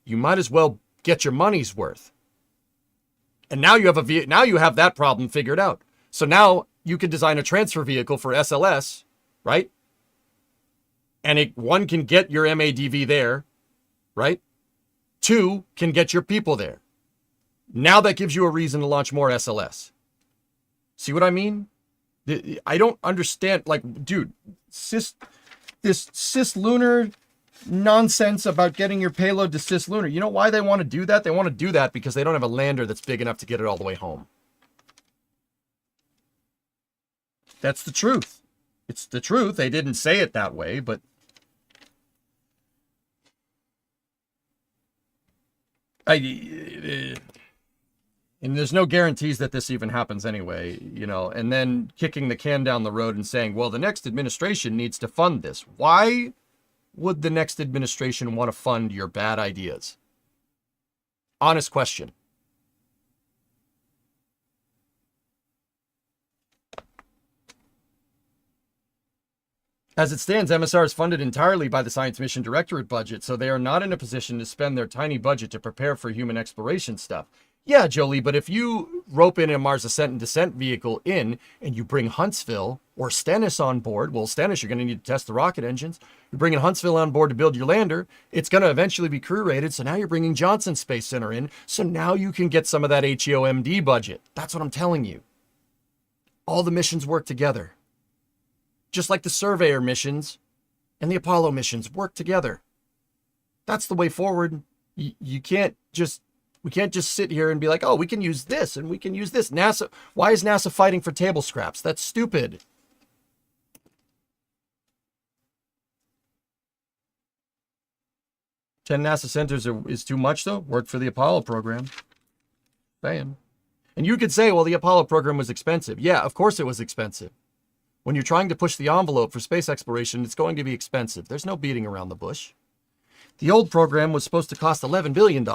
you might as well get your money's worth. And now you have that problem figured out. So now you can design a transfer vehicle for SLS, right? And one can get your MADV there, right? 2 can get your people there. Now that gives you a reason to launch more SLS. See what I mean? I don't understand, like, dude, this cislunar nonsense about getting your payload to cislunar. You know why they want to do that? They want to do that because they don't have a lander that's big enough to get it all the way home. That's the truth. It's the truth. They didn't say it that way, but and there's no guarantees that this even happens anyway, and then kicking the can down the road and saying, well, the next administration needs to fund this. Why would the next administration want to fund your bad ideas? Honest question. As it stands, MSR is funded entirely by the Science Mission Directorate budget, so they are not in a position to spend their tiny budget to prepare for human exploration stuff. Yeah, Jolie, but if you rope in a Mars Ascent and Descent vehicle in, and you bring Huntsville or Stennis on board, well, Stennis, you're going to need to test the rocket engines. You're bringing Huntsville on board to build your lander. It's going to eventually be crew rated, so now you're bringing Johnson Space Center in, so now you can get some of that HEOMD budget. That's what I'm telling you. All the missions work together. Just like the Surveyor missions and the Apollo missions work together. That's the way forward. We can't just sit here and be like, oh, we can use this and we can use this. NASA, why is NASA fighting for table scraps? That's stupid. Ten NASA centers is too much, though. Worked for the Apollo program. Saying. And you could say, well, the Apollo program was expensive. Yeah, of course it was expensive. When you're trying to push the envelope for space exploration, it's going to be expensive. There's no beating around the bush. The old program was supposed to cost $11 billion.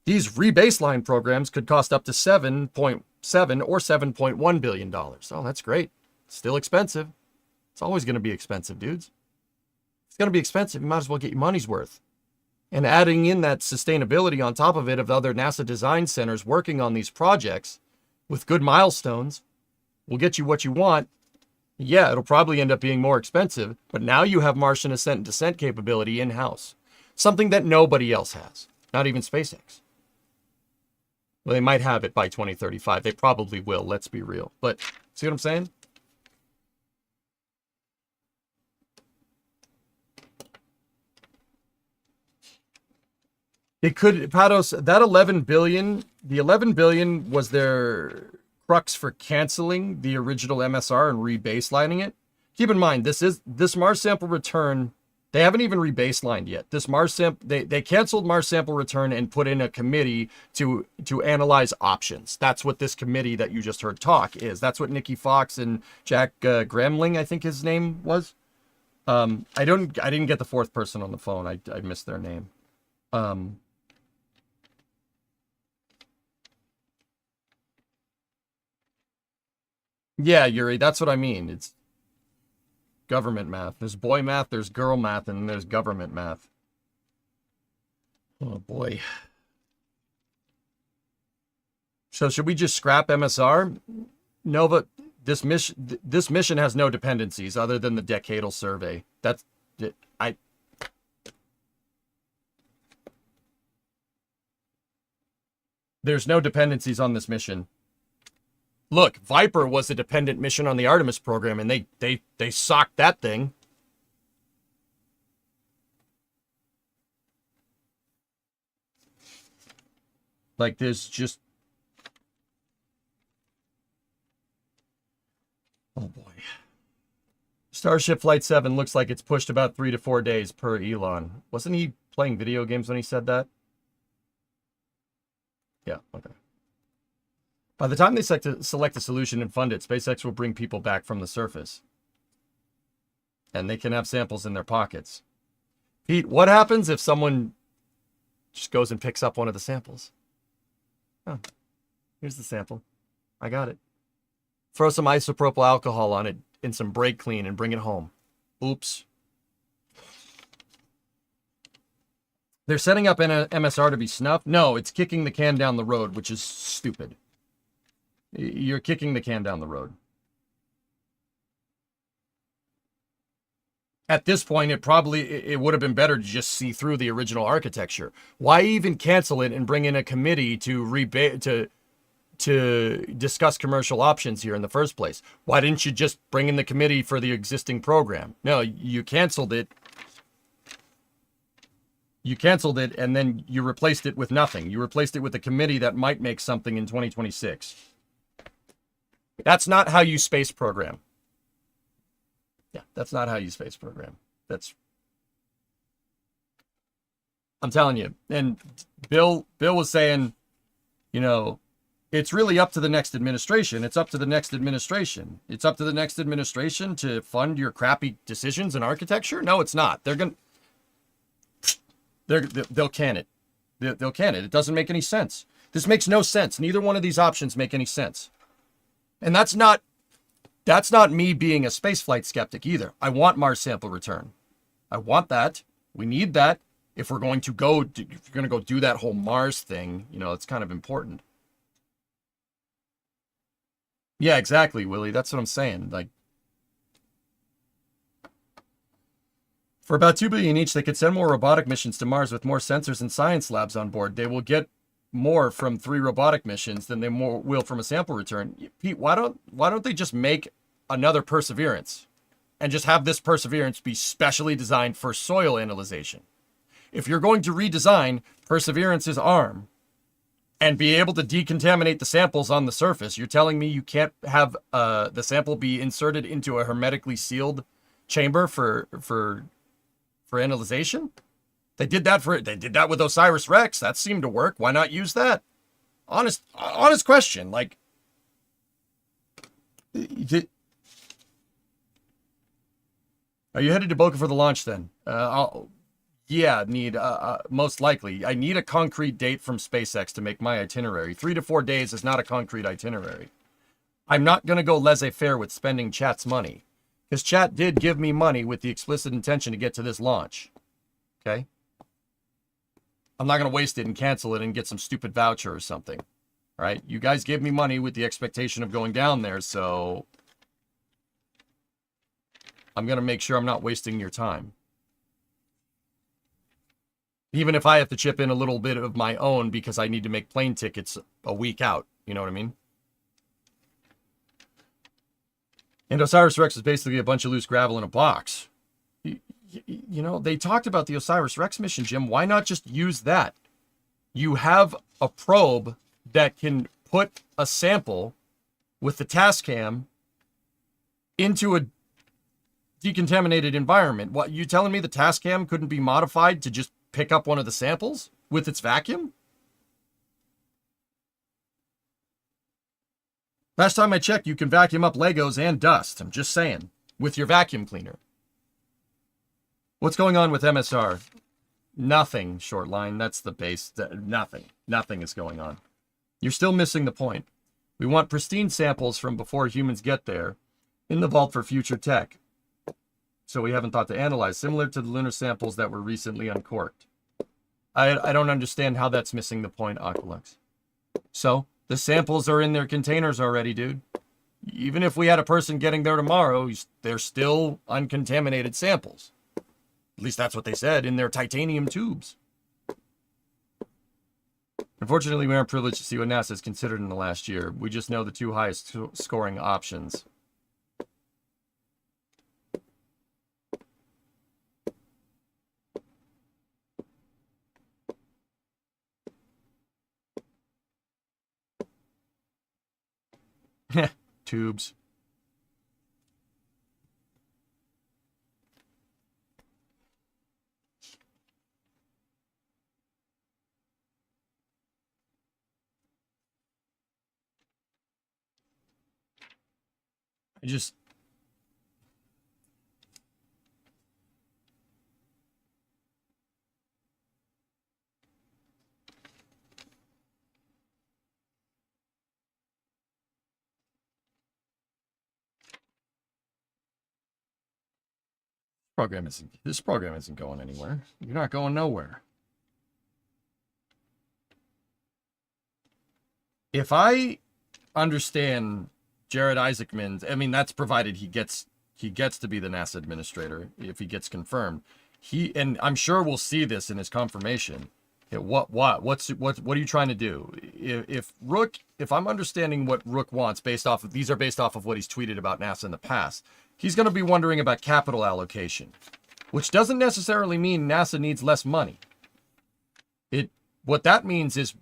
These rebaseline programs could cost up to $7.7 or $7.1 billion. Oh, that's great. Still expensive. It's always going to be expensive, dudes. It's going to be expensive. You might as well get your money's worth. And adding in that sustainability on top of it of other NASA design centers working on these projects with good milestones will get you what you want. Yeah, it'll probably end up being more expensive, but now you have Martian ascent and descent capability in-house. Something that nobody else has, not even SpaceX. Well, they might have it by 2035. They probably will, let's be real. But see what I'm saying? It could, Pados, that 11 billion, the 11 billion was their crux for canceling the original MSR and rebaselining it. Keep in mind, this Mars sample return, they haven't even rebaselined yet. This Mars sample, they canceled Mars sample return and put in a committee to analyze options. That's what this committee that you just heard talk is. That's what Nikki Fox and Jack Gramling, I think his name was. I didn't get the fourth person on the phone. I missed their name. Yeah, Yuri, that's what I mean. government math. There's boy math, there's girl math, and there's government math. Oh boy. So should we just scrap MSR? Nova, this mission has no dependencies other than the decadal survey. That's it. There's no dependencies on this mission. Look, Viper was a dependent mission on the Artemis program, and they socked that thing. Like, there's just... Oh, boy. Starship Flight 7 looks like it's pushed about 3 to 4 days per Elon. Wasn't he playing video games when he said that? Yeah, okay. By the time they select a solution and fund it, SpaceX will bring people back from the surface. And they can have samples in their pockets. Pete, what happens if someone just goes and picks up one of the samples? Oh, here's the sample. I got it. Throw some isopropyl alcohol on it in some brake clean and bring it home. Oops. They're setting up an MSR to be snuffed? No, it's kicking the can down the road, which is stupid. You're kicking the can down the road. At this point, it would have been better to just see through the original architecture. Why even cancel it and bring in a committee to discuss commercial options here in the first place? Why didn't you just bring in the committee for the existing program? No, you canceled it. You canceled it, and then you replaced it with nothing. You replaced it with a committee that might make something in 2026. That's not how you space program. Yeah, that's not how you space program. I'm telling you. And Bill was saying, you know, it's really up to the next administration. It's up to the next administration. It's up to the next administration to fund your crappy decisions in architecture? No, it's not. They'll can it. They'll can it. It doesn't make any sense. This makes no sense. Neither one of these options make any sense. And that's not me being a spaceflight skeptic either. I want Mars sample return. I want that. We need that. If we're going to go do that whole Mars thing, you know, it's kind of important. Yeah, exactly, Willie. That's what I'm saying. Like, for about $2 billion each, they could send more robotic missions to Mars with more sensors and science labs on board. They will get more from 3 robotic missions than they will from a sample return. Pete, why don't they just make another Perseverance and just have this Perseverance be specially designed for soil analyzation? If you're going to redesign Perseverance's arm and be able to decontaminate the samples on the surface, you're telling me you can't have the sample be inserted into a hermetically sealed chamber for analyzation? They did that with OSIRIS-REx. That seemed to work. Why not use that? Honest question. Like, are you headed to Boca for the launch then? Most likely. I need a concrete date from SpaceX to make my itinerary. 3 to 4 days is not a concrete itinerary. I'm not going to go laissez-faire with spending Chat's money, because Chat did give me money with the explicit intention to get to this launch. Okay? I'm not going to waste it and cancel it and get some stupid voucher or something. All right? You guys gave me money with the expectation of going down there, so I'm going to make sure I'm not wasting your time. Even if I have to chip in a little bit of my own because I need to make plane tickets a week out. You know what I mean? And OSIRIS-REx is basically a bunch of loose gravel in a box. You know, they talked about the OSIRIS-REx mission, Jim. Why not just use that? You have a probe that can put a sample with the Tascam into a decontaminated environment. What, you telling me the Tascam couldn't be modified to just pick up one of the samples with its vacuum? Last time I checked, you can vacuum up Legos and dust. I'm just saying, with your vacuum cleaner. What's going on with MSR? Nothing, Shortline. That's the base. Nothing. Nothing is going on. You're still missing the point. We want pristine samples from before humans get there in the vault for future tech. so we haven't thought to analyze, similar to the lunar samples that were recently uncorked. I don't understand how that's missing the point, Aqualux. So, the samples are in their containers already, dude. Even if we had a person getting there tomorrow, they're still uncontaminated samples. At least that's what they said in their titanium tubes. Unfortunately, we aren't privileged to see what NASA has considered in the last year. We just know the two highest scoring options. Tubes. This program isn't going anywhere. You're not going nowhere. If I understand Jared Isaacman, I mean, that's provided he gets to be the NASA administrator if he gets confirmed. And I'm sure we'll see this in his confirmation. What are you trying to do? If I'm understanding what Rook wants based off of what he's tweeted about NASA in the past, he's going to be wondering about capital allocation, which doesn't necessarily mean NASA needs less money. What that means is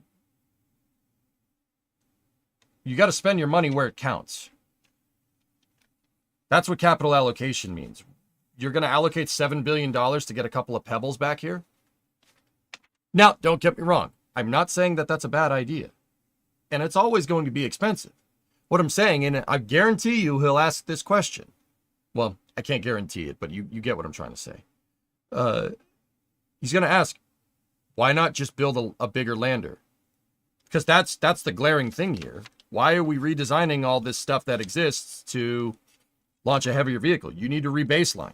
you got to spend your money where it counts. That's what capital allocation means. You're going to allocate $7 billion to get a couple of pebbles back here? Now, don't get me wrong. I'm not saying that that's a bad idea. And it's always going to be expensive. What I'm saying, and I guarantee you he'll ask this question. Well, I can't guarantee it, but you get what I'm trying to say. He's going to ask, why not just build a bigger lander? Because that's the glaring thing here. Why are we redesigning all this stuff that exists to launch a heavier vehicle? You need to rebaseline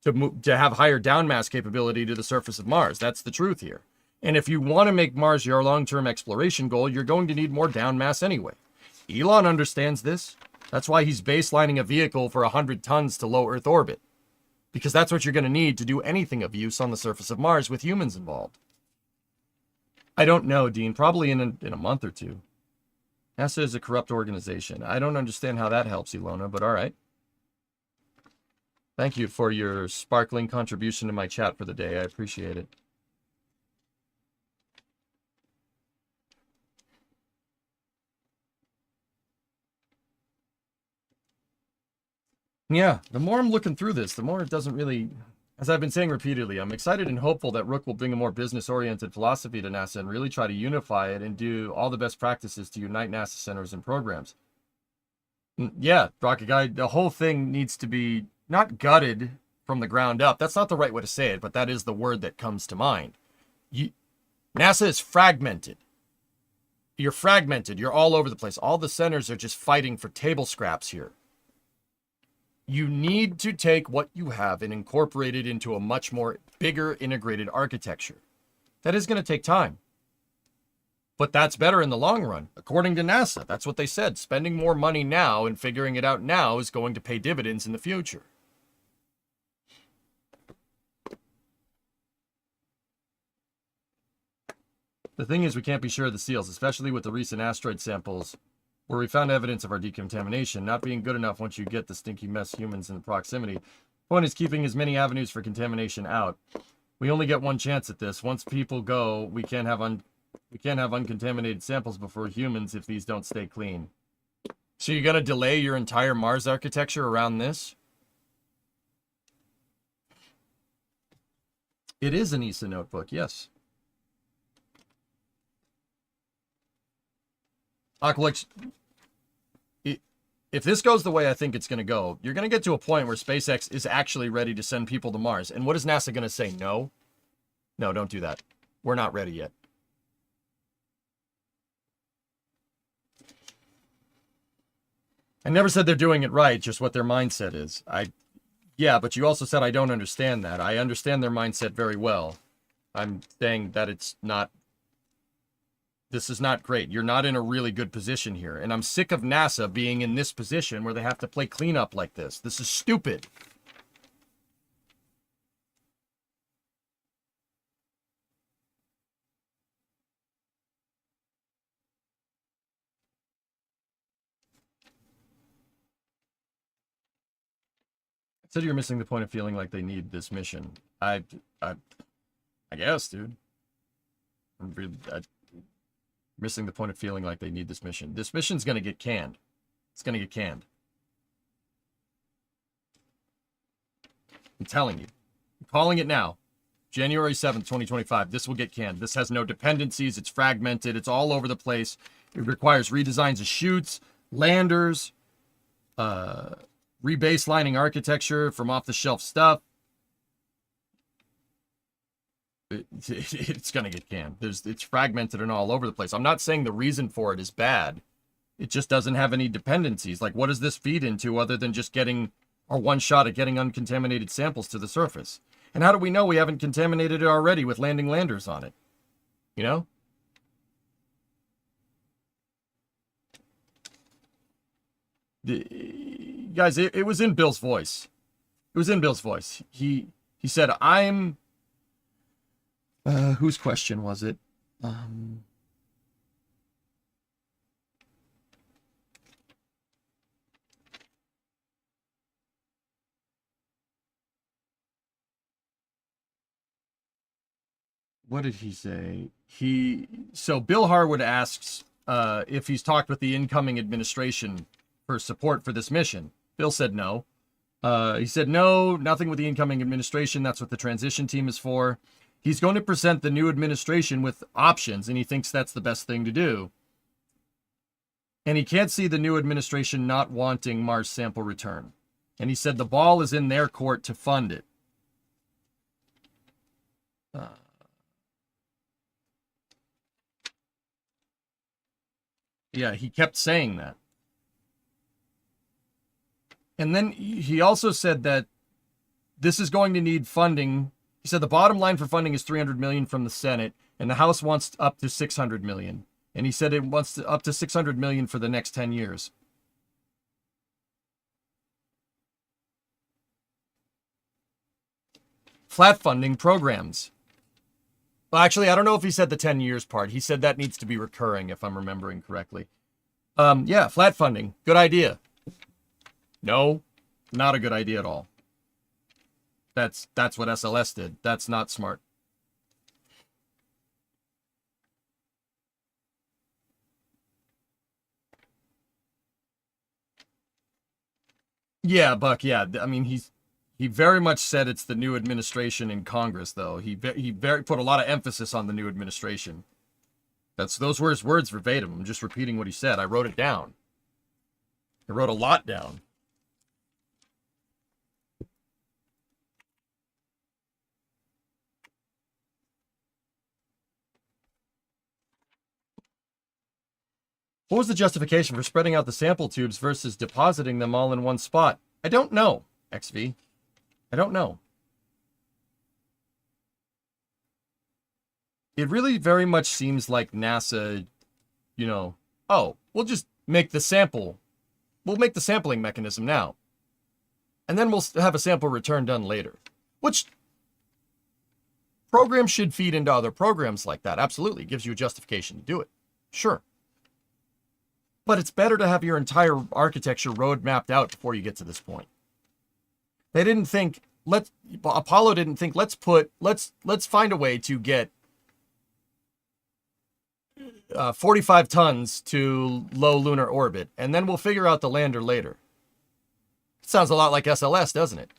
to have higher down mass capability to the surface of Mars. That's the truth here. And if you want to make Mars your long-term exploration goal, you're going to need more down mass anyway. Elon understands this. That's why he's baselining a vehicle for 100 tons to low Earth orbit. Because that's what you're going to need to do anything of use on the surface of Mars with humans involved. I don't know, Dean. Probably in a month or two. NASA is a corrupt organization. I don't understand how that helps, Ilona, but all right. Thank you for your sparkling contribution to my chat for the day. I appreciate it. Yeah, the more I'm looking through this, the more it doesn't really... As I've been saying repeatedly, I'm excited and hopeful that Rook will bring a more business-oriented philosophy to NASA and really try to unify it and do all the best practices to unite NASA centers and programs. Yeah, Rocket Guy, the whole thing needs to be not gutted from the ground up. That's not the right way to say it, but that is the word that comes to mind. NASA is fragmented. You're fragmented. You're all over the place. All the centers are just fighting for table scraps here. You need to take what you have and incorporate it into a much more bigger integrated architecture. That is going to take time. But that's better in the long run. According to NASA, that's what they said. Spending more money now and figuring it out now is going to pay dividends in the future. The thing is, we can't be sure of the seals, especially with the recent asteroid samples where we found evidence of our decontamination not being good enough once you get the stinky mess humans in the proximity. Point is keeping as many avenues for contamination out. We only get one chance at this. Once people go, we can't have uncontaminated samples before humans if these don't stay clean. So you're going to delay your entire Mars architecture around this? It is an ESA notebook, yes. Aqualix, if this goes the way I think it's going to go, you're going to get to a point where SpaceX is actually ready to send people to Mars. And what is NASA going to say? No? No, don't do that. We're not ready yet. I never said they're doing it right, just what their mindset is. Yeah, but you also said I don't understand that. I understand their mindset very well. I'm saying that this is not great. You're not in a really good position here. And I'm sick of NASA being in this position where they have to play cleanup like this. This is stupid. Said you're missing the point of feeling like they need this mission. I guess, dude. I'm missing the point of feeling like they need this mission. This mission's gonna get canned. It's gonna get canned. I'm telling you. I'm calling it now. January 7th, 2025. This will get canned. This has no dependencies. It's fragmented. It's all over the place. It requires redesigns of chutes, landers, rebaselining architecture from off-the-shelf stuff. It's going to get canned. It's fragmented and all over the place. I'm not saying the reason for it is bad. It just doesn't have any dependencies. Like, what does this feed into other than just getting our one shot at getting uncontaminated samples to the surface? And how do we know we haven't contaminated it already with landing landers on it? You know? Guys, it was in Bill's voice. It was in Bill's voice. He said, I'm... whose question was it? What did he say? So Bill Harwood asks if he's talked with the incoming administration for support for this mission. Bill said no. He said, no, nothing with the incoming administration. That's what the transition team is for. He's going to present the new administration with options, and he thinks that's the best thing to do. And he can't see the new administration not wanting Mars sample return. And he said the ball is in their court to fund it. Yeah, he kept saying that. And then he also said that this is going to need funding. He said the bottom line for funding is $300 million from the Senate, and the House wants up to $600 million. And he said it wants up to $600 million for the next 10 years. Flat funding programs. Well, actually, I don't know if he said the 10 years part. He said that needs to be recurring, if I'm remembering correctly. Yeah, flat funding. Good idea. No, not a good idea at all. That's what SLS did. That's not smart. Yeah, Buck, yeah. I mean, he very much said it's the new administration in Congress, though. He very put a lot of emphasis on the new administration. Those were his words verbatim. I'm just repeating what he said. I wrote it down. I wrote a lot down. What was the justification for spreading out the sample tubes versus depositing them all in one spot? I don't know, XV. I don't know. It really very much seems like NASA, you know, oh, we'll just make the sample. We'll make the sampling mechanism now. And then we'll have a sample return done later. Which programs should feed into other programs like that. Absolutely. It gives you a justification to do it. Sure. But it's better to have your entire architecture road mapped out before you get to this point. They didn't think, Apollo didn't think, let's find a way to get 45 tons to low lunar orbit, and then we'll figure out the lander later. It sounds a lot like SLS, doesn't it?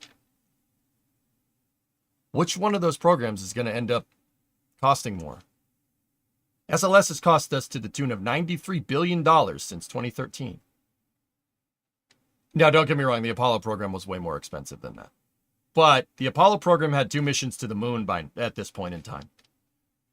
Which one of those programs is going to end up costing more? SLS has cost us to the tune of $93 billion since 2013. Now, don't get me wrong, the Apollo program was way more expensive than that. But the Apollo program had 2 missions to the moon at this point in time.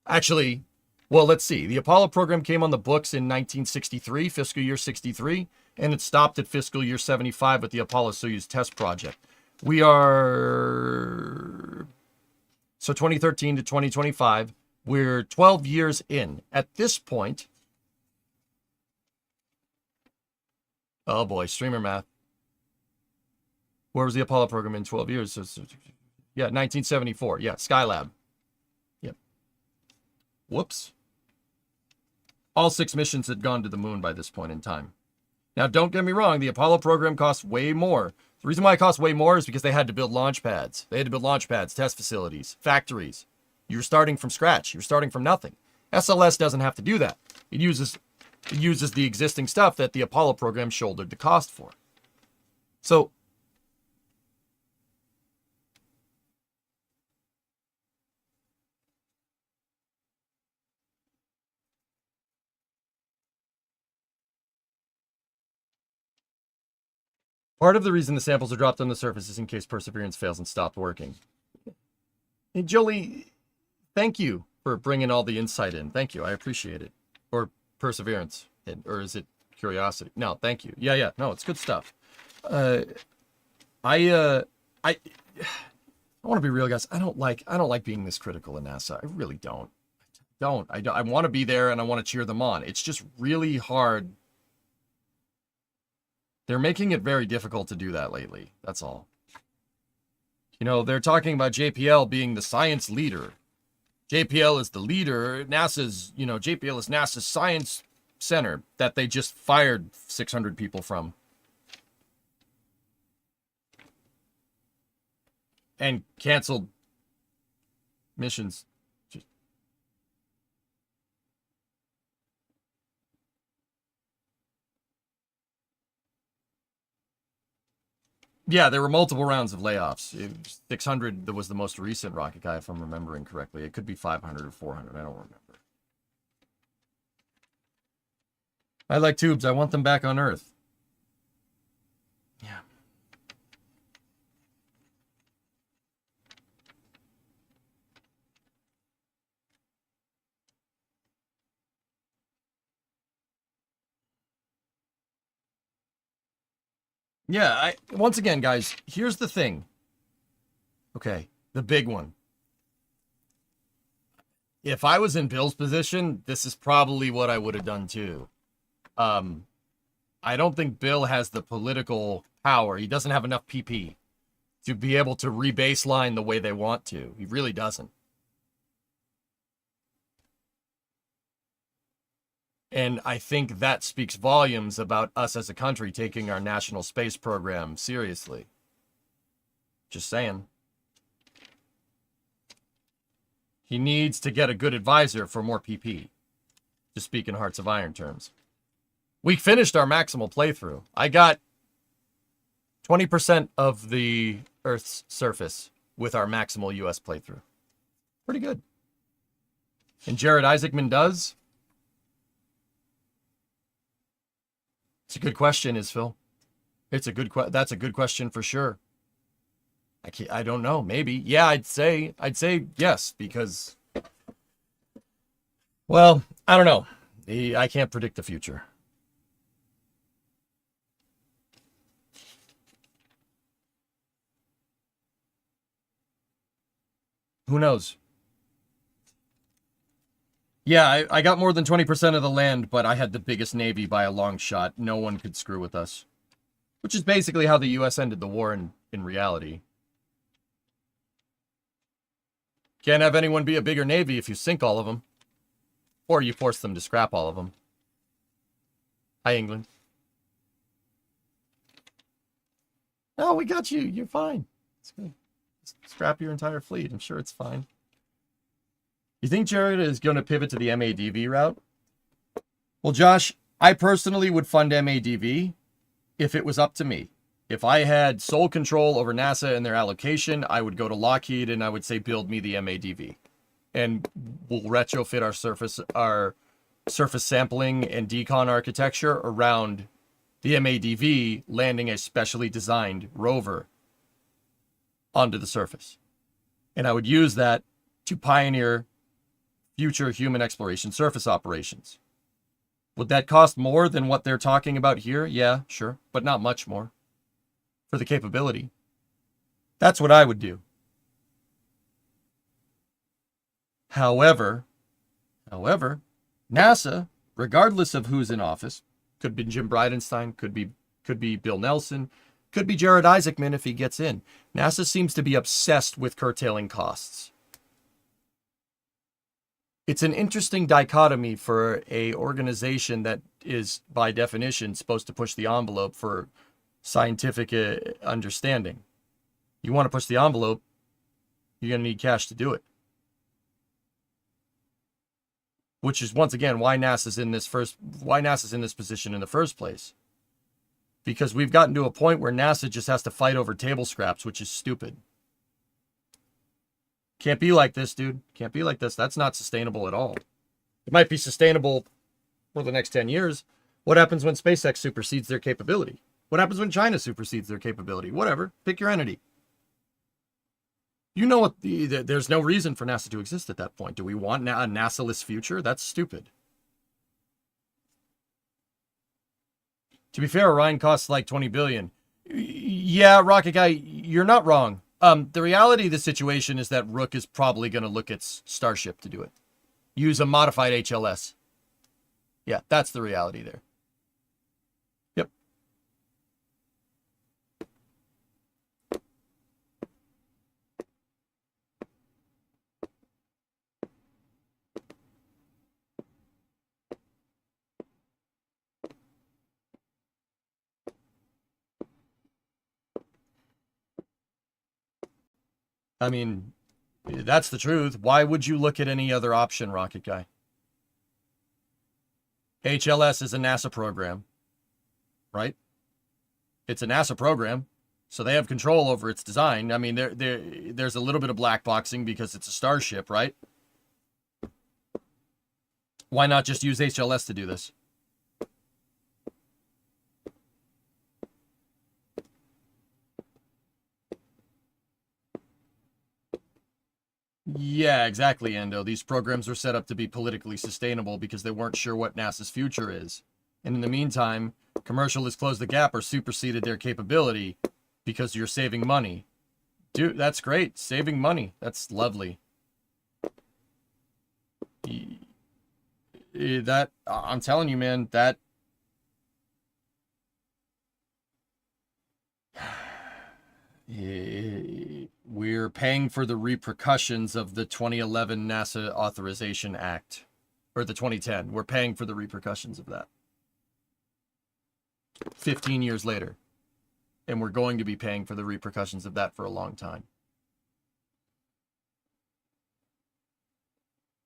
Actually, well, let's see. The Apollo program came on the books in 1963, fiscal year 63, and it stopped at fiscal year 75 with the Apollo-Soyuz test project. We are, so 2013 to 2025, we're 12 years in. At this point, oh boy, streamer math. Where was the Apollo program in 12 years? Yeah, 1974. Yeah, Skylab. Yep. Whoops. All 6 missions had gone to the moon by this point in time. Now, don't get me wrong, the Apollo program costs way more. The reason why it costs way more is because they had to build launch pads. They had to build launch pads, test facilities, factories. You're starting from scratch. You're starting from nothing. SLS doesn't have to do that. It uses the existing stuff that the Apollo program shouldered the cost for. So, part of the reason the samples are dropped on the surface is in case Perseverance fails and stopped working. Hey, Jolie, thank you for bringing all the insight in. Thank you. I appreciate it. Or Perseverance. Or is it Curiosity? No, thank you. Yeah. No, it's good stuff. I want to be real, guys. I don't like being this critical of NASA. I really don't. I want to be there and I want to cheer them on. It's just really hard. They're making it very difficult to do that lately. That's all. You know, they're talking about JPL being the science leader. JPL is the leader. JPL is NASA's science center that they just fired 600 people from. And canceled missions. Yeah, there were multiple rounds of layoffs. 600 was the most recent rocket guy, if I'm remembering correctly. It could be 500 or 400. I don't remember. I like tubes. I want them back on Earth. Yeah. Yeah, once again, guys, here's the thing. Okay, the big one. If I was in Bill's position, this is probably what I would have done too. I don't think Bill has the political power. He doesn't have enough PP to be able to rebaseline the way they want to. He really doesn't. And I think that speaks volumes about us as a country taking our national space program seriously. Just saying. He needs to get a good advisor for more PP. To speak in Hearts of Iron terms. We finished our maximal playthrough. I got 20% of the Earth's surface with our maximal US playthrough. Pretty good. And Jared Isaacman does. It's a good question, Isphil. That's a good question for sure. I don't know. Maybe. Yeah, I'd say yes, because, well, I don't know. I can't predict the future. Who knows? Yeah, I got more than 20% of the land, but I had the biggest navy by a long shot. No one could screw with us. Which is basically how the U.S. ended the war in reality. Can't have anyone be a bigger navy if you sink all of them. Or you force them to scrap all of them. Hi, England. No, we got you. You're fine. It's good. Just scrap your entire fleet. I'm sure it's fine. You think Jared is going to pivot to the MADV route? Well, Josh, I personally would fund MADV if it was up to me. If I had sole control over NASA and their allocation, I would go to Lockheed and I would say, build me the MADV. And we'll retrofit our surface sampling and decon architecture around the MADV landing a specially designed rover onto the surface. And I would use that to pioneer future human exploration surface operations. Would that cost more than what they're talking about here? Yeah, sure, but not much more for the capability. That's what I would do. However, NASA, regardless of who's in office, could be Jim Bridenstine, could be Bill Nelson, could be Jared Isaacman if he gets in. NASA seems to be obsessed with curtailing costs. It's an interesting dichotomy for a organization that is, by definition, supposed to push the envelope for scientific understanding. You want to push the envelope, you're going to need cash to do it. Which is, once again, why NASA's in this position in the first place. Because we've gotten to a point where NASA just has to fight over table scraps, which is stupid. Can't be like this, dude. Can't be like this. That's not sustainable at all. It might be sustainable for the next 10 years. What happens when SpaceX supersedes their capability? What happens when China supersedes their capability? Whatever. Pick your entity. You know what? There's no reason for NASA to exist at that point. Do we want a NASA-less future? That's stupid. To be fair, Orion costs like $20 billion. Yeah, Rocket Guy, you're not wrong. The reality of the situation is that Rook is probably going to look at Starship to do it. Use a modified HLS. Yeah, that's the reality there. Yep. I mean, that's the truth. Why would you look at any other option, Rocket Guy? HLS is a NASA program, right? It's a NASA program, so they have control over its design. I mean, there's a little bit of black boxing because it's a Starship, right? Why not just use HLS to do this? Yeah, exactly, Endo. These programs were set up to be politically sustainable because they weren't sure what NASA's future is. And in the meantime, commercialists closed the gap or superseded their capability because you're saving money. Dude, that's great. Saving money. That's lovely. That, I'm telling you, man, that... We're paying for the repercussions of the 2011 NASA Authorization Act, or the 2010. We're paying for the repercussions of that. 15 years later. And we're going to be paying for the repercussions of that for a long time.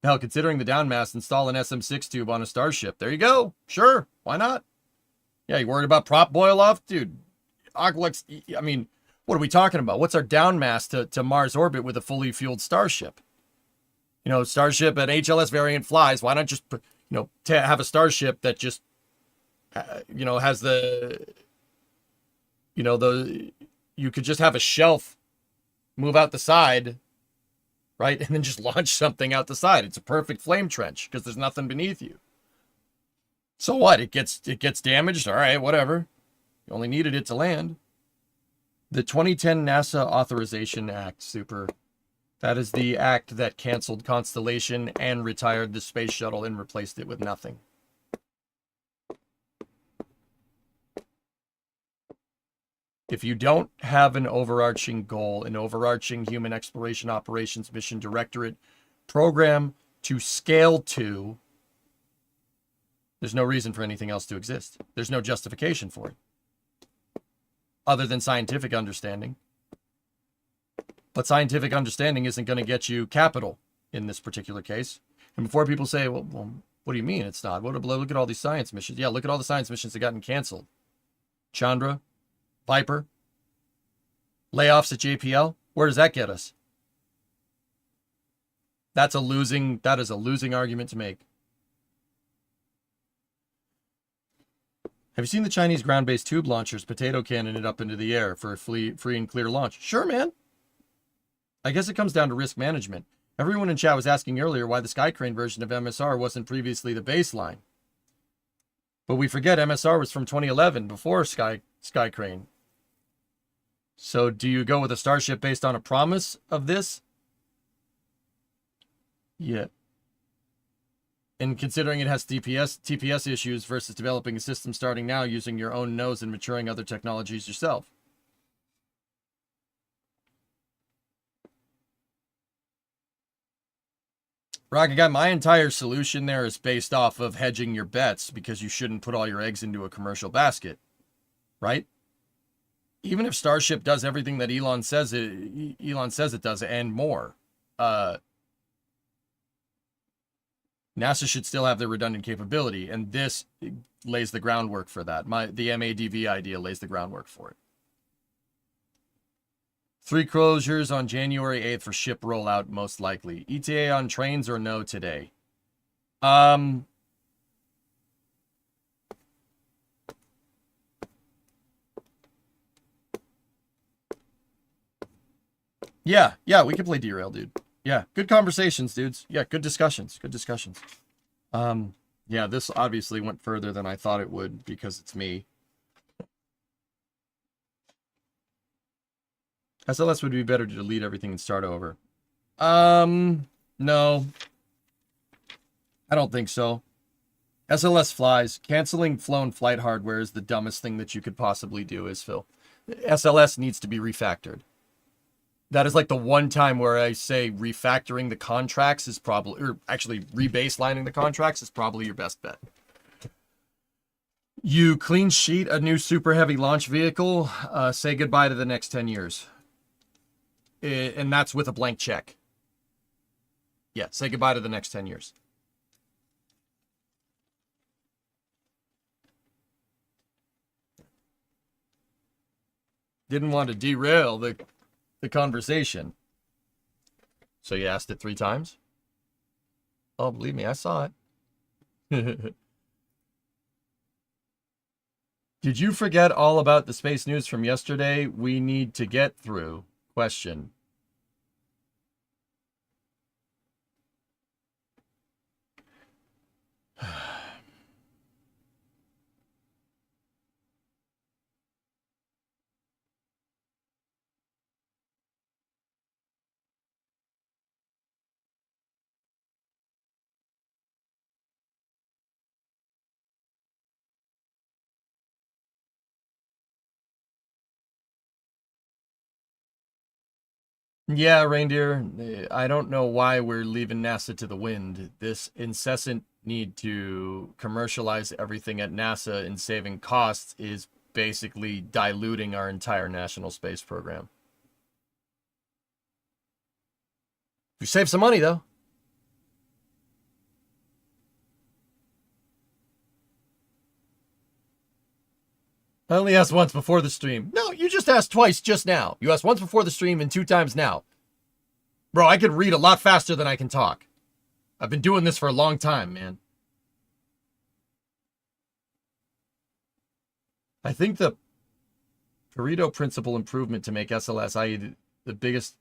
Hell, considering the downmass, install an SM6 tube on a Starship. There you go. Sure. Why not? Yeah, you worried about prop boil off? Dude, Oglex, I mean... What are we talking about? What's our downmass to Mars orbit with a fully fueled Starship? You know, Starship at HLS variant flies. Why not just, have a Starship that just, has the, you could just have a shelf move out the side, right? And then just launch something out the side. It's a perfect flame trench because there's nothing beneath you. So what? It gets damaged? All right, whatever. You only needed it to land. The 2010 NASA Authorization Act, super. That is the act that canceled Constellation and retired the space shuttle and replaced it with nothing. If you don't have an overarching goal, an overarching human exploration operations mission directorate program to scale to, there's no reason for anything else to exist. There's no justification for it. Other than scientific understanding. But scientific understanding isn't going to get you capital in this particular case. And before people say, well, what do you mean it's not? Look at all these science missions. Yeah, look at all the science missions that gotten canceled. Chandra, Viper, layoffs at JPL. Where does that get us? That is a losing argument to make. Have you seen the Chinese ground-based tube launchers potato cannon it up into the air for a free and clear launch? Sure, man. I guess it comes down to risk management. Everyone in chat was asking earlier why the Skycrane version of MSR wasn't previously the baseline. But we forget MSR was from 2011, before Skycrane. So do you go with a Starship based on a promise of this? Yeah. And considering it has TPS issues versus developing a system starting now using your own nose and maturing other technologies yourself. Rocket Guy, my entire solution there is based off of hedging your bets because you shouldn't put all your eggs into a commercial basket, right? Even if Starship does everything that Elon says it does and more, NASA should still have their redundant capability, and this lays the groundwork for that. The MADV idea lays the groundwork for it. 3 closures on January 8th for ship rollout, most likely. ETA on trains or no today? Yeah, we can play Derail, dude. Yeah, good conversations, dudes. Yeah, good discussions. Yeah, this obviously went further than I thought it would because it's me. SLS would be better to delete everything and start over. No. I don't think so. SLS flies. Canceling flown flight hardware is the dumbest thing that you could possibly do, Phil. SLS needs to be refactored. That is like the one time where I say refactoring the contracts is probably, or actually rebaselining the contracts is probably your best bet. You clean sheet a new super heavy launch vehicle, say goodbye to the next 10 years. And that's with a blank check. Yeah, say goodbye to the next 10 years. Didn't want to derail the conversation. So you asked it 3 times? Oh, believe me, I saw it. Did you forget all about the space news from yesterday? We need to get through. Question. Yeah, Reindeer, I don't know why we're leaving NASA to the wind. This incessant need to commercialize everything at NASA and saving costs is basically diluting our entire national space program. We save some money, though. I only asked once before the stream. No, you just asked twice just now. You asked once before the stream and 2 times now. Bro, I could read a lot faster than I can talk. I've been doing this for a long time, man. I think the Pareto principle improvement to make SLS, i.e. the biggest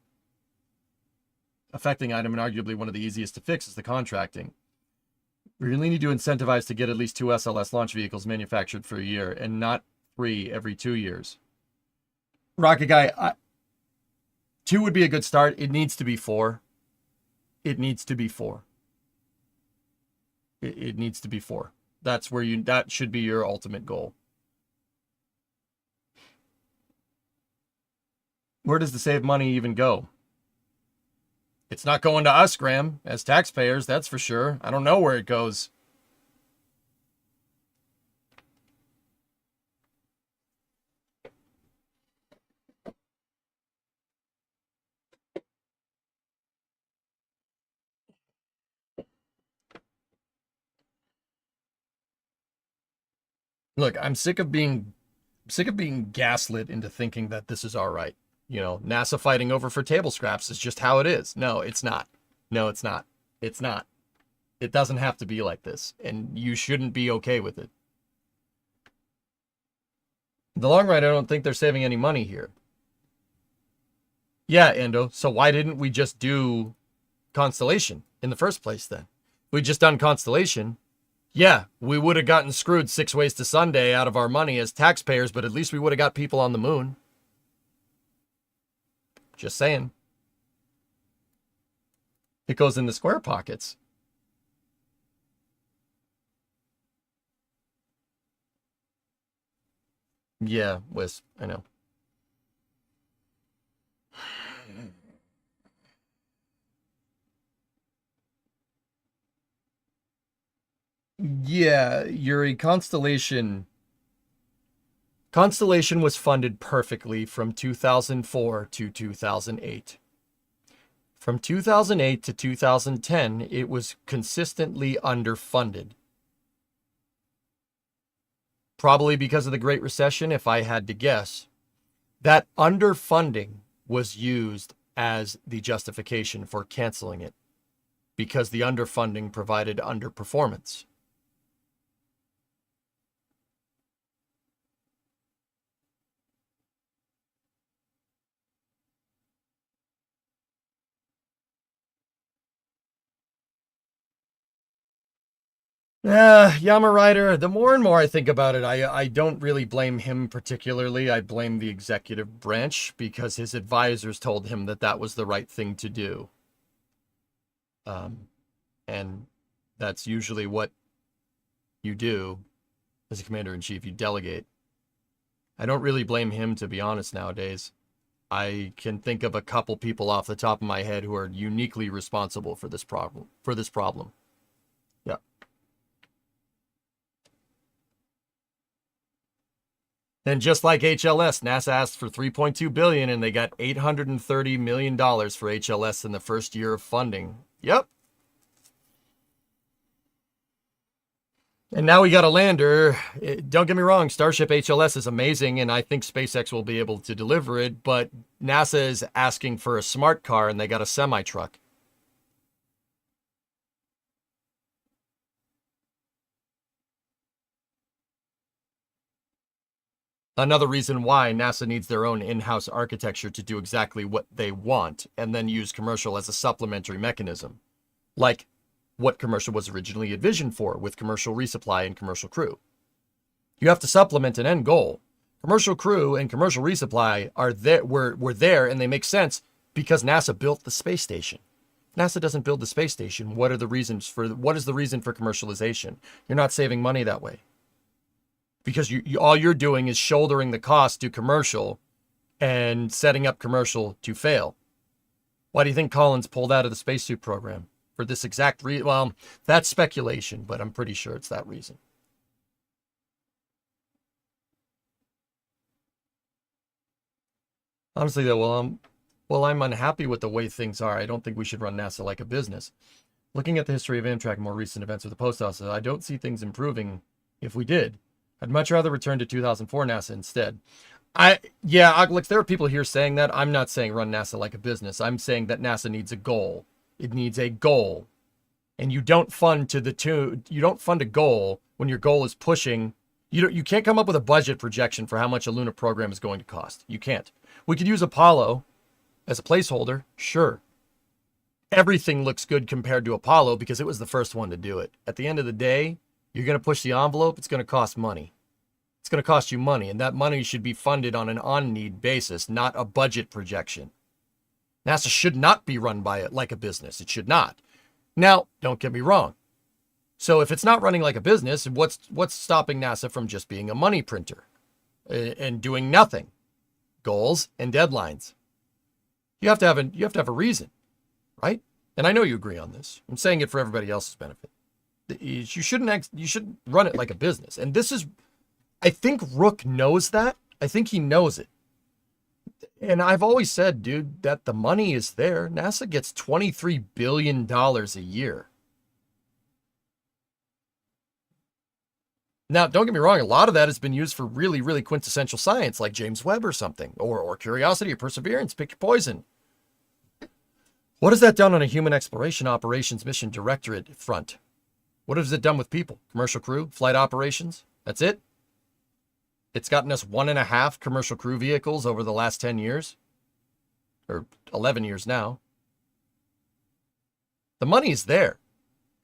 affecting item and arguably one of the easiest to fix, is the contracting. We really need to incentivize to get at least 2 SLS launch vehicles manufactured for a year and not 3 every 2 years. Rocket Guy, 2 would be a good start. It needs to be 4. It needs to be 4. It needs to be 4. That's where that should be your ultimate goal. Where does the save money even go? It's not going to us, Graham, as taxpayers, that's for sure. I don't know where it goes. Look, I'm sick of being gaslit into thinking that this is all right. You know, NASA fighting over for table scraps is just how it is. No, it's not. No, it's not. It's not. It doesn't have to be like this, and you shouldn't be okay with it. In the long run, I don't think they're saving any money here. Yeah, Endo, so why didn't we just do Constellation in the first place then? If we'd just done Constellation, yeah, we would have gotten screwed 6 ways to Sunday out of our money as taxpayers, but at least we would have got people on the moon. Just saying. It goes in the square pockets. Yeah, Wisp, I know. Yeah, Yuri, Constellation was funded perfectly from 2004 to 2008. From 2008 to 2010, it was consistently underfunded. Probably because of the Great Recession, if I had to guess. That underfunding was used as the justification for canceling it, because the underfunding provided underperformance. Yama Rider, the more and more I think about it, I don't really blame him particularly. I blame the executive branch because his advisors told him that that was the right thing to do. And that's usually what you do as a commander-in-chief. You delegate. I don't really blame him, to be honest, nowadays. I can think of a couple people off the top of my head who are uniquely responsible for this problem. Yeah. And just like HLS, NASA asked for $3.2 billion and they got $830 million for HLS in the first year of funding. Yep. And now we got a lander. Don't get me wrong, Starship HLS is amazing, and I think SpaceX will be able to deliver it, but NASA is asking for a smart car, and they got a semi-truck. Another reason why NASA needs their own in-house architecture to do exactly what they want, and then use commercial as a supplementary mechanism. Like what commercial was originally envisioned for with commercial resupply and commercial crew. You have to supplement an end goal. Commercial crew and commercial resupply are there, were there, and they make sense because NASA built the space station. NASA doesn't build the space station. What is the reason for commercialization? You're not saving money that way. Because all you're doing is shouldering the cost to commercial and setting up commercial to fail. Why do you think Collins pulled out of the spacesuit program? For this exact reason? Well, that's speculation, but I'm pretty sure it's that reason. Honestly, though, I'm unhappy with the way things are. I don't think we should run NASA like a business. Looking at the history of Amtrak and more recent events with the post office, I don't see things improving if we did. I'd much rather return to 2004 NASA instead. Alex, there are people here saying that. I'm not saying run NASA like a business. I'm saying that NASA needs a goal. It needs a goal. And you don't fund a goal when your goal is pushing. You can't come up with a budget projection for how much a lunar program is going to cost. You can't. We could use Apollo as a placeholder, sure. Everything looks good compared to Apollo because it was the first one to do it. At the end of the day, you're going to push the envelope, it's going to cost money. It's going to cost you money, and that money should be funded on an on-need basis, not a budget projection. NASA should not be run by it like a business. It should not. Now, don't get me wrong. So if it's not running like a business, what's stopping NASA from just being a money printer and doing nothing? Goals and deadlines. You have to have a reason, right? And I know you agree on this. I'm saying it for everybody else's benefit. You shouldn't run it like a business. And this is, I think Rook knows that. I think he knows it. And I've always said, dude, that the money is there. NASA gets $23 billion a year. Now, don't get me wrong, a lot of that has been used for really, really quintessential science, like James Webb or something, or Curiosity or Perseverance, pick your poison. What has that done on a human exploration operations mission directorate front? What has it done with people? Commercial crew, flight operations? That's it? It's gotten us 1.5 commercial crew vehicles over the last 10 years. Or 11 years now. The money is there.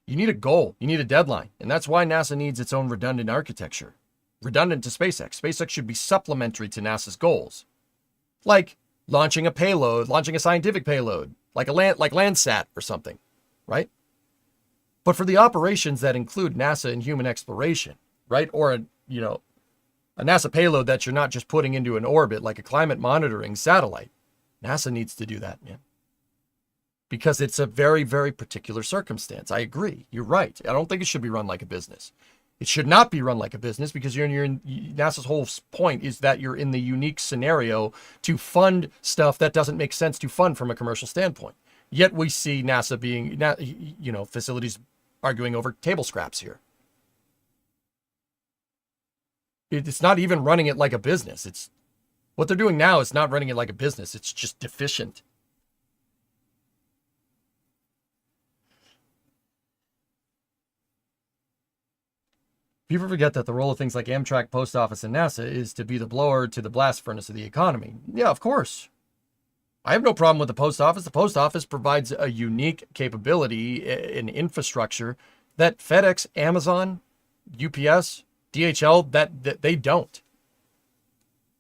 You need a goal. You need a deadline. And that's why NASA needs its own redundant architecture. Redundant to SpaceX. SpaceX should be supplementary to NASA's goals. Like launching a payload, launching a scientific payload, like Landsat or something, right? But for the operations that include NASA and human exploration, right? Or a NASA payload that you're not just putting into an orbit, like a climate monitoring satellite, NASA needs to do that, man. Because it's a very, very particular circumstance. I agree. You're right. I don't think it should be run like a business. It should not be run like a business because NASA's whole point is that you're in the unique scenario to fund stuff that doesn't make sense to fund from a commercial standpoint. Yet we see NASA being, facilities arguing over table scraps here. It's not even running it like a business. It's what they're doing now is not running it like a business. It's just deficient. People forget that the role of things like Amtrak, Post Office, and NASA is to be the blower to the blast furnace of the economy. Yeah, of course. I have no problem with the Post Office. The Post Office provides a unique capability in infrastructure that FedEx, Amazon, UPS, DHL, that they don't.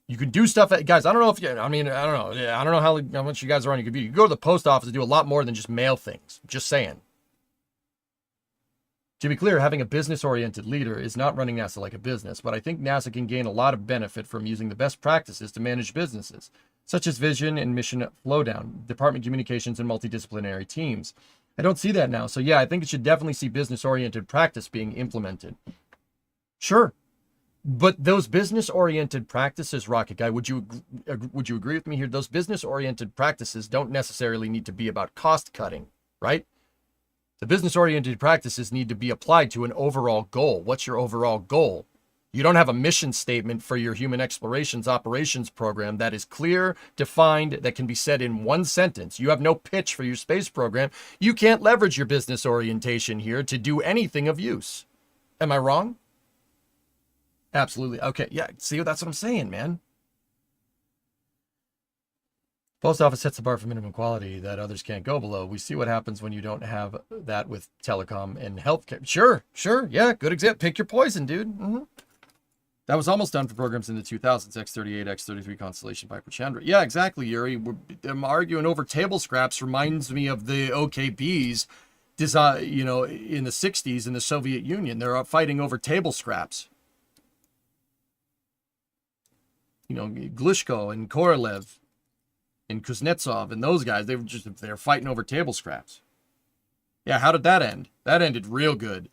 You can do stuff, guys. I don't know if you, I don't know. I don't know how much you guys are on your computer. You can go to the post office and do a lot more than just mail things. Just saying. To be clear, having a business-oriented leader is not running NASA like a business, but I think NASA can gain a lot of benefit from using the best practices to manage businesses, such as vision and mission flowdown, department communications, and multidisciplinary teams. I don't see that now, so yeah, I think it should definitely see business-oriented practice being implemented. Sure, but those business-oriented practices, Rocket Guy, would you agree with me here? Those business-oriented practices don't necessarily need to be about cost cutting, right? The business-oriented practices need to be applied to an overall goal. What's your overall goal? You don't have a mission statement for your human explorations operations program that is clear, defined, that can be said in one sentence. You have no pitch for your space program. You can't leverage your business orientation here to do anything of use. Am I wrong? Absolutely. Okay, yeah, see, that's what I'm saying, man. Post office sets the bar for minimum quality that others can't go below. We see what happens when you don't have that with telecom and healthcare. Sure. Yeah, good example. Pick your poison, dude. Mm-hmm. That was almost done for programs in the 2000s, X-38, X-33 Constellation, Piper Chandra. Yeah, exactly, Yuri. I'm arguing over table scraps reminds me of the OKBs design, in the 60s in the Soviet Union. They're fighting over table scraps. Glushko and Korolev and Kuznetsov and those guys, they're fighting over table scraps. Yeah, how did that end? That ended real good.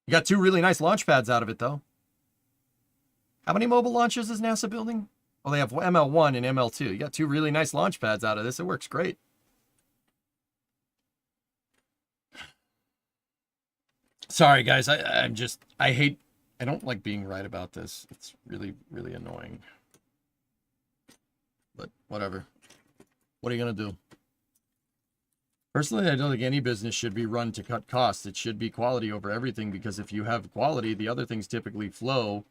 You got 2 really nice launch pads out of it, though. How many mobile launches is NASA building? Well, they have ML1 and ML2. You got 2 really nice launch pads out of this. It works great. Sorry, guys. I don't like being right about this. It's really, really annoying. But whatever. What are you going to do? Personally, I don't think any business should be run to cut costs. It should be quality over everything, because if you have quality, the other things typically flow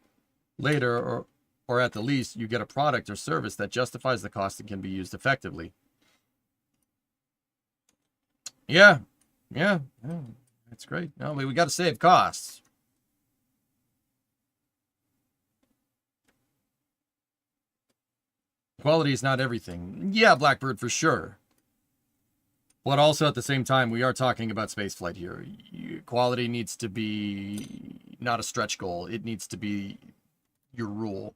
later, or at the least, you get a product or service that justifies the cost and can be used effectively. Yeah. That's great. No, we got to save costs. Quality is not everything. Yeah, Blackbird, for sure. But also at the same time, we are talking about spaceflight here. Quality needs to be not a stretch goal. It needs to be your rule.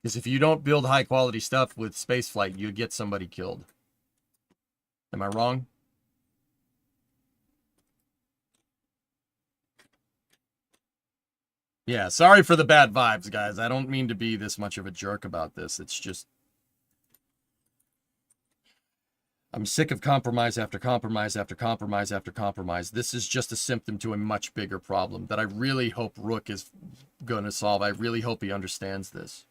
Because if you don't build high quality stuff with spaceflight, you get somebody killed. Am I wrong? Yeah, sorry for the bad vibes, guys. I don't mean to be this much of a jerk about this. It's just, I'm sick of compromise after compromise after compromise after compromise. This is just a symptom to a much bigger problem that I really hope Rook is going to solve. I really hope he understands this.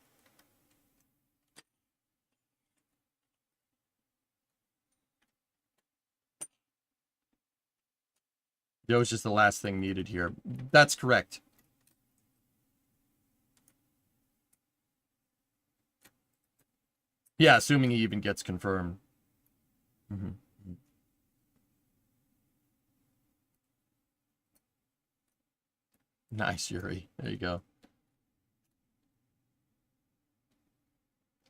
That was just the last thing needed here. That's correct. Yeah, assuming he even gets confirmed. Nice, Yuri. There you go.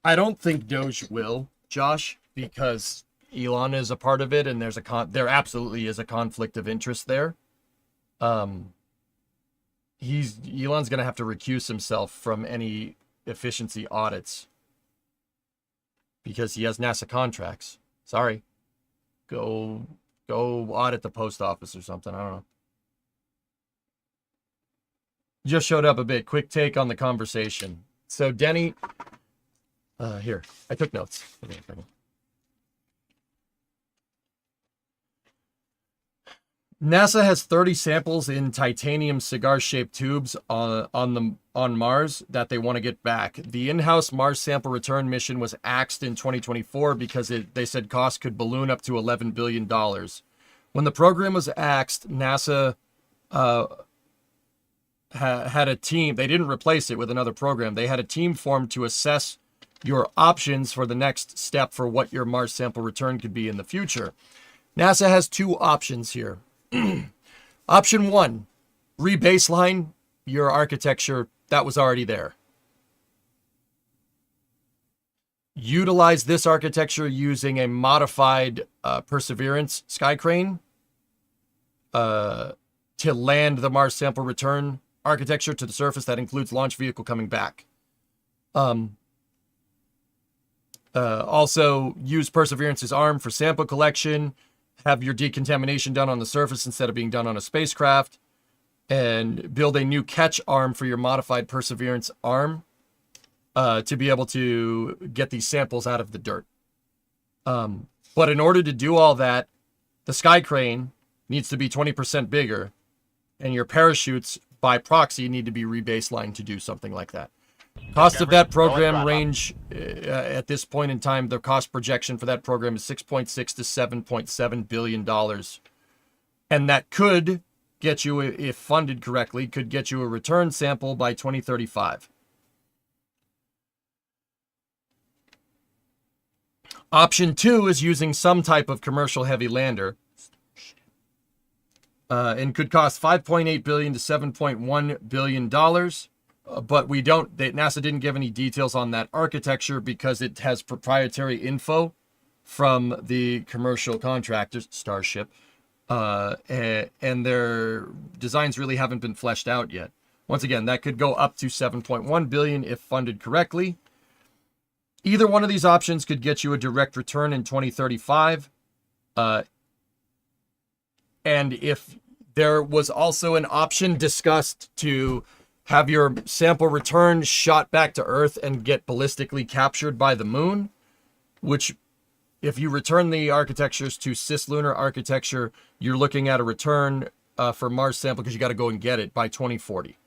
I don't think Doge will, Josh, because Elon is a part of it, and there absolutely is a conflict of interest there. Elon's going to have to recuse himself from any efficiency audits because he has NASA contracts. Sorry, go audit the post office or something. I don't know. Just showed up a bit. Quick take on the conversation. So Denny, here, I took notes. NASA has 30 samples in titanium cigar-shaped tubes on Mars that they want to get back. The in-house Mars sample return mission was axed in 2024 because they said costs could balloon up to $11 billion. When the program was axed, NASA had a team. They didn't replace it with another program. They had a team formed to assess your options for the next step for what your Mars sample return could be in the future. NASA has two options here. Option 1, re-baseline your architecture that was already there. Utilize this architecture using a modified Perseverance sky crane to land the Mars sample return architecture to the surface. That includes launch vehicle coming back. Also use Perseverance's arm for sample collection. Have your decontamination done on the surface instead of being done on a spacecraft, and build a new catch arm for your modified Perseverance arm to be able to get these samples out of the dirt. But in order to do all that, the sky crane needs to be 20% bigger, and your parachutes by proxy need to be rebaselined to do something like that. Cost of that program range at this point in time, the cost projection for that program is $6.6 to $7.7 billion. And that could get you, if funded correctly, could get you a return sample by 2035. Option 2 is using some type of commercial heavy lander and could cost $5.8 billion to $7.1 billion. But NASA didn't give any details on that architecture because it has proprietary info from the commercial contractors, Starship, and their designs really haven't been fleshed out yet. Once again, that could go up to $7.1 billion if funded correctly. Either one of these options could get you a direct return in 2035. And if there was also an option discussed to have your sample return shot back to Earth and get ballistically captured by the moon, which if you return the architectures to cislunar architecture, you're looking at a return for Mars sample because you got to go and get it by 2040.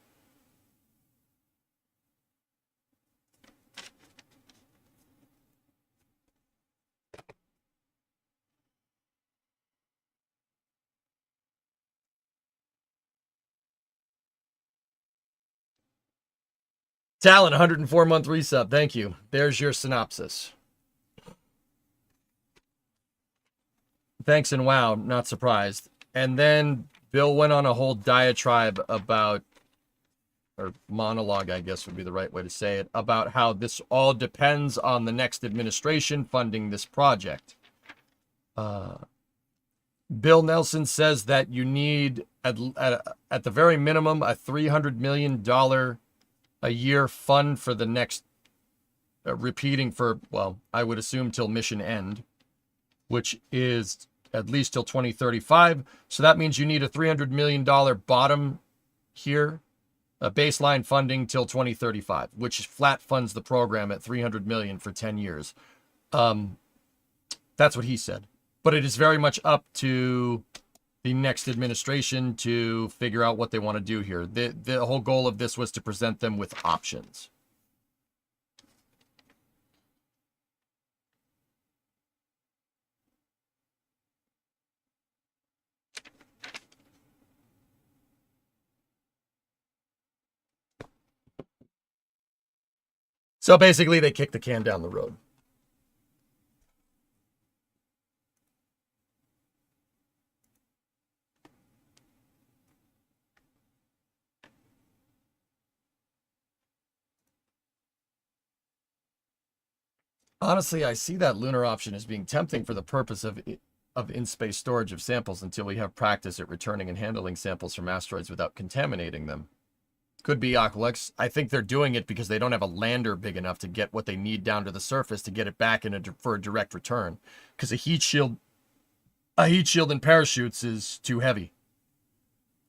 Talon, 104-month resub. Thank you. There's your synopsis. Thanks and wow, not surprised. And then Bill went on a whole diatribe about, or monologue, I guess would be the right way to say it, about how this all depends on the next administration funding this project. Bill Nelson says that you need, at the very minimum, a $300 million a year fund for the next, repeating for, well, I would assume till mission end, which is at least till 2035. So that means you need a $300 million bottom here, a baseline funding till 2035, which flat funds the program at $300 million for 10 years. That's what he said. But it is very much up to the next administration to figure out what they want to do here. The whole goal of this was to present them with options. So basically, they kicked the can down the road. Honestly, I see that lunar option as being tempting for the purpose of in-space storage of samples until we have practice at returning and handling samples from asteroids without contaminating them. Could be Aqualex. I think they're doing it because they don't have a lander big enough to get what they need down to the surface to get it back for a direct return. Because a heat shield and parachutes is too heavy.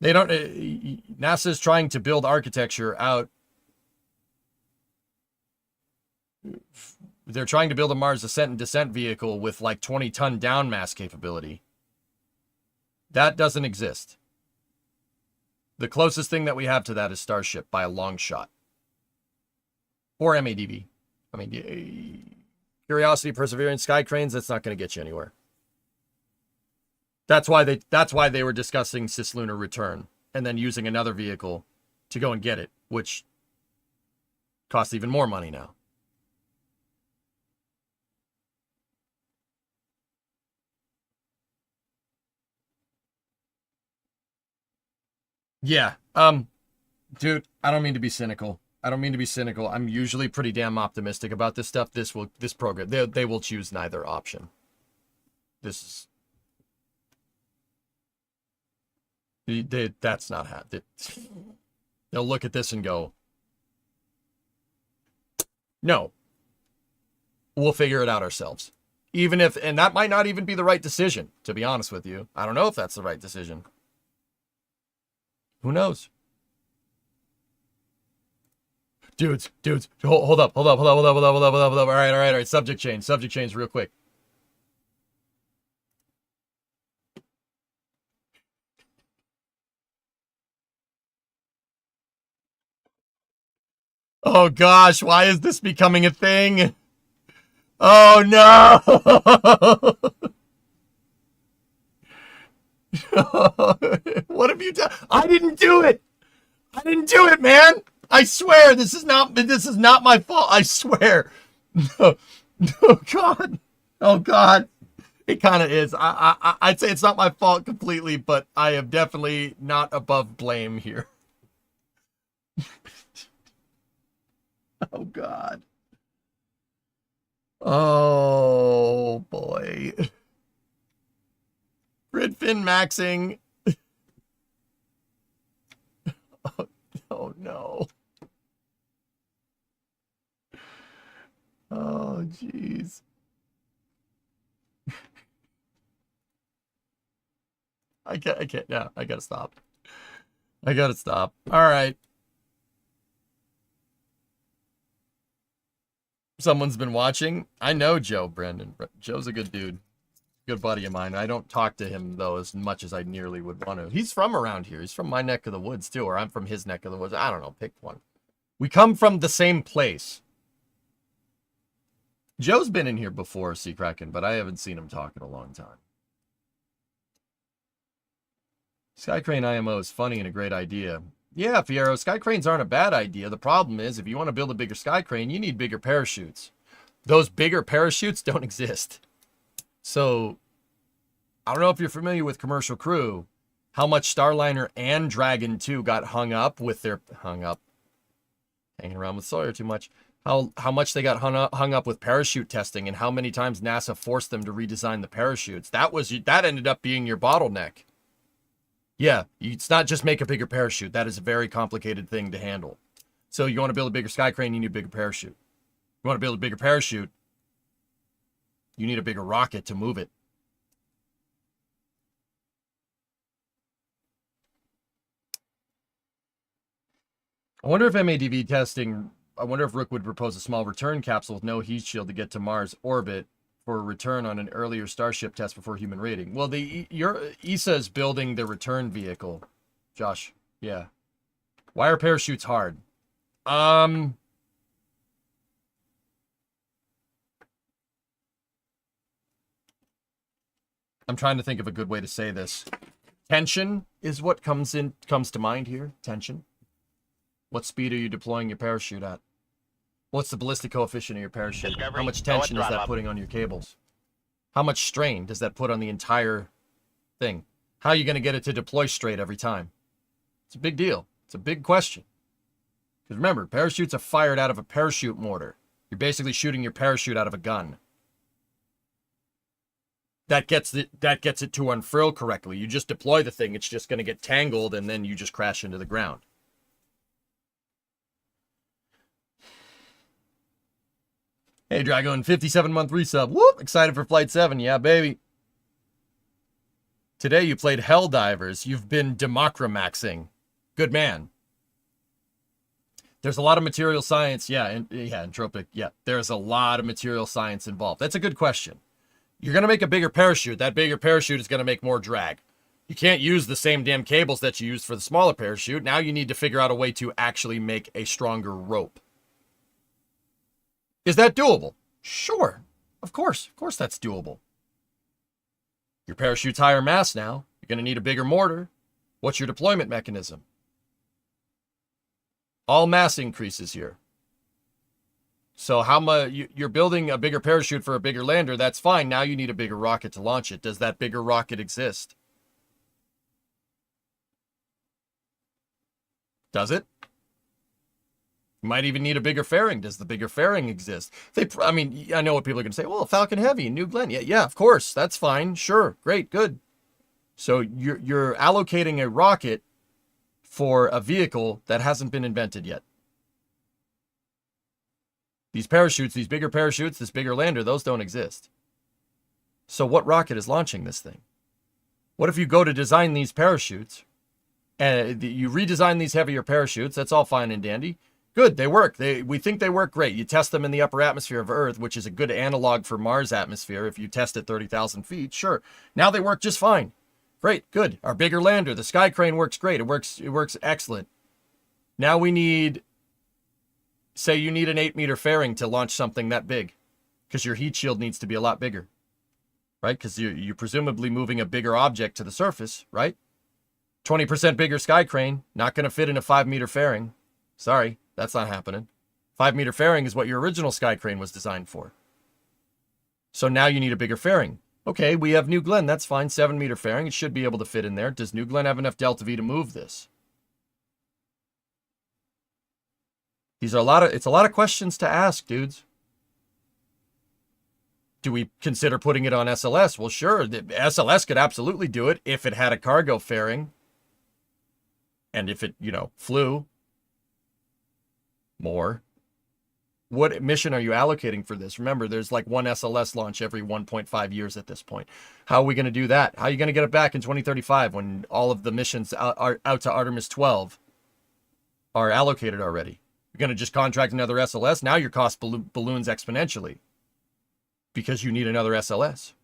They don't. NASA is trying to build architecture out. They're trying to build a Mars ascent and descent vehicle with like 20-ton down mass capability. That doesn't exist. The closest thing that we have to that is Starship by a long shot. Or MADV. I mean, Curiosity, Perseverance, Sky Cranes, that's not going to get you anywhere. That's why they were discussing cislunar return and then using another vehicle to go and get it, which costs even more money now. Yeah. Dude, I don't mean to be cynical. I'm usually pretty damn optimistic about this stuff. This program, they will choose neither option. That's not how. They'll look at this and go, no, we'll figure it out ourselves. And that might not even be the right decision, to be honest with you. I don't know if that's the right decision. Who knows? Dudes, hold up. All right. Subject change real quick. Oh gosh, why is this becoming a thing? Oh no! What have you done? I didn't do it, man. I swear this is not my fault. I swear. No, God. Oh God. It kind of is. I'd say it's not my fault completely, but I am definitely not above blame here. Oh God. Oh boy. Grid fin maxing. Oh no. Oh jeez. I can't. Yeah, I gotta stop. All right. Someone's been watching. I know Joe, Brandon. Joe's a good dude. Good buddy of mine. I don't talk to him, though, as much as I nearly would want to. He's from around here. He's from my neck of the woods, too, or I'm from his neck of the woods. I don't know. Pick one. We come from the same place. Joe's been in here before, Sea Kraken, but I haven't seen him talk in a long time. Skycrane IMO is funny and a great idea. Yeah, Fiero, Skycranes aren't a bad idea. The problem is, if you want to build a bigger Skycrane, you need bigger parachutes. Those bigger parachutes don't exist. So, I don't know if you're familiar with Commercial Crew, how much Starliner and Dragon 2 got hung up, hanging around with Sawyer too much, how much they got hung up with parachute testing and how many times NASA forced them to redesign the parachutes. That ended up being your bottleneck. Yeah, it's not just make a bigger parachute. That is a very complicated thing to handle. So you want to build a bigger Skycrane, you need a bigger parachute. You want to build a bigger parachute, you need a bigger rocket to move it. I wonder if MADV testing, I wonder if Rook would propose a small return capsule with no heat shield to get to Mars orbit for a return on an earlier Starship test before human rating. Well, your ESA is building the return vehicle, Josh. Yeah. Why are parachutes hard? I'm trying to think of a good way to say this. Tension is what comes to mind here. Tension. What speed are you deploying your parachute at? What's the ballistic coefficient of your parachute? Discovery. How much tension is that putting on your cables? How much strain does that put on the entire thing? How are you going to get it to deploy straight every time? It's a big deal. It's a big question. Because remember, parachutes are fired out of a parachute mortar. You're basically shooting your parachute out of a gun. That gets it to unfurl correctly. You just deploy the thing, it's just going to get tangled, and then you just crash into the ground. Hey, Dragon, 57-month resub. Whoop! Excited for Flight 7. Yeah, baby. Today you played Helldivers. You've been democramaxing. Good man. There's a lot of material science. Yeah, entropic. Yeah, there's a lot of material science involved. That's a good question. You're going to make a bigger parachute. That bigger parachute is going to make more drag. You can't use the same damn cables that you used for the smaller parachute. Now you need to figure out a way to actually make a stronger rope. Is that doable? Sure. Of course that's doable. Your parachute's higher mass now. You're going to need a bigger mortar. What's your deployment mechanism? All mass increases here. So how much you're building a bigger parachute for a bigger lander, that's fine. Now you need a bigger rocket to launch it. Does that bigger rocket exist? Does it? You might even need a bigger fairing. Does the bigger fairing exist? I know what people are going to say. Well, Falcon Heavy, New Glenn. Yeah, of course. That's fine. Sure. Great. Good. So you're allocating a rocket for a vehicle that hasn't been invented yet. These parachutes, these bigger parachutes, this bigger lander, those don't exist. So what rocket is launching this thing? What if you go to design these parachutes, and you redesign these heavier parachutes? That's all fine and dandy. Good, they work. We think they work great. You test them in the upper atmosphere of Earth, which is a good analog for Mars atmosphere. If you test at 30,000 feet, sure. Now they work just fine. Great, good. Our bigger lander, the Sky Crane, works great. It works excellent. Now we need... Say you need an 8-meter fairing to launch something that big, because your heat shield needs to be a lot bigger, right? Because you're presumably moving a bigger object to the surface, right? 20% bigger Sky Crane, not going to fit in a 5-meter fairing. Sorry, that's not happening. 5-meter fairing is what your original Sky Crane was designed for. So now you need a bigger fairing. Okay, we have New Glenn, that's fine. 7-meter fairing, it should be able to fit in there. Does New Glenn have enough delta V to move this? It's a lot of questions to ask, dudes. Do we consider putting it on SLS? Well, sure. The SLS could absolutely do it if it had a cargo fairing. And if it, flew more. What mission are you allocating for this? Remember, there's like one SLS launch every 1.5 years at this point. How are we going to do that? How are you going to get it back in 2035 when all of the missions are out to Artemis 12 are allocated already? You're going to just contract another SLS? Now your cost balloons exponentially because you need another SLS.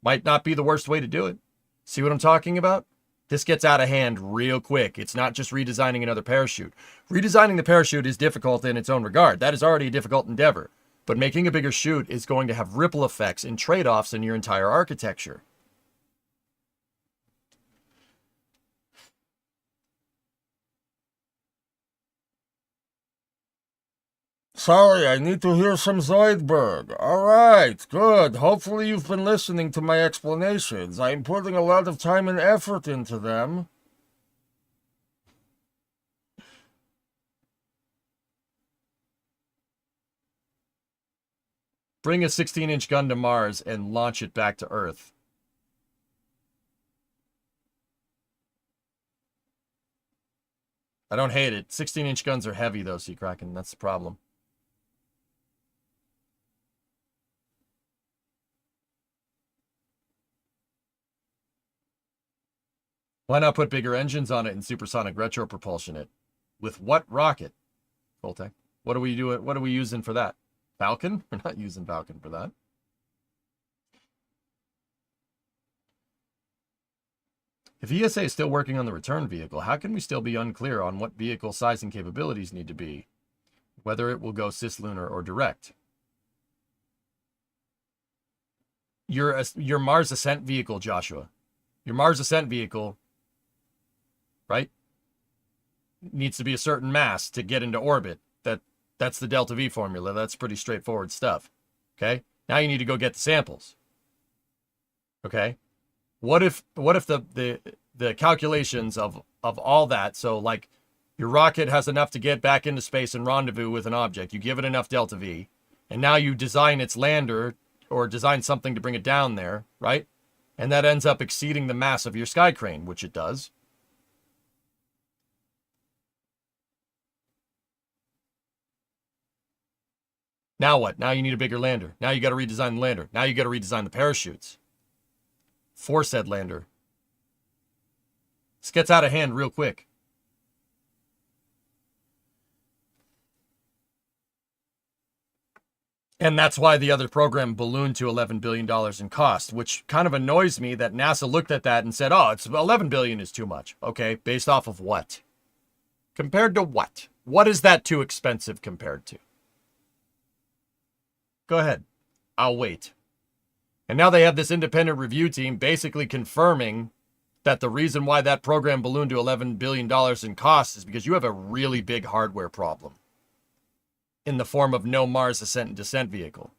Might not be the worst way to do it. See what I'm talking about? This gets out of hand real quick. It's not just redesigning another parachute. Redesigning the parachute is difficult in its own regard. That is already a difficult endeavor. But making a bigger chute is going to have ripple effects and trade-offs in your entire architecture. Sorry, I need to hear some Zoidberg. All right, good. Hopefully you've been listening to my explanations. I'm putting a lot of time and effort into them. Bring a 16-inch gun to Mars and launch it back to Earth. I don't hate it. 16-inch guns are heavy, though, Sea Kraken. That's the problem. Why not put bigger engines on it and supersonic retro propulsion it? With what rocket? Voltec. What are we doing? What are we using for that? Falcon? We're not using Falcon for that. If ESA is still working on the return vehicle, how can we still be unclear on what vehicle size and capabilities need to be? Whether it will go cislunar or direct. Your Mars ascent vehicle, Joshua. Your Mars ascent vehicle, right, needs to be a certain mass to get into orbit. That's the delta V formula. That's pretty straightforward stuff. Okay? Now you need to go get the samples. Okay? What if the calculations of all that, so your rocket has enough to get back into space and rendezvous with an object. You give it enough delta V. And now you design its lander or design something to bring it down there, right? And that ends up exceeding the mass of your sky crane, which it does. Now what? Now you need a bigger lander. Now you got to redesign the lander. Now you got to redesign the parachutes for said lander. This gets out of hand real quick. And that's why the other program ballooned to $11 billion in cost, which kind of annoys me that NASA looked at that and said, oh, it's $11 billion is too much. Okay, based off of what? Compared to what? What is that too expensive compared to? Go ahead. I'll wait. And now they have this independent review team basically confirming that the reason why that program ballooned to $11 billion in cost is because you have a really big hardware problem in the form of no Mars ascent and descent vehicle.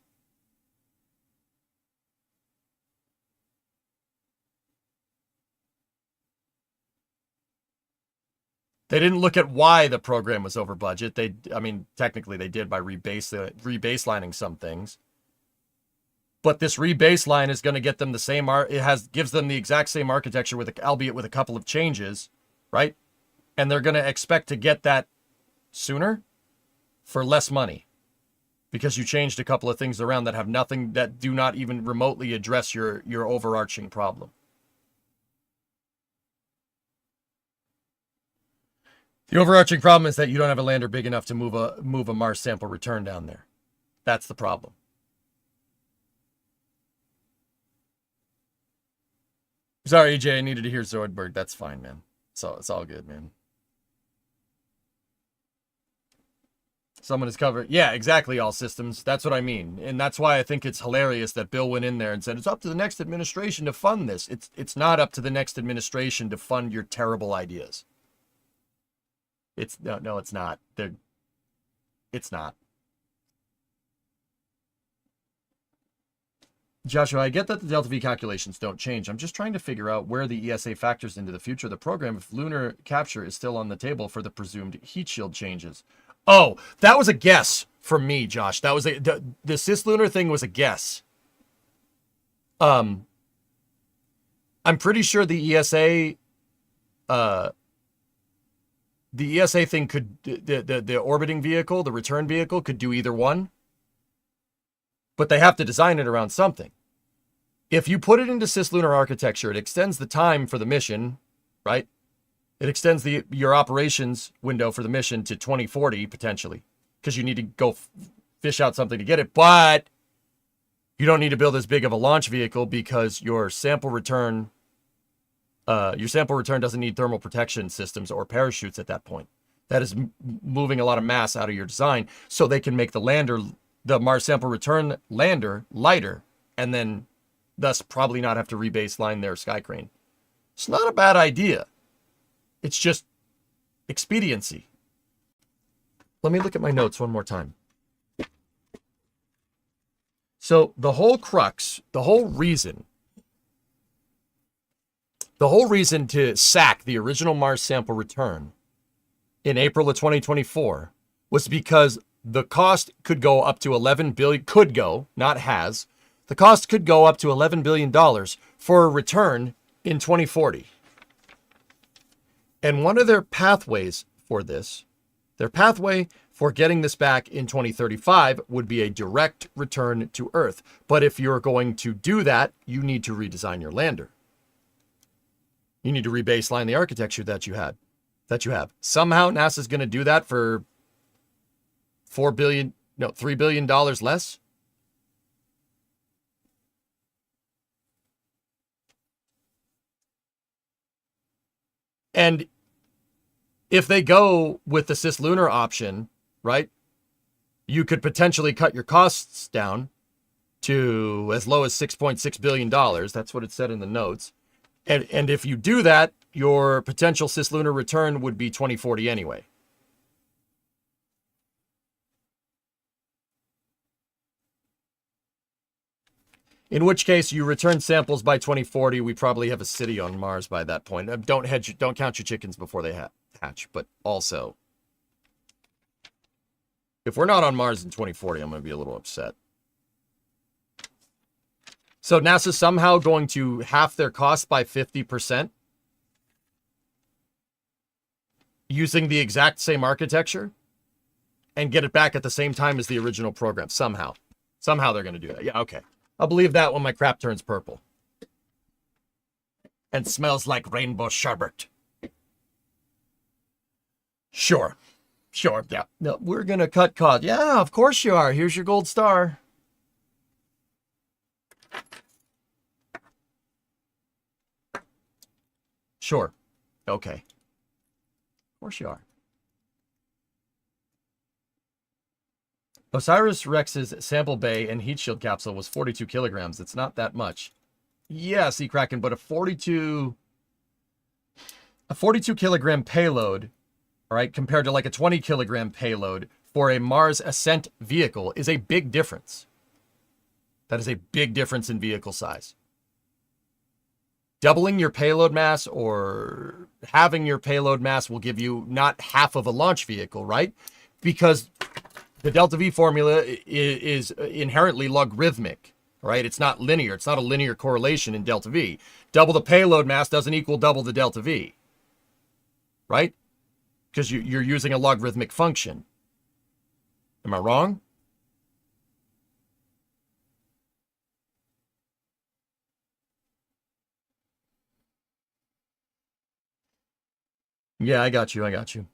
They didn't look at why the program was over budget. Technically they did by rebaselining some things. But this rebaseline is going to get them the same gives them the exact same architecture albeit with a couple of changes, right? And they're going to expect to get that sooner for less money because you changed a couple of things around that have nothing, that do not even remotely address your overarching problem. The overarching problem is that you don't have a lander big enough to move a Mars sample return down there. That's the problem. Sorry, EJ, I needed to hear Zoidberg. That's fine, man. So it's all good, man. Someone is covered. Yeah, exactly, all systems. That's what I mean. And that's why I think it's hilarious that Bill went in there and said, it's up to the next administration to fund this. It's not up to the next administration to fund your terrible ideas. No, it's not. It's not. Joshua, I get that the delta V calculations don't change. I'm just trying to figure out where the ESA factors into the future of the program if lunar capture is still on the table for the presumed heat shield changes. Oh, that was a guess from me, Josh. That was the cislunar thing was a guess. I'm pretty sure the ESA thing could, the orbiting vehicle, the return vehicle could do either one. But they have to design it around something. If you put it into cislunar architecture, it extends the time for the mission, right? It extends your operations window for the mission to 2040, potentially, because you need to go fish out something to get it. But you don't need to build as big of a launch vehicle because your sample return doesn't need thermal protection systems or parachutes at that point. That is moving a lot of mass out of your design so they can make the Mars sample return lander lighter and then thus probably not have to rebaseline their sky crane. It's not a bad idea. It's just expediency. Let me look at my notes one more time. So the whole crux, the whole reason to sack the original Mars sample return in April of 2024 was because the cost could go up to $11 billion, the cost could go up to $11 billion for a return in 2040. And one of their pathways for this, their pathway for getting this back in 2035 would be a direct return to Earth. But if you're going to do that, you need to redesign your lander. You need to rebaseline the architecture that you have. Somehow NASA's going to do that for $3 billion less. And if they go with the cislunar option, right, you could potentially cut your costs down to as low as $6.6 billion. That's what it said in the notes. And if you do that, your potential cislunar return would be 2040 anyway. In which case, you return samples by 2040. We probably have a city on Mars by that point. Don't count your chickens before they hatch. But also, If we're not on Mars in 2040, I'm going to be a little upset. So NASA's somehow going to half their cost by 50% using the exact same architecture and get it back at the same time as the original program. Somehow. Somehow they're going to do that. Yeah, okay. I'll believe that when my crap turns purple. And smells like rainbow sherbet. Sure. Sure, yeah. No, we're going to cut costs. Yeah, of course you are. Here's your gold star. Sure. Okay. Of course you are. OSIRIS-REx's sample bay and heat shield capsule was 42 kilograms. It's not that much. Yeah, Sea Kraken, but a 42 kilogram payload, all right, compared to like a 20 kilogram payload for a Mars ascent vehicle is a big difference. That is a big difference in vehicle size. Doubling your payload mass or having your payload mass will give you not half of a launch vehicle, right? Because the delta V formula is inherently logarithmic, right? It's not linear. It's not a linear correlation in delta V. Double the payload mass doesn't equal double the delta V, right? Because you're using a logarithmic function. Am I wrong? Yeah, I got you. I got you.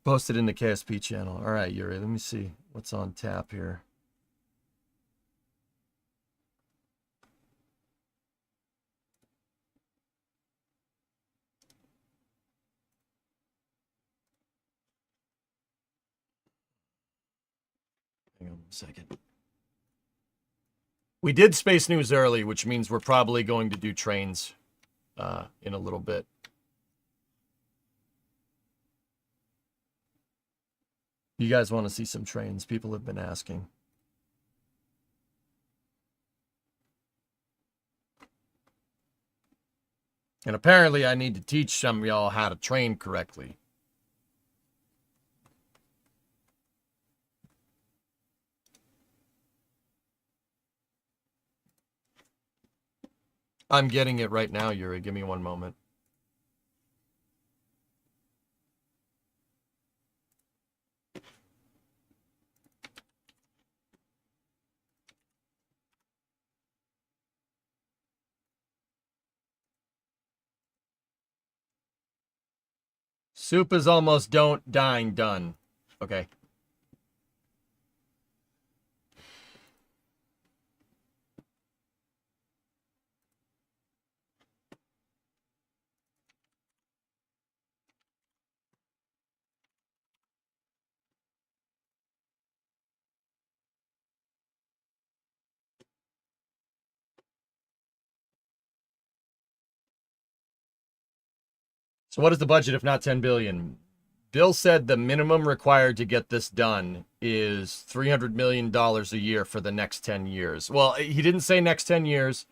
Posted in the KSP channel. All right, Yuri, let me see what's on tap here. Hang on a second. We did Space News early, which means we're probably going to do trains in a little bit. You guys want to see some trains? People have been asking. And apparently I need to teach some of y'all how to train correctly. I'm getting it right now, Yuri. Give me one moment. Soup is almost dying done. Okay. So what is the budget if not 10 billion? Bill said the minimum required to get this done is $300 million a year for the next 10 years. Well, he didn't say next 10 years,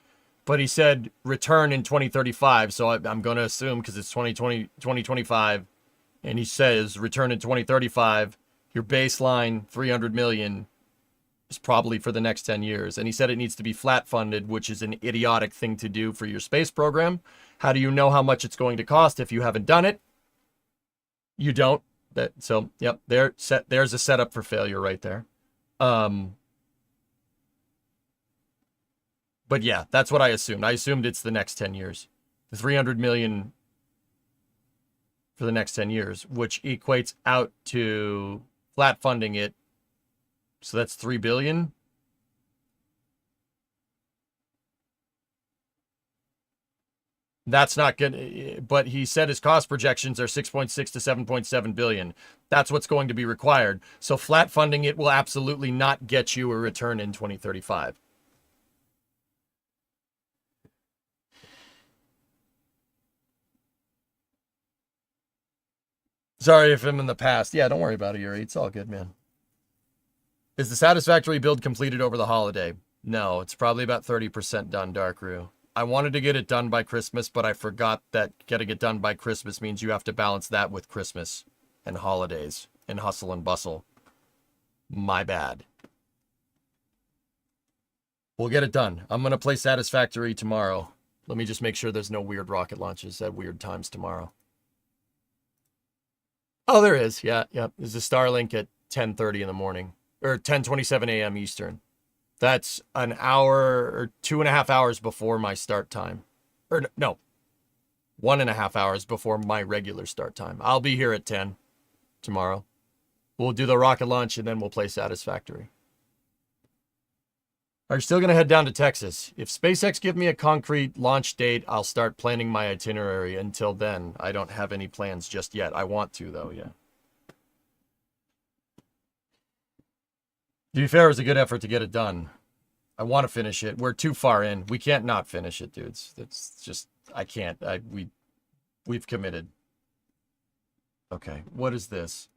but he said return in 2035. So I'm going to assume because it's 2025, and he says return in 2035, your baseline 300 million is probably for the next 10 years. And he said it needs to be flat funded, which is an idiotic thing to do for your space program. How do you know how much it's going to cost if you haven't done it? You don't. So, yep, there's a setup for failure right there. But yeah, that's what I assumed. I assumed it's the next 10 years. The 300 million for the next 10 years, which equates out to flat funding it. So that's 3 billion. That's not good, but he said his cost projections are 6.6 to 7.7 billion. That's what's going to be required. So flat funding it will absolutely not get you a return in 2035. Sorry if I'm in the past. Yeah, don't worry about it, Yuri. It's all good, man. Is the Satisfactory build completed over the holiday? No, it's probably about 30% done, Darkru. I wanted to get it done by Christmas, but I forgot that getting it done by Christmas means you have to balance that with Christmas. and holidays and hustle and bustle. My bad. We'll get it done. I'm going to play Satisfactory tomorrow. Let me just make sure there's no weird rocket launches at weird times tomorrow. Oh, there is. Yeah. There's a Starlink at 10:30 in the morning, or 10:27 a.m. Eastern. That's an hour or 2.5 hours before my start time. Or no, 1.5 hours before my regular start time. I'll be here at 10 tomorrow. We'll do the rocket launch and then we'll play Satisfactory. Are you still going to head down to Texas? If SpaceX give me a concrete launch date, I'll start planning my itinerary. Until then, I don't have any plans just yet. I want to, though, yeah. To be fair, it was a good effort to get it done. I want to finish it. We're too far in. We can't not finish it, dudes. That's just, I can't. We've committed. Okay, what is this?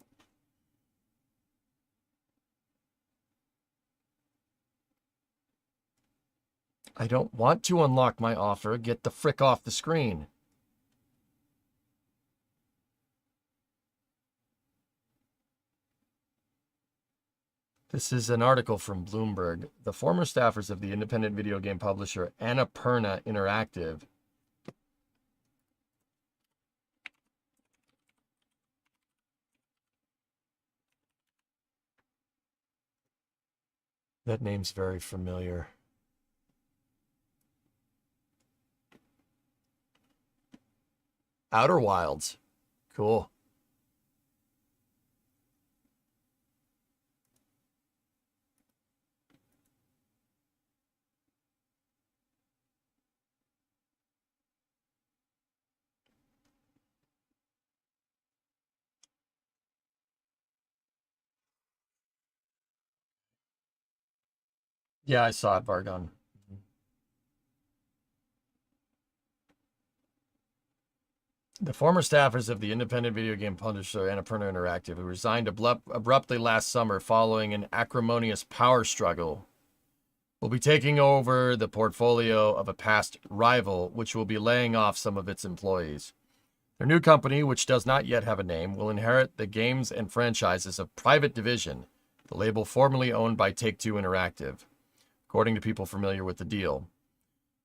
I don't want to unlock my offer. Get the frick off the screen. This is an article from Bloomberg. The former staffers of the independent video game publisher Annapurna Interactive that name's very familiar. Outer Wilds. Cool. Yeah, I saw it, Vargon. The former staffers of the independent video game publisher Annapurna Interactive, who resigned abruptly last summer following an acrimonious power struggle, will be taking over the portfolio of a past rival, which will be laying off some of its employees. Their new company, which does not yet have a name, will inherit the games and franchises of Private Division, the label formerly owned by Take-Two Interactive, according to people familiar with the deal.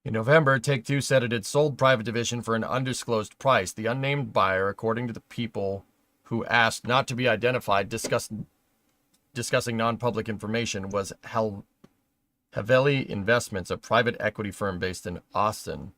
In November, Take-Two said it had sold Private Division for an undisclosed price. The unnamed buyer, according to the people who asked not to be identified, discussing non-public information, was Haveli Investments, a private equity firm based in Austin.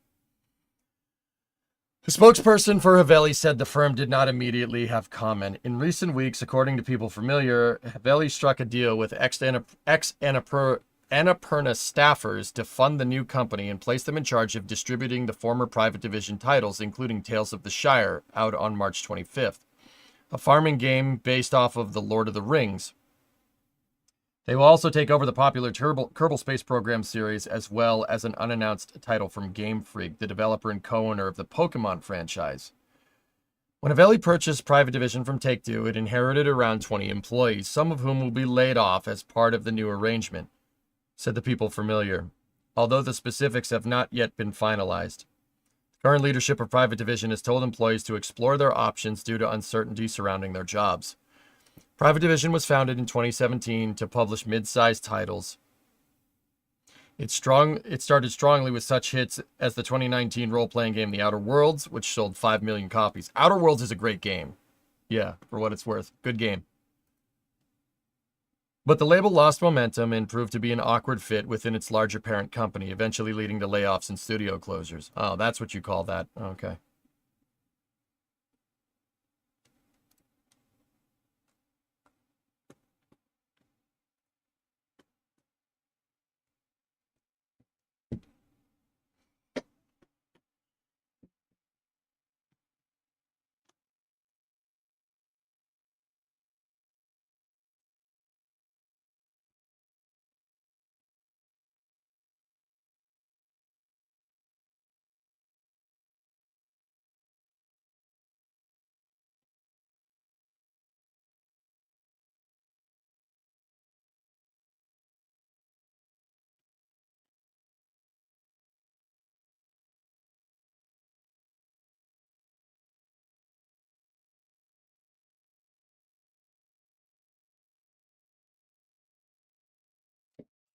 The spokesperson for Haveli said the firm did not immediately have comment. In recent weeks, according to people familiar, Haveli struck a deal with ex-Annapurna staffers to fund the new company and place them in charge of distributing the former Private Division titles, including Tales of the Shire, out on March 25th, a farming game based off of The Lord of the Rings. They will also take over the popular Kerbal Space Program series, as well as an unannounced title from Game Freak, the developer and co-owner of the Pokemon franchise. When Haveli purchased Private Division from Take-Two, it inherited around 20 employees, some of whom will be laid off as part of the new arrangement, said the people familiar, although the specifics have not yet been finalized. The current leadership of Private Division has told employees to explore their options due to uncertainty surrounding their jobs. Private Division was founded in 2017 to publish mid-sized titles. It started strongly with such hits as the 2019 role-playing game The Outer Worlds, which sold 5 million copies. Outer Worlds is a great game. Yeah, for what it's worth. Good game. But the label lost momentum and proved to be an awkward fit within its larger parent company, eventually leading to layoffs and studio closures. Oh, that's what you call that. Okay.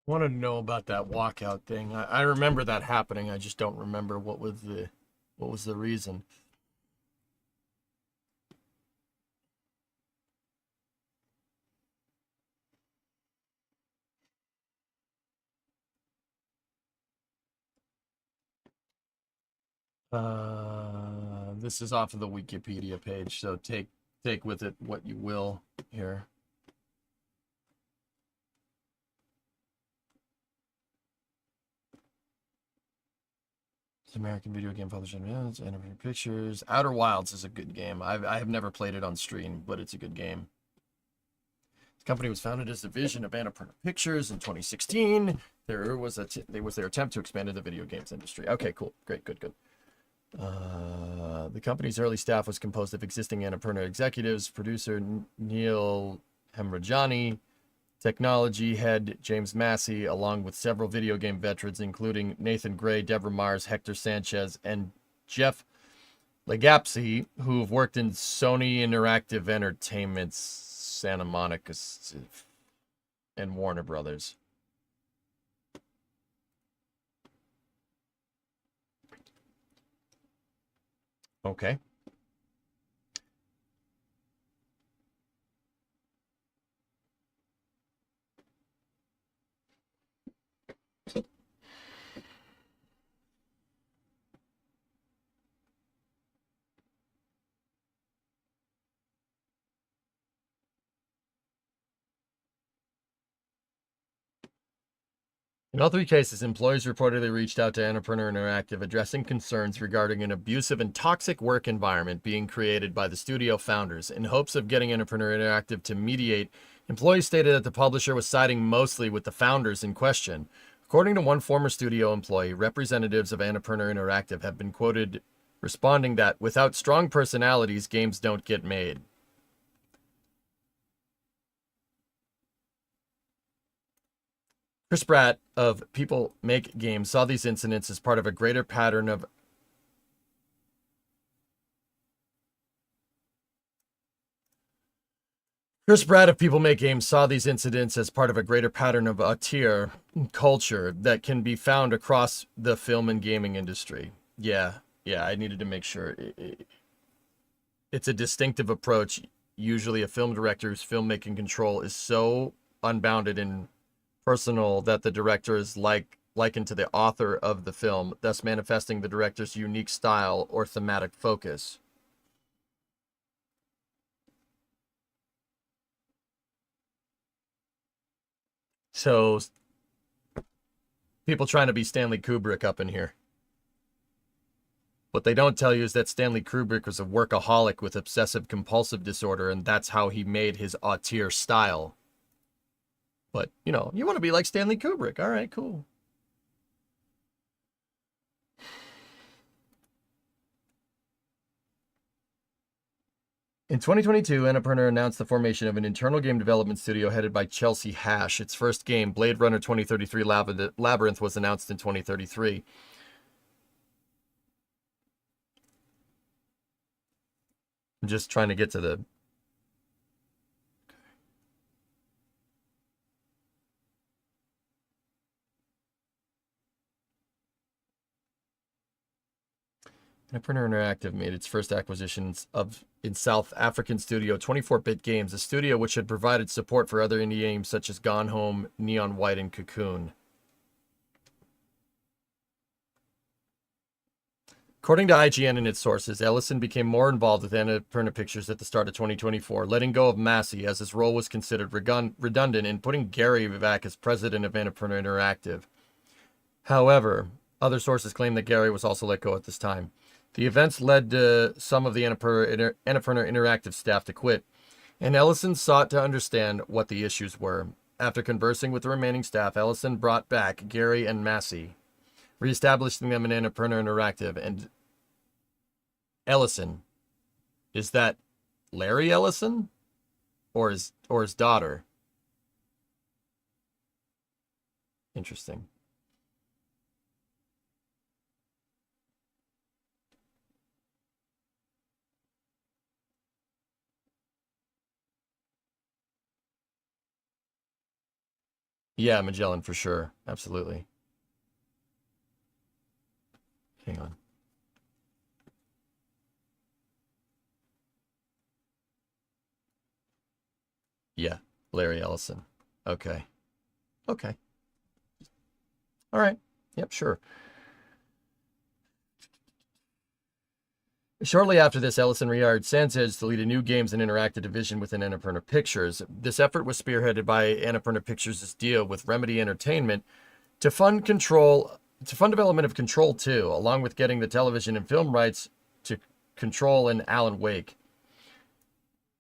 Wanted to know about that walkout thing. I remember that happening. I just don't remember what was the reason. This is off of the Wikipedia page, so take with it what you will here. American video game publisher, Animated Pictures. Outer Wilds is a good game. I have never played it on stream, but it's a good game. The company was founded as a division of Annapurna Pictures in 2016. There was their attempt to expand into the video games industry. Okay, cool, great, good. The company's early staff was composed of existing Annapurna executives, producer Neil Hemrajani, technology head James Massey, along with several video game veterans, including Nathan Gray, Deborah Mars, Hector Sanchez, and Jeff Legapsy, who have worked in Sony Interactive Entertainment, Santa Monica, and Warner Brothers. Okay. In all three cases, employees reportedly reached out to Annapurna Interactive addressing concerns regarding an abusive and toxic work environment being created by the studio founders. In hopes of getting Annapurna Interactive to mediate, employees stated that the publisher was siding mostly with the founders in question. According to one former studio employee, representatives of Annapurna Interactive have been quoted responding that without strong personalities, games don't get made. Chris Pratt of People Make Games saw these incidents as part of a greater pattern of auteur culture that can be found across the film and gaming industry. Yeah, I needed to make sure. It's a distinctive approach. Usually a film director's filmmaking control is so unbounded and personal that the director is likened to the author of the film, thus manifesting the director's unique style or thematic focus. So, people trying to be Stanley Kubrick up in here. What they don't tell you is that Stanley Kubrick was a workaholic with obsessive compulsive disorder, and that's how he made his auteur style. But, you know, you want to be like Stanley Kubrick. All right, cool. In 2022, Annapurna announced the formation of an internal game development studio headed by Chelsea Hash. Its first game, Blade Runner 2033 Labyrinth, was announced in 2033. I'm just trying to get to the... Annapurna Interactive made its first acquisitions in South African studio 24-Bit Games, a studio which had provided support for other indie games such as Gone Home, Neon White, and Cocoon. According to IGN and its sources, Ellison became more involved with Annapurna Pictures at the start of 2024, letting go of Massey as his role was considered redundant and putting Gary back as president of Annapurna Interactive. However, other sources claim that Gary was also let go at this time. The events led to some of the Annapurna Interactive staff to quit, and Ellison sought to understand what the issues were. After conversing with the remaining staff, Ellison brought back Gary and Massey, reestablishing them in Annapurna Interactive. And Ellison, is that Larry Ellison or his daughter? Interesting. Yeah, Magellan for sure. Absolutely. Hang on. Yeah, Larry Ellison. Okay. Okay. All right. Yep, sure. Shortly after this, Ellison rehired Sanchez to lead a new games and interactive division within Annapurna Pictures. This effort was spearheaded by Annapurna Pictures' deal with Remedy Entertainment to fund development of Control 2, along with getting the television and film rights to Control and Alan Wake.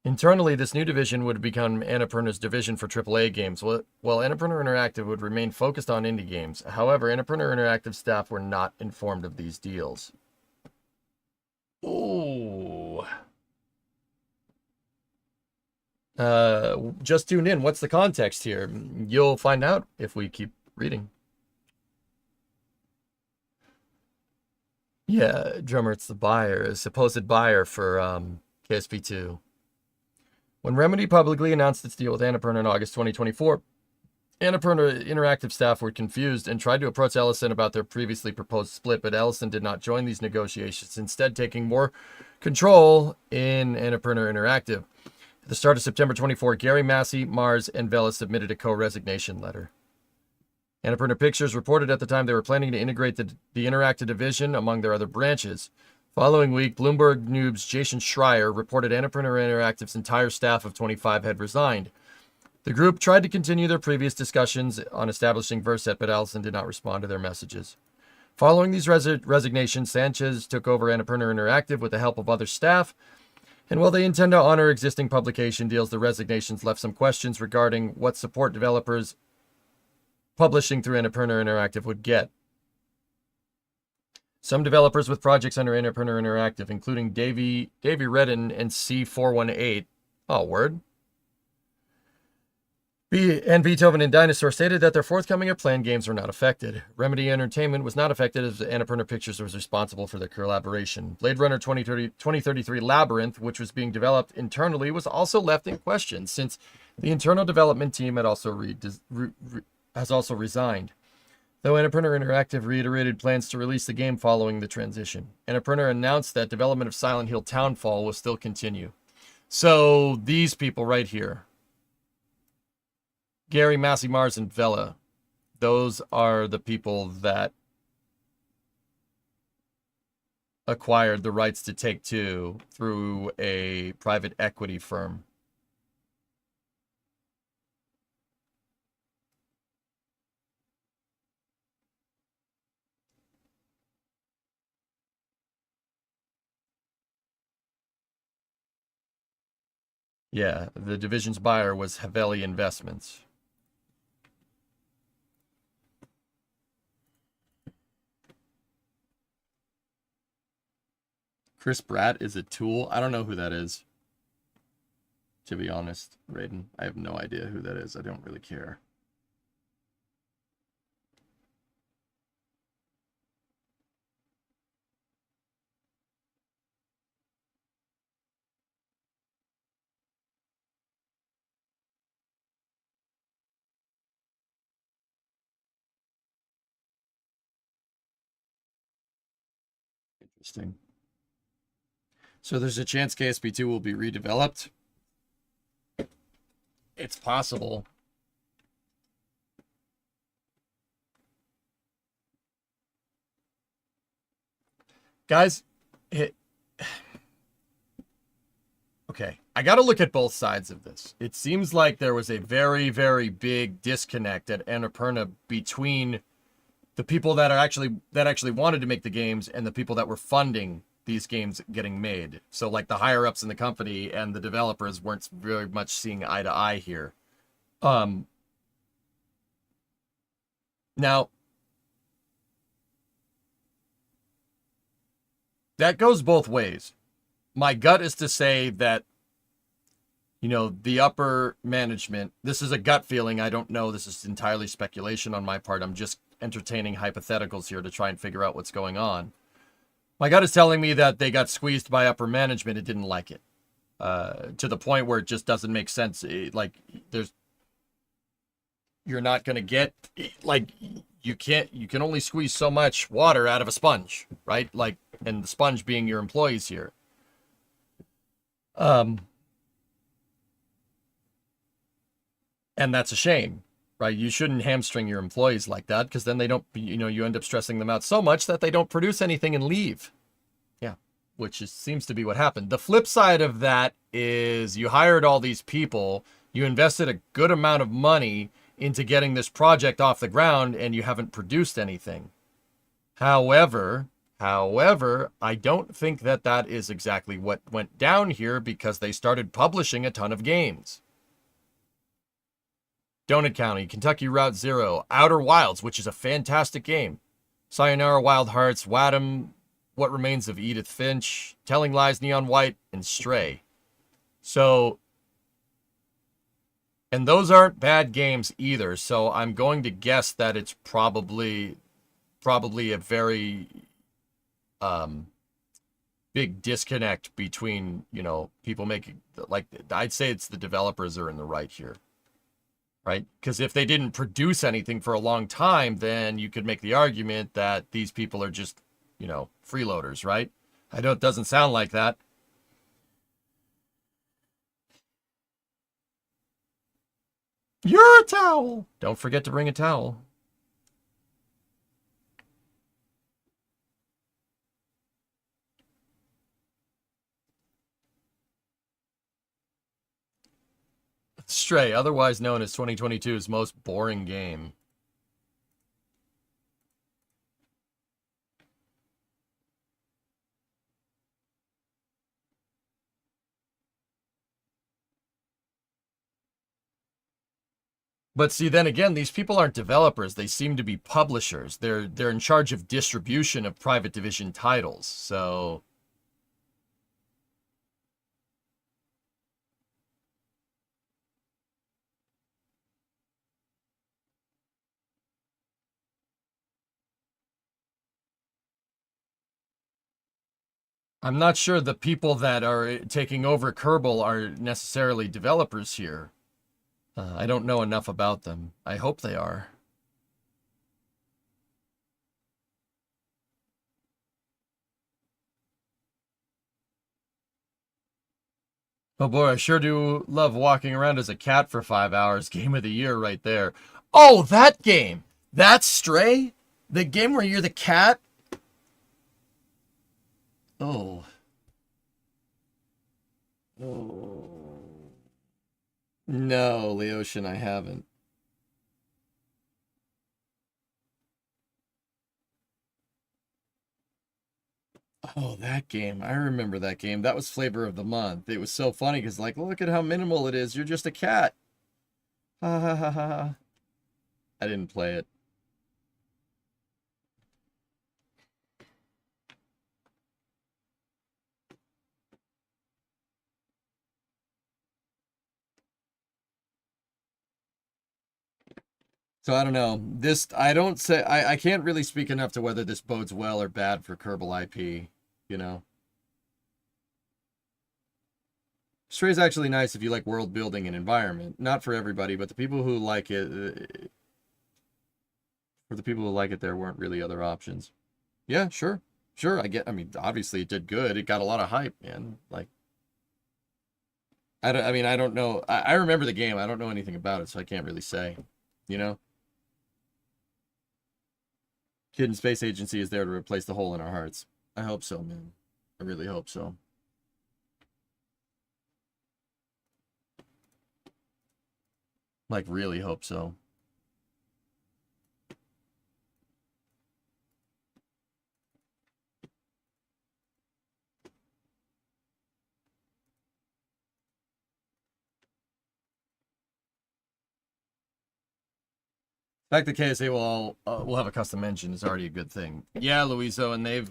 Internally, this new division would become Annapurna's division for AAA games, while Annapurna Interactive would remain focused on indie games. However, Annapurna Interactive staff were not informed of these deals. Ooh. Just tune in. What's the context here? You'll find out if we keep reading. Yeah, Drummer, it's the buyer, supposed buyer for KSP2. When Remedy publicly announced its deal with Annapurna in August 2024, Annapurna Interactive staff were confused and tried to approach Ellison about their previously proposed split, but Ellison did not join these negotiations, instead taking more control in Annapurna Interactive. At the start of September 24, Gary Massey, Mars, and Vela submitted a co-resignation letter. Annapurna Pictures reported at the time they were planning to integrate the interactive division among their other branches. Following week, Bloomberg News' Jason Schreier reported Annapurna Interactive's entire staff of 25 had resigned. The group tried to continue their previous discussions on establishing Verset, but Ellison did not respond to their messages. Following these resignations, Sanchez took over Annapurna Interactive with the help of other staff, and while they intend to honor existing publication deals, the resignations left some questions regarding what support developers publishing through Annapurna Interactive would get. Some developers with projects under Annapurna Interactive, including Davey Redden and C418, and Beethoven and Dinosaur, stated that their forthcoming or planned games were not affected. Remedy Entertainment was not affected as Annapurna Pictures was responsible for their collaboration. Blade Runner 2033 Labyrinth, which was being developed internally, was also left in question since the internal development team had also resigned. Though Annapurna Interactive reiterated plans to release the game following the transition. Annapurna announced that development of Silent Hill Townfall will still continue. So these people right here, Gary, Massey, Mars, and Vela, those are the people that acquired the rights to Take-Two through a private equity firm. Yeah, the division's buyer was Haveli Investments. Chris Pratt is a tool. I don't know who that is. To be honest, Raiden, I have no idea who that is. I don't really care. Interesting. So there's a chance KSP2 will be redeveloped. It's possible. Guys, okay, I got to look at both sides of this. It seems like there was a very, very big disconnect at Annapurna between the people that actually wanted to make the games and the people that were funding these games getting made. So like the higher ups in the company and the developers weren't very much seeing eye to eye here. Now that goes both ways. My gut is to say that, you know, the upper management, this is a gut feeling. I don't know. This is entirely speculation on my part. I'm just entertaining hypotheticals here to try and figure out what's going on. My gut is telling me that they got squeezed by upper management and didn't like it. To the point where it just doesn't make sense. Like, there's... you're not going to get, like, you can only squeeze so much water out of a sponge, right? Like, and the sponge being your employees here. And that's a shame, right? You shouldn't hamstring your employees like that, because then they don't, you end up stressing them out so much that they don't produce anything and leave. Yeah, which seems to be what happened. The flip side of that is you hired all these people, you invested a good amount of money into getting this project off the ground, and you haven't produced anything. However, I don't think that is exactly what went down here, because they started publishing a ton of games. Donut County, Kentucky Route Zero, Outer Wilds, which is a fantastic game, Sayonara Wild Hearts, Wadham, What Remains of Edith Finch, Telling Lies, Neon White, and Stray. So, and those aren't bad games either, so I'm going to guess that it's probably a very big disconnect between, people making, like, I'd say it's the developers are in the right here. Right? Because if they didn't produce anything for a long time, then you could make the argument that these people are just, freeloaders, right? I know it doesn't sound like that. You're a towel! Don't forget to bring a towel. Stray, otherwise known as 2022's most boring game. But see, then again, these people aren't developers. They seem to be publishers. They're in charge of distribution of private division titles. So I'm not sure the people that are taking over Kerbal are necessarily developers here. I don't know enough about them. I hope they are. Oh boy, I sure do love walking around as a cat for 5 hours. Game of the year right there. Oh, that game! That's Stray? The game where you're the cat? Oh. Oh. No, Leoshin, I haven't. Oh, that game. I remember that game. That was flavor of the month. It was so funny because, like, look at how minimal it is. You're just a cat. Ha ha ha ha. I didn't play it. So I don't know. I can't really speak enough to whether this bodes well or bad for Kerbal IP, Stray's actually nice if you like world building and environment. Not for everybody, but the people who like it, for the people who like it, there weren't really other options. Yeah, sure. Sure, I mean, obviously it did good. It got a lot of hype, man. Like, I don't know. I remember the game. I don't know anything about it, so I can't really say, Kid in Space Agency is there to replace the hole in our hearts. I hope so, man. I really hope so. Like, really hope so. The fact that KSA will have a custom engine is already a good thing. Yeah, Luiso, and they've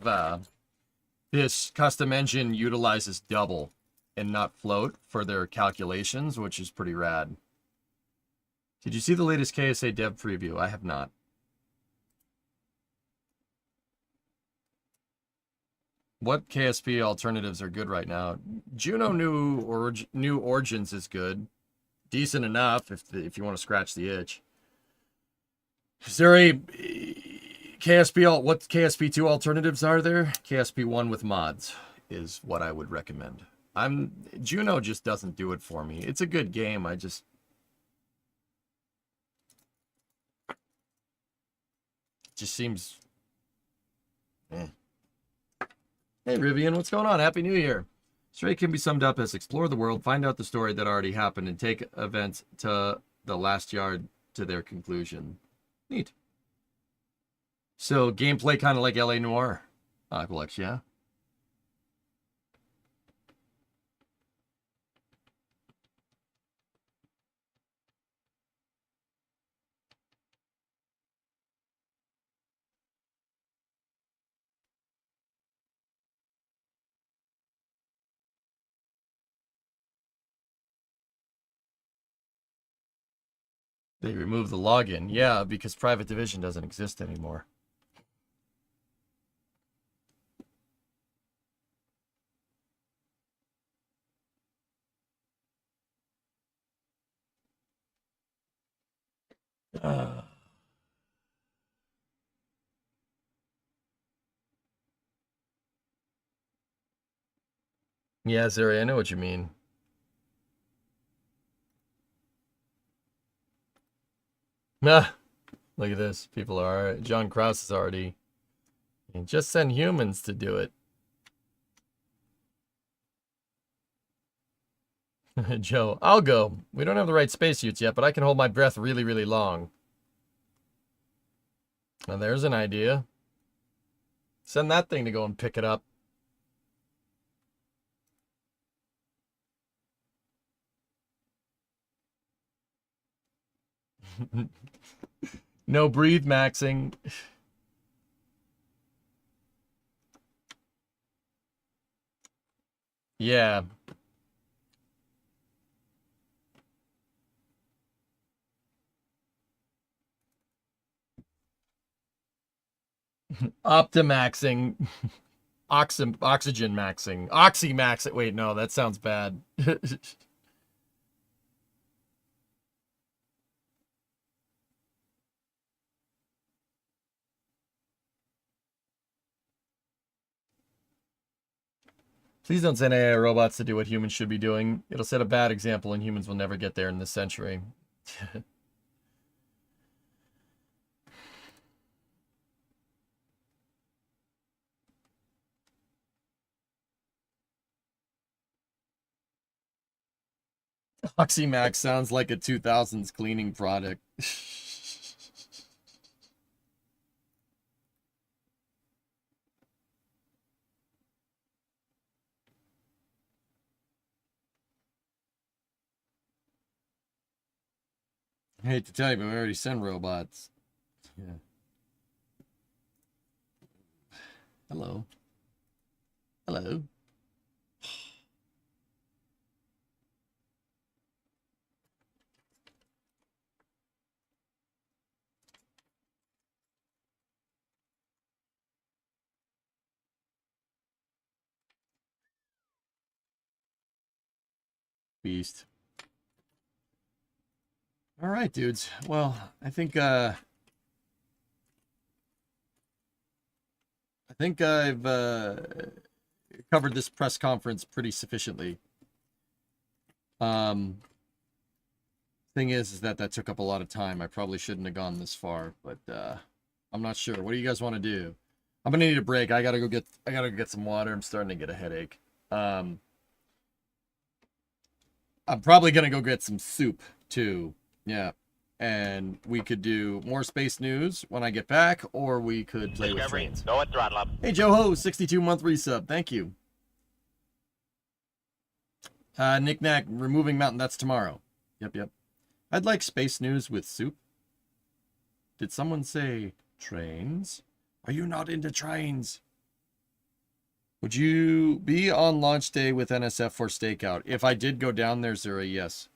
this custom engine utilizes double and not float for their calculations, which is pretty rad. Did you see the latest KSA dev preview? I have not. What KSP alternatives are good right now? Juno New Origins is good, decent enough if you want to scratch the itch. Is there a KSP, what KSP2 alternatives are there? KSP1 with mods is what I would recommend. Juno just doesn't do it for me. It's a good game. Just seems eh. Hey Rivian, what's going on? Happy New Year. Stray can be summed up as explore the world, find out the story that already happened, and take events to the last yard to their conclusion. Neat. So gameplay kind of like LA Noire. Aqualex, yeah. They removed the login. Yeah, because Private Division doesn't exist anymore. Yeah, Zeri, I know what you mean. Ah, look at this. People are... John Krause is already... And just send humans to do it. Joe, I'll go. We don't have the right spacesuits yet, but I can hold my breath really, really long. Now there's an idea. Send that thing to go and pick it up. No breathe maxing. Yeah. Optimaxing. Oxygen maxing. Oxymax. Wait, no, that sounds bad. Please don't send AI robots to do what humans should be doing. It'll set a bad example and humans will never get there in this century. Oxymax sounds like a 2000s cleaning product. I hate to tell you, but we already send robots. Yeah. Hello. Hello. Beast. All right, dudes. Well, I think I've covered this press conference pretty sufficiently. Thing is that took up a lot of time. I probably shouldn't have gone this far, but I'm not sure. What do you guys want to do? I'm gonna need a break. I gotta go get some water. I'm starting to get a headache. I'm probably gonna go get some soup too. Yeah. And we could do more space news when I get back, or we could play with trains. Go at throttle up. Hey, Joe Ho, 62-month resub. Thank you. Nick Knack, removing mountain. That's tomorrow. Yep. I'd like space news with soup. Did someone say trains? Are you not into trains? Would you be on launch day with NSF for stakeout? If I did go down there, Zura, yes.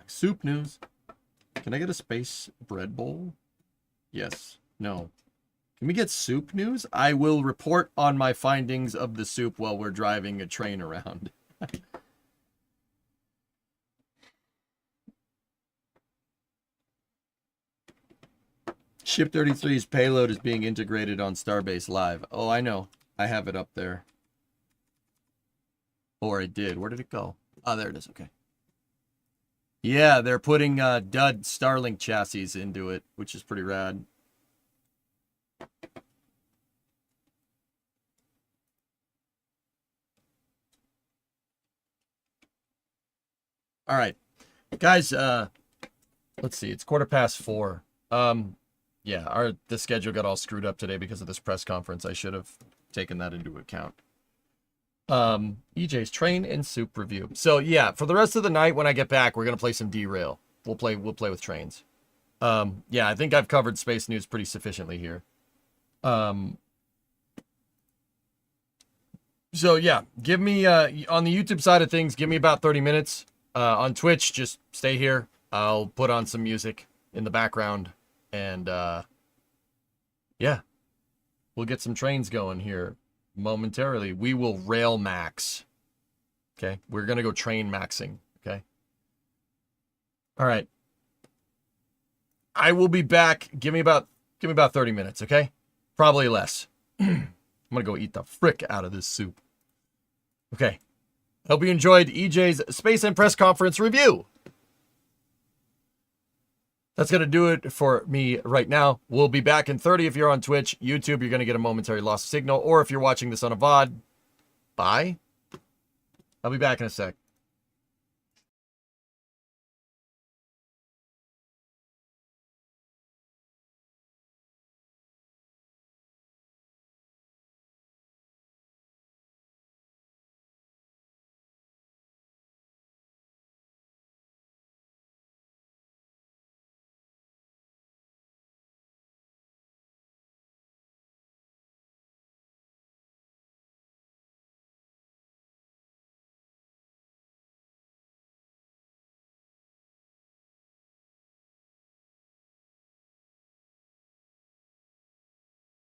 Soup news. Can I get a space bread bowl? Yes. No. Can we get soup news? I will report on my findings of the soup while we're driving a train around. Ship 33's payload is being integrated on Starbase Live. Oh, I know. I have it up there. Or it did. Where did it go? Oh, there it is. Okay. Yeah, they're putting dud Starlink chassis into it, which is pretty rad. All right. Guys, let's see. It's 4:15. Yeah, the schedule got all screwed up today because of this press conference. I should have taken that into account. EJ's Train and Soup review. So yeah, for the rest of the night when I get back, we're gonna play some derail. We'll play with trains. Yeah, I think I've covered space news pretty sufficiently here. So yeah, give me on the YouTube side of things, give me about 30 minutes. On Twitch, just stay here. I'll put on some music in the background, and yeah, we'll get some trains going here momentarily. We will rail max. Okay, we're gonna go train maxing. Okay. All right. I will be back. Give me about 30 minutes. Okay, probably less. I'm gonna go eat the frick out of this soup. Okay. Hope you enjoyed EJ's Space and Press Conference review. That's going to do it for me right now. We'll be back in 30 if you're on Twitch. YouTube, you're going to get a momentary loss of signal. Or if you're watching this on a VOD, bye. I'll be back in a sec.